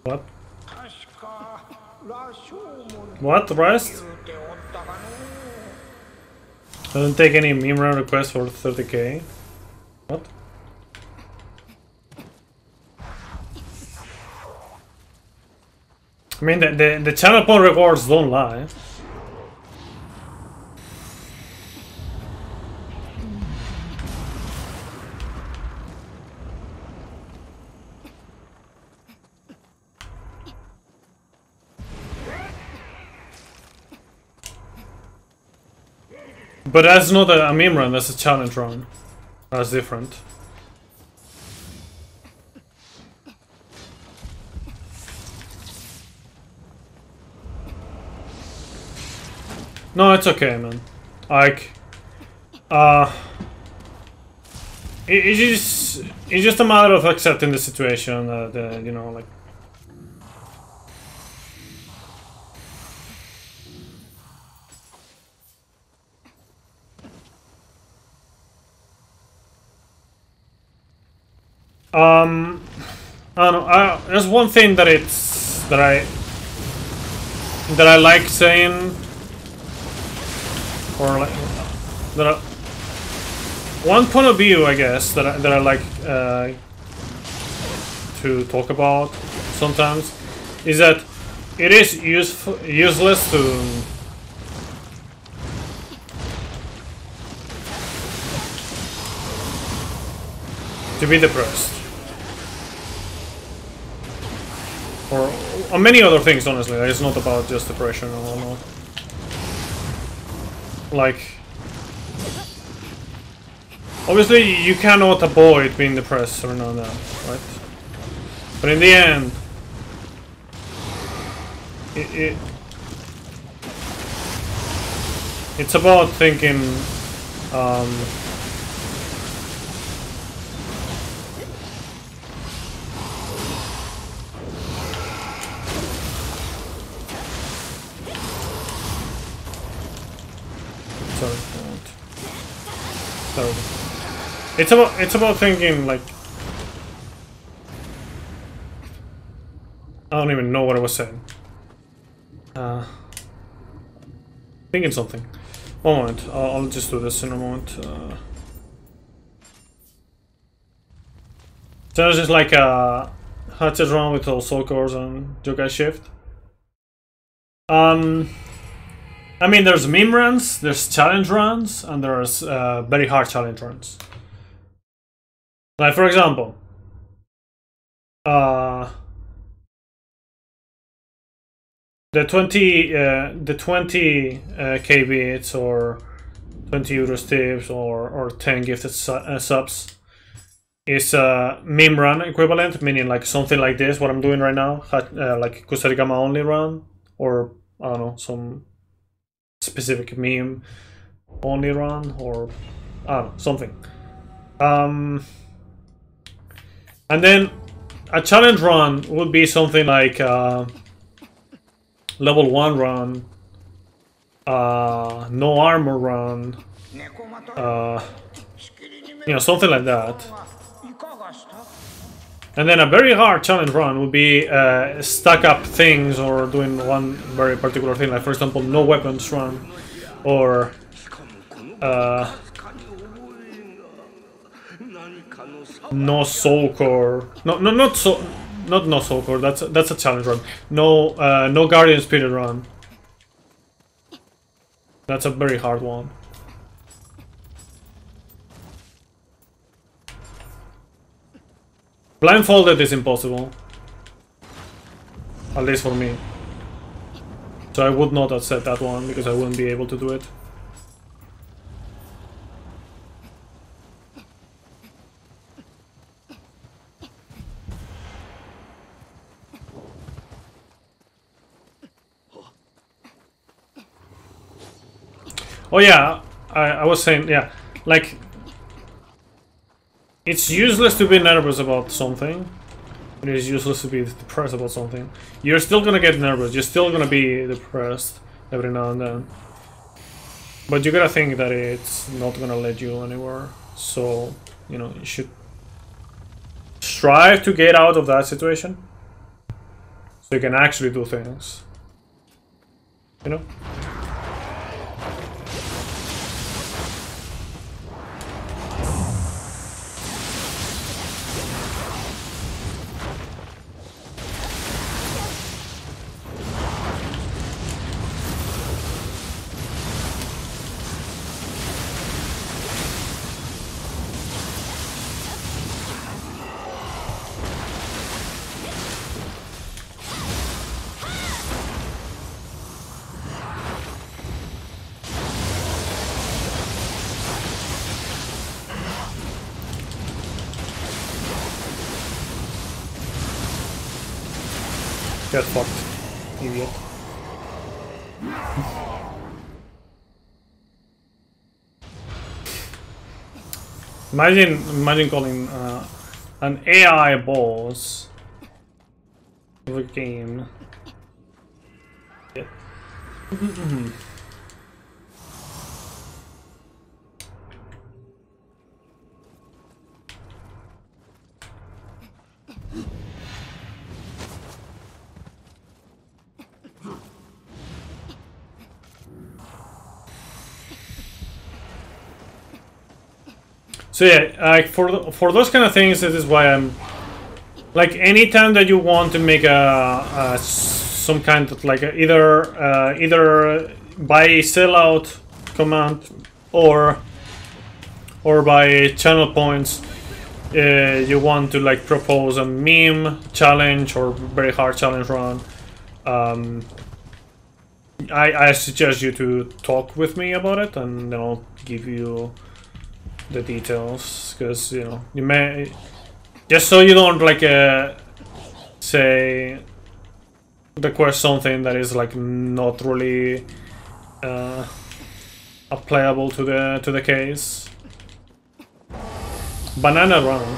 What? What? Rest? Doesn't take any meme run requests for 30k. What? I mean, the channel point rewards don't lie. But that's not a meme run, that's a challenge run. That's different. No, it's okay, man. Like, it's just a matter of accepting the situation. You know, like. I don't know. There's one thing that I like saying, or like one point of view, I guess, that I like to talk about sometimes is that it is useless to be depressed. Or many other things, honestly. It's not about just depression or not. Like, obviously you cannot avoid being depressed or not, right? But in the end, it's about thinking. It's about thinking, like, I don't even know what I was saying. Thinking something. One moment. I'll just do this in a moment. So it's just like a hatchet run with all soul cores and Yokai Shift. I mean, there's meme runs, there's challenge runs, and there's very hard challenge runs. Like, for example, the 20 K bits or 20 euros tips or 10 gifted subs is a meme run equivalent, meaning like something like this, what I'm doing right now, like Kusarigama Only run, or I don't know, some specific meme only run, or I don't know, something. And then a challenge run would be something like level 1 run, no armor run, you know, something like that. And then a very hard challenge run would be stack up things or doing one very particular thing, like for example, no weapons run, or no soul core. Not no soul core. That's a challenge run. No guardian spirit run. That's a very hard one. Blindfolded is impossible. At least for me. So I would not have said that one because I wouldn't be able to do it. Oh yeah, I was saying, yeah, like, it's useless to be nervous about something. It is useless to be depressed about something. You're still gonna get nervous, you're still gonna be depressed every now and then. But you gotta think that it's not gonna lead you anywhere. So, you know, you should strive to get out of that situation. So you can actually do things. You know? Get fucked, idiot. Imagine calling an AI boss of a game. Yeah. So yeah, like for those kind of things, this is why I'm like, anytime that you want to make a some kind of like either by sellout command or by channel points, you want to like propose a meme challenge or very hard challenge run. I suggest you to talk with me about it, and then I'll give you the details, because you know, you may, just so you don't like say request something that is like not really applicable to the case. Banana run.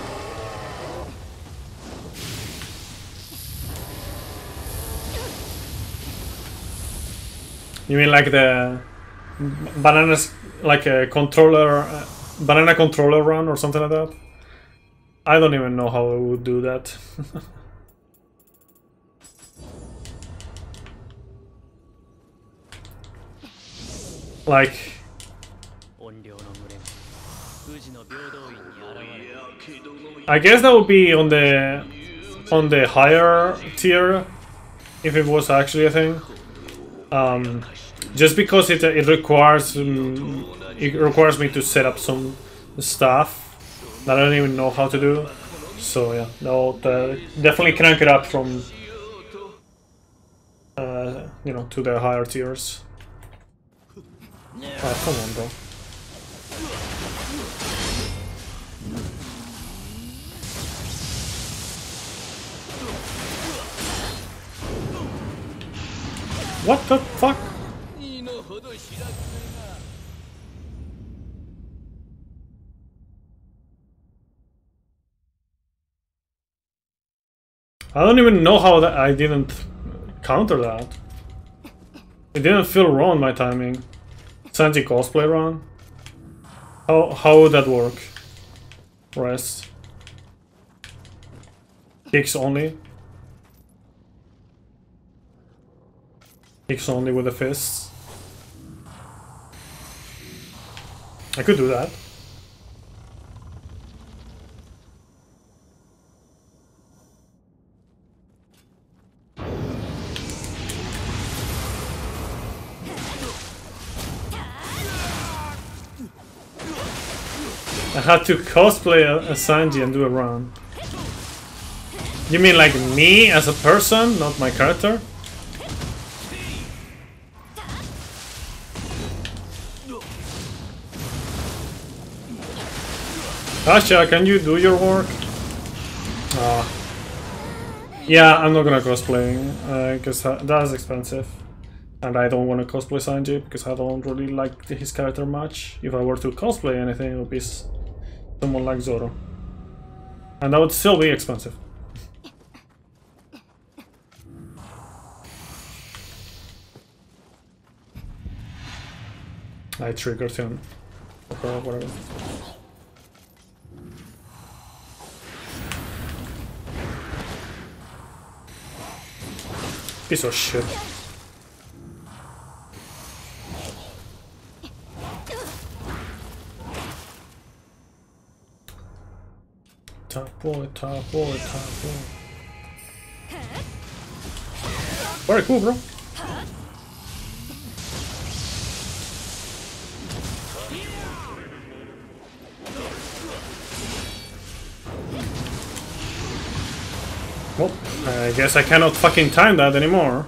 You mean like the bananas, like a controller, banana controller run or something like that? I don't even know how I would do that. Like, I guess that would be on the higher tier if it was actually a thing. Just because it requires me to set up some stuff that I don't even know how to do. So yeah, no, definitely crank it up from you know, to the higher tiers. Oh, come on, bro. What the fuck? I don't even know how that I didn't counter that. It didn't feel wrong, my timing. Sanji cosplay run? How would that work? Rest. Kicks only? Kicks only with the fists? I could do that. I had to cosplay a Sanji and do a run. You mean like me as a person, not my character? Asha, can you do your work? Yeah, I'm not gonna cosplay, because that's expensive. And I don't want to cosplay Sanji, because I don't really like his character much. If I were to cosplay anything, it would be someone like Zoro. And that would still be expensive. I triggered him. Or whatever. Piece of shit. Top boy, top boy, top boy. Very cool, bro. Well, I guess I cannot fucking time that anymore.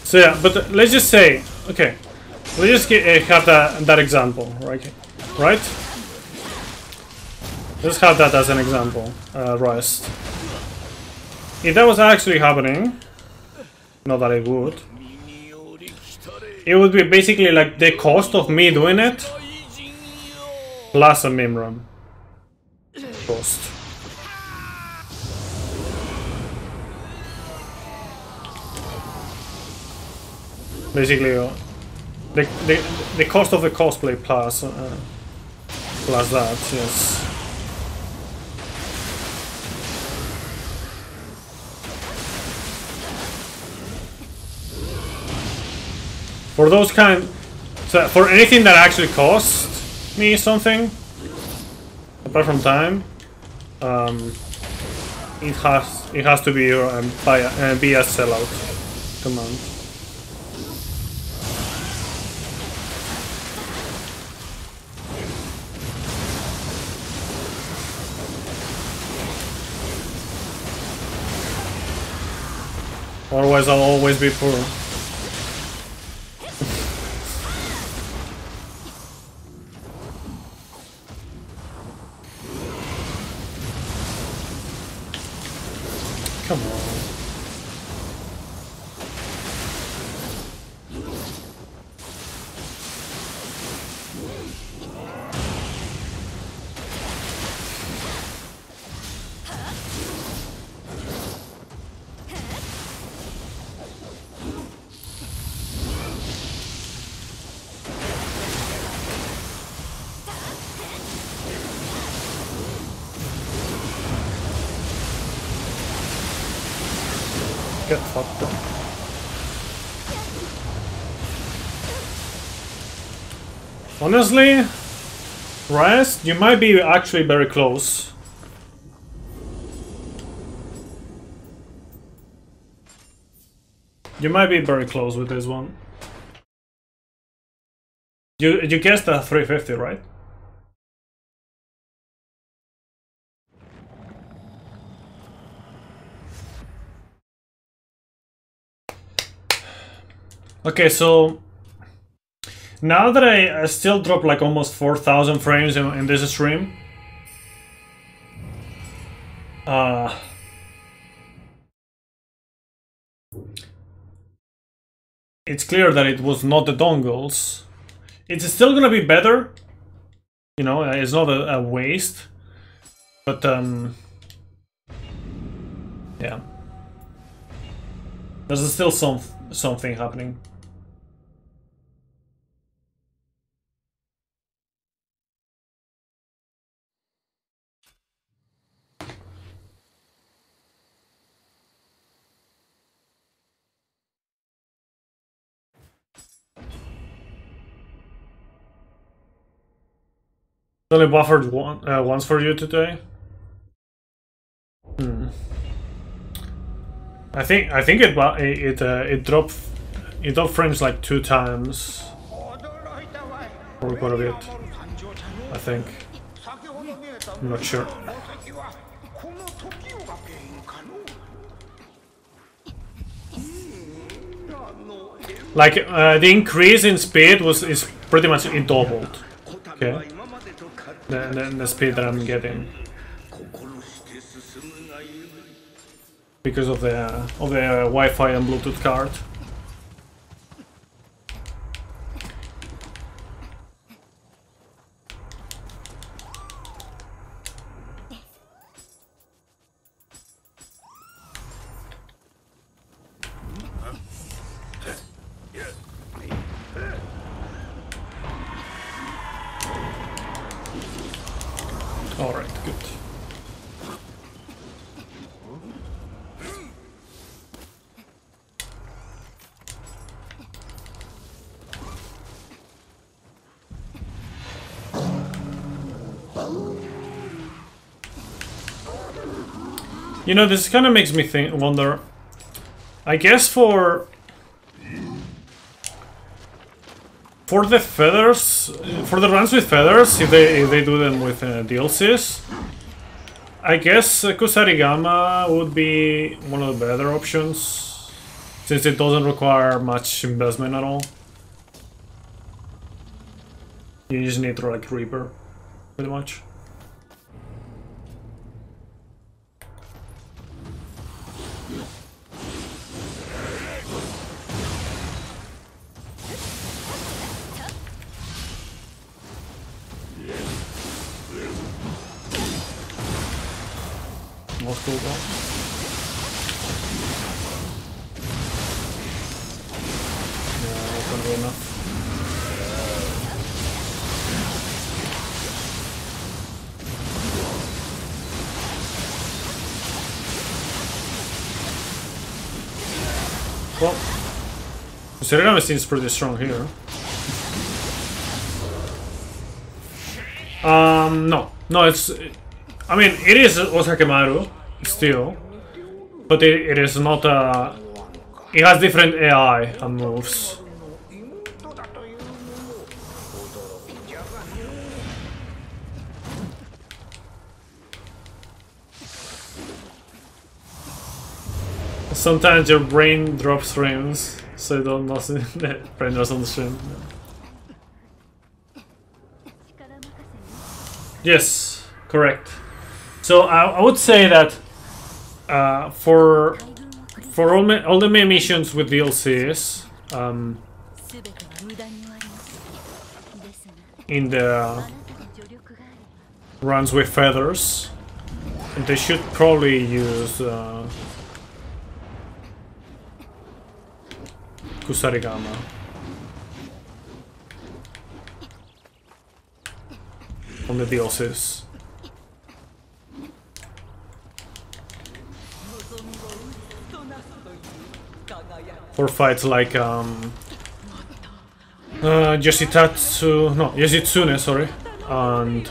So yeah, but let's just say, okay, let's just have that example, right? Right? Let's have that as an example, rest. If that was actually happening, not that it would be basically like the cost of me doing it plus a meme run cost. Basically, the cost of the cosplay plus that, yes. For those so for anything that actually costs me something, apart from time, it has to be be a sellout command. Otherwise, I'll always be poor. Come on. Get fucked up. Honestly, Rest, you might be actually very close. You might be very close with this one. You guessed a 350, right? Okay, so now that I still dropped like almost 4,000 frames in this stream, it's clear that it was not the dongles. It's still gonna be better, you know, it's not a waste, but yeah, there's still something happening. Only buffered once for you today. I think it dropped frames like 2 times for quite a bit. I think. I'm not sure. Like the increase in speed is pretty much it doubled. Okay. The speed that I'm getting because of the Wi-Fi and Bluetooth card. All right, good. You know, this kind of makes me wonder. I guess for the feathers, for the runs with feathers, if they do them with DLCs, I guess Kusarigama would be one of the better options since it doesn't require much investment at all. You just need to like Reaper, pretty much. Most cool though. Yeah, that's not good enough. Well, Kusarigama seems pretty strong here. No, it's. I mean, it is Osakemaru still, but it is not a. It has different AI and moves. Sometimes your brain drops streams, so you don't nothing. Brain drops on the stream. Yes, correct. So I would say that for all the main missions with DLCs, in the runs with feathers, they should probably use Kusarigama. On the DLCs. For fights like Yoshitsune, sorry, and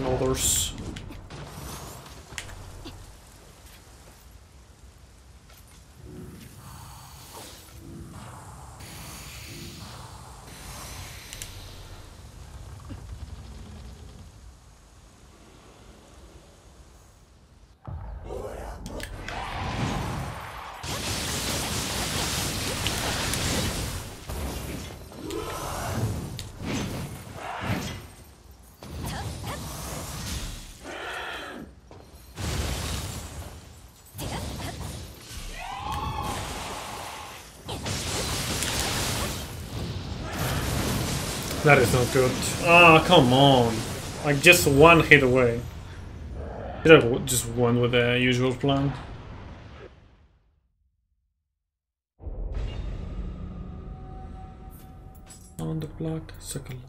others. That is not good. Ah, come on. Like just one hit away. Just one with the usual plan. On the block, second.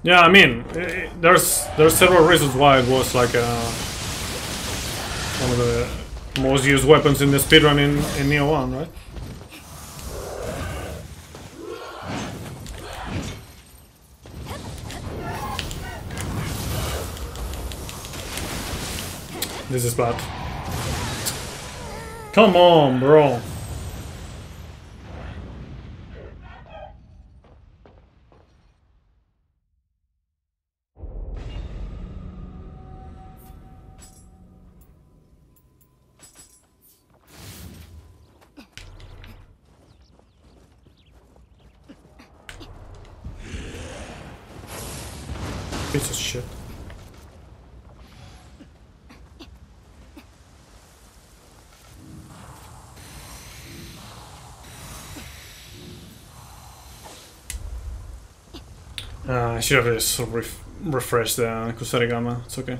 Yeah, I mean, there's several reasons why it was like one of the most used weapons in the speedrun in Nioh 1, right? This is bad. Come on, bro. Piece of shit. I should have just refreshed the Kusarigama. It's okay.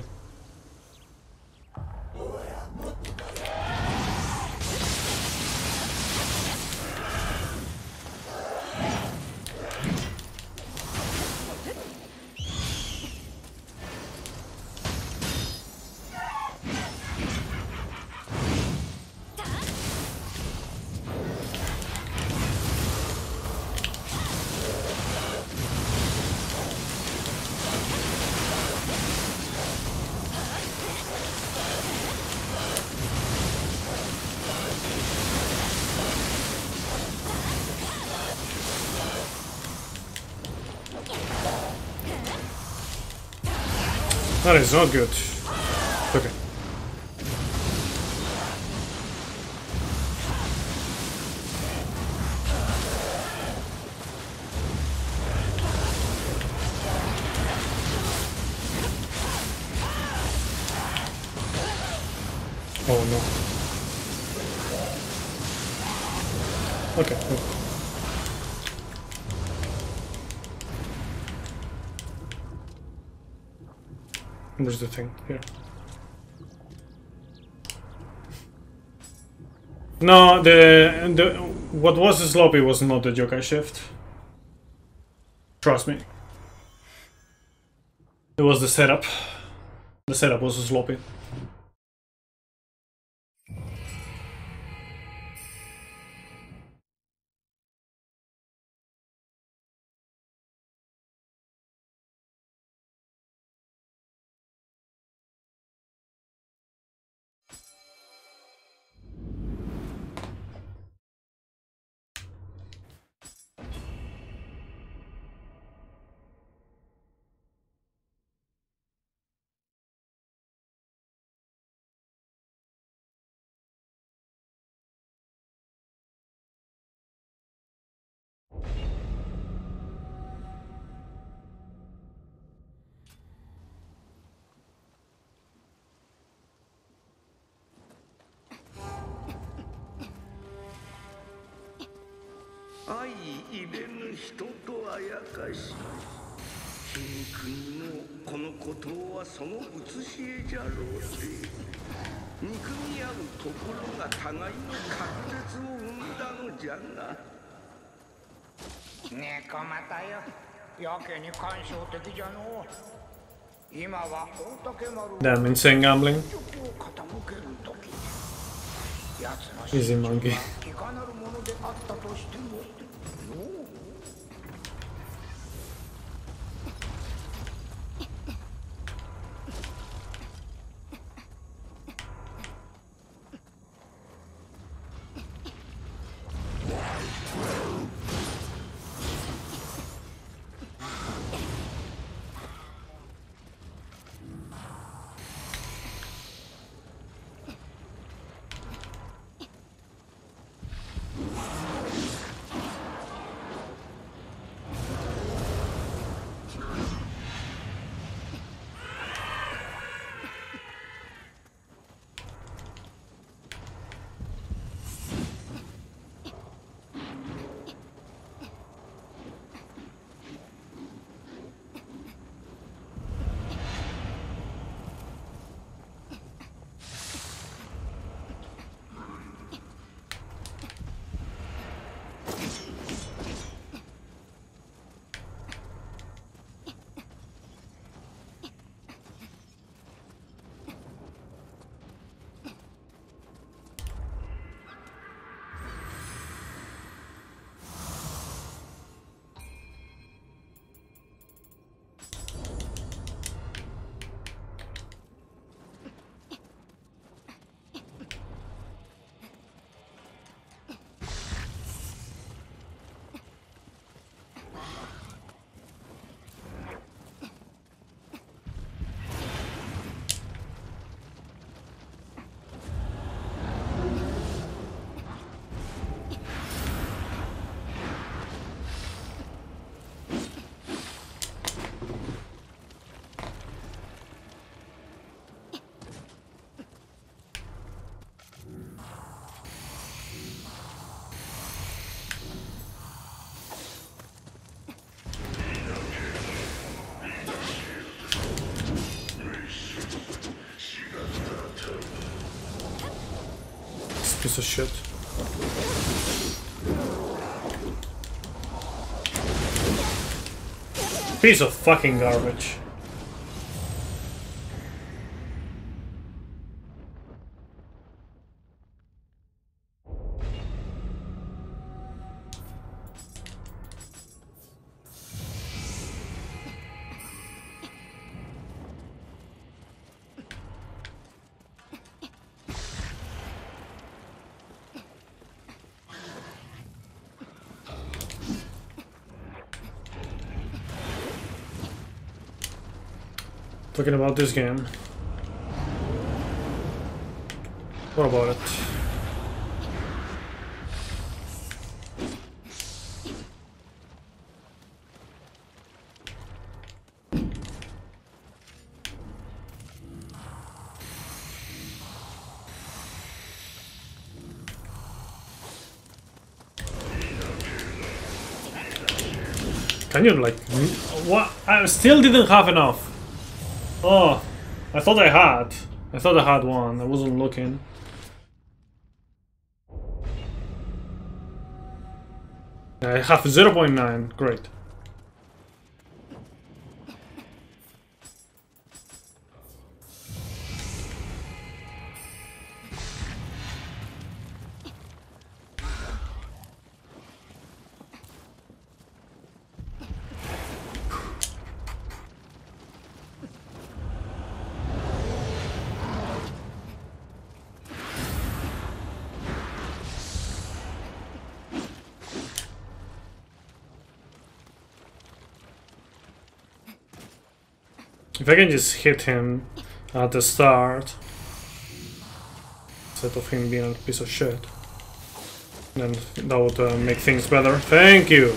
That is not good. Okay. Oh no. Okay. Where's the thing? Here. No, the what was the sloppy was not the yokai shift. Trust me. It was the setup. The setup was sloppy.相入れぬ人とあやかし皮肉にもこの孤島はその写し絵じゃろうて憎み合うところが互いの隔絶を生んだのじゃが猫又よやけに感傷的じゃのう今は大竹丸 Damn, insane gambling. を傾ける時奴の Easy monkey. いかなるものであったとしてものうPiece of shit. Piece of fucking garbage. Talking about this game. What about it? Can you like what? I still didn't have enough. Oh, I thought I had. I thought I had one. I wasn't looking. I have 0.9. Great. If I can just hit him at the start, instead of him being a piece of shit, then that would make things better. Thank you!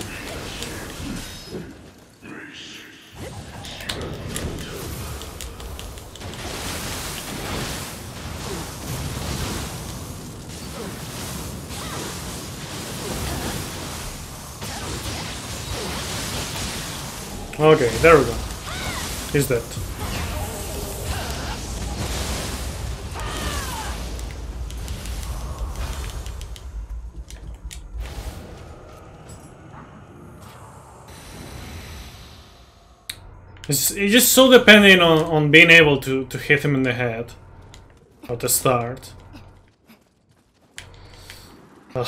Okay, there we go. He's dead. It's just so dependent on being able to hit him in the head at the start. Ugh.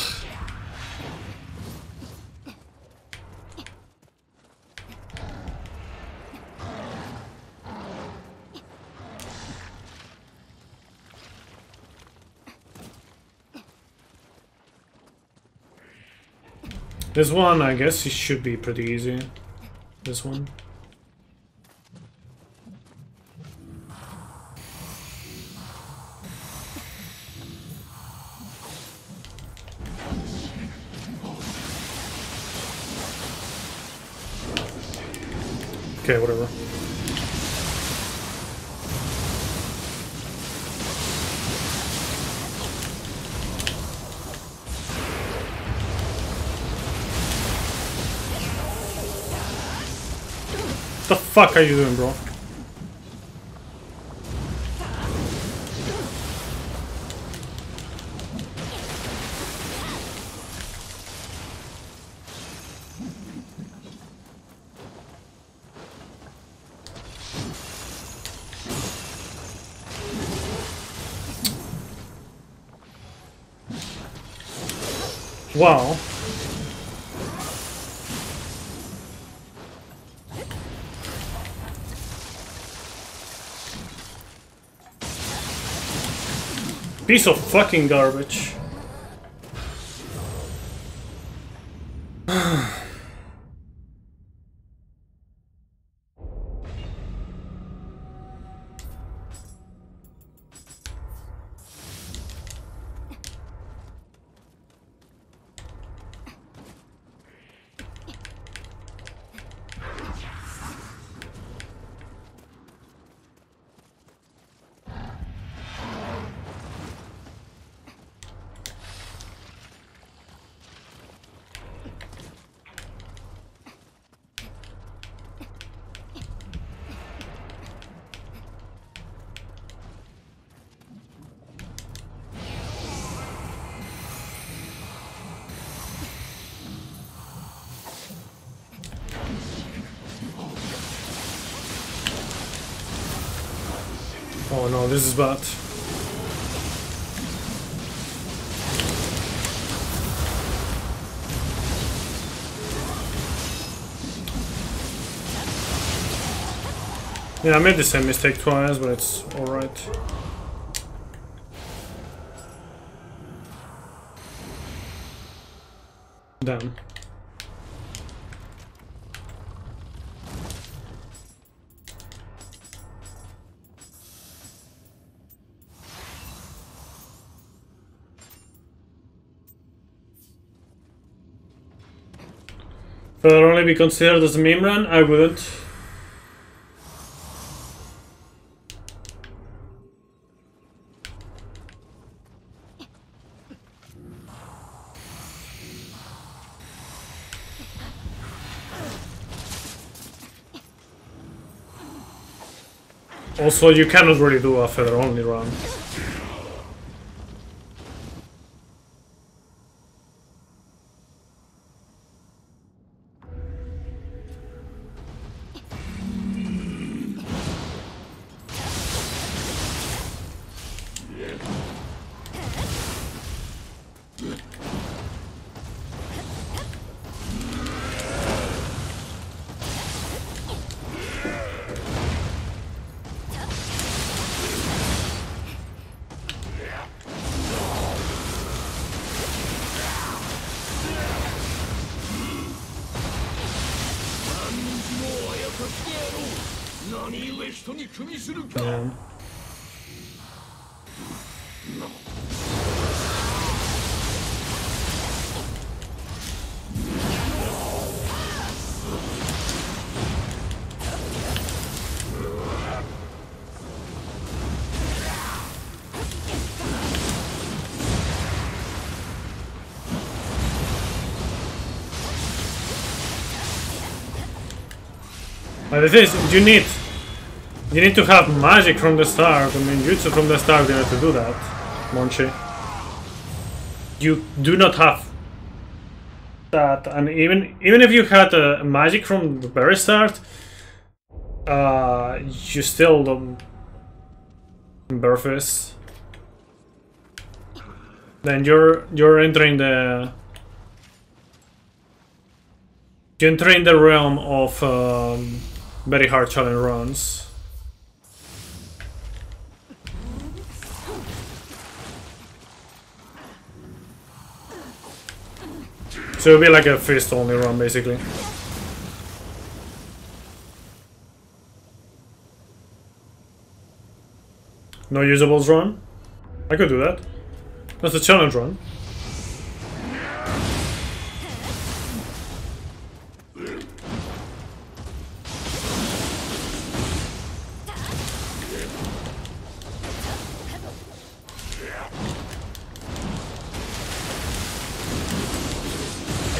This one, I guess, it should be pretty easy. This one. Okay, whatever. What the fuck are you doing, bro? Wow. Piece of fucking garbage. Oh no, this is bad. Yeah, I made the same mistake twice, but it's alright. Damn. Will it only be considered as a meme run? I wouldn't. Also, you cannot really do a feather only run. Yeah. But the thing is, you need to have magic from the start. I mean, jutsu from the start, you have to do that, Monchi. You do not have that, and even if you had magic from the very start, you still don't Burfist. Then you're entering the realm of very hard challenge runs. So it'll be like a fist only run basically. No usables run? I could do that. That's a challenge run.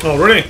Oh, really?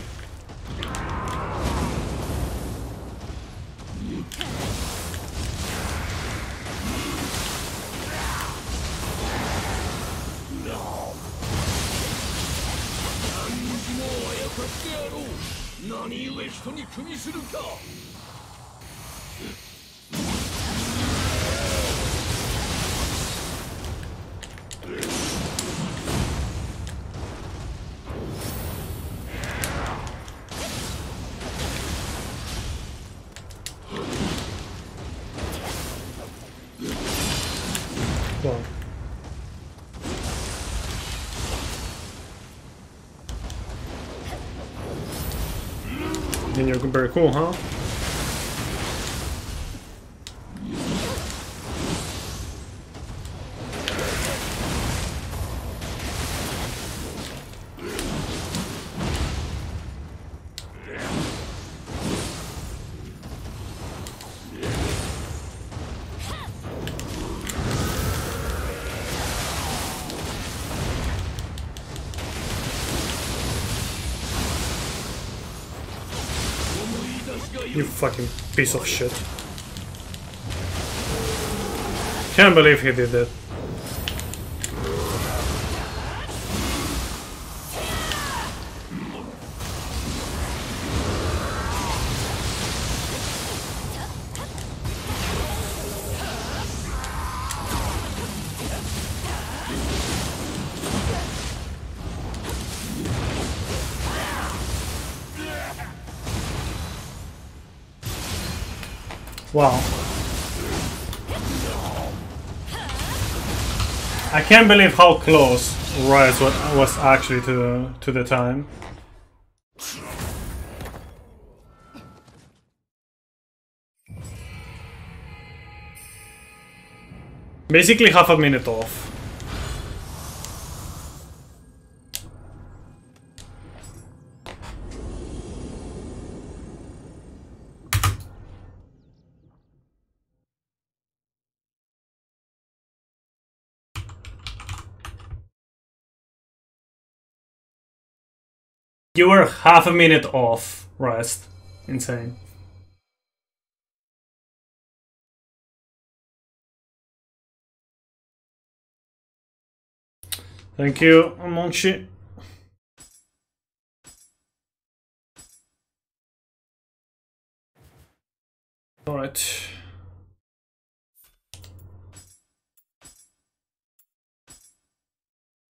Well. Then you're very cool, huh? You fucking piece of shit. Can't believe he did that. Wow. I can't believe how close Rise was actually to the time. Basically half a minute off. You were half a minute off rest. Insane. Thank you, Monchi. Alright.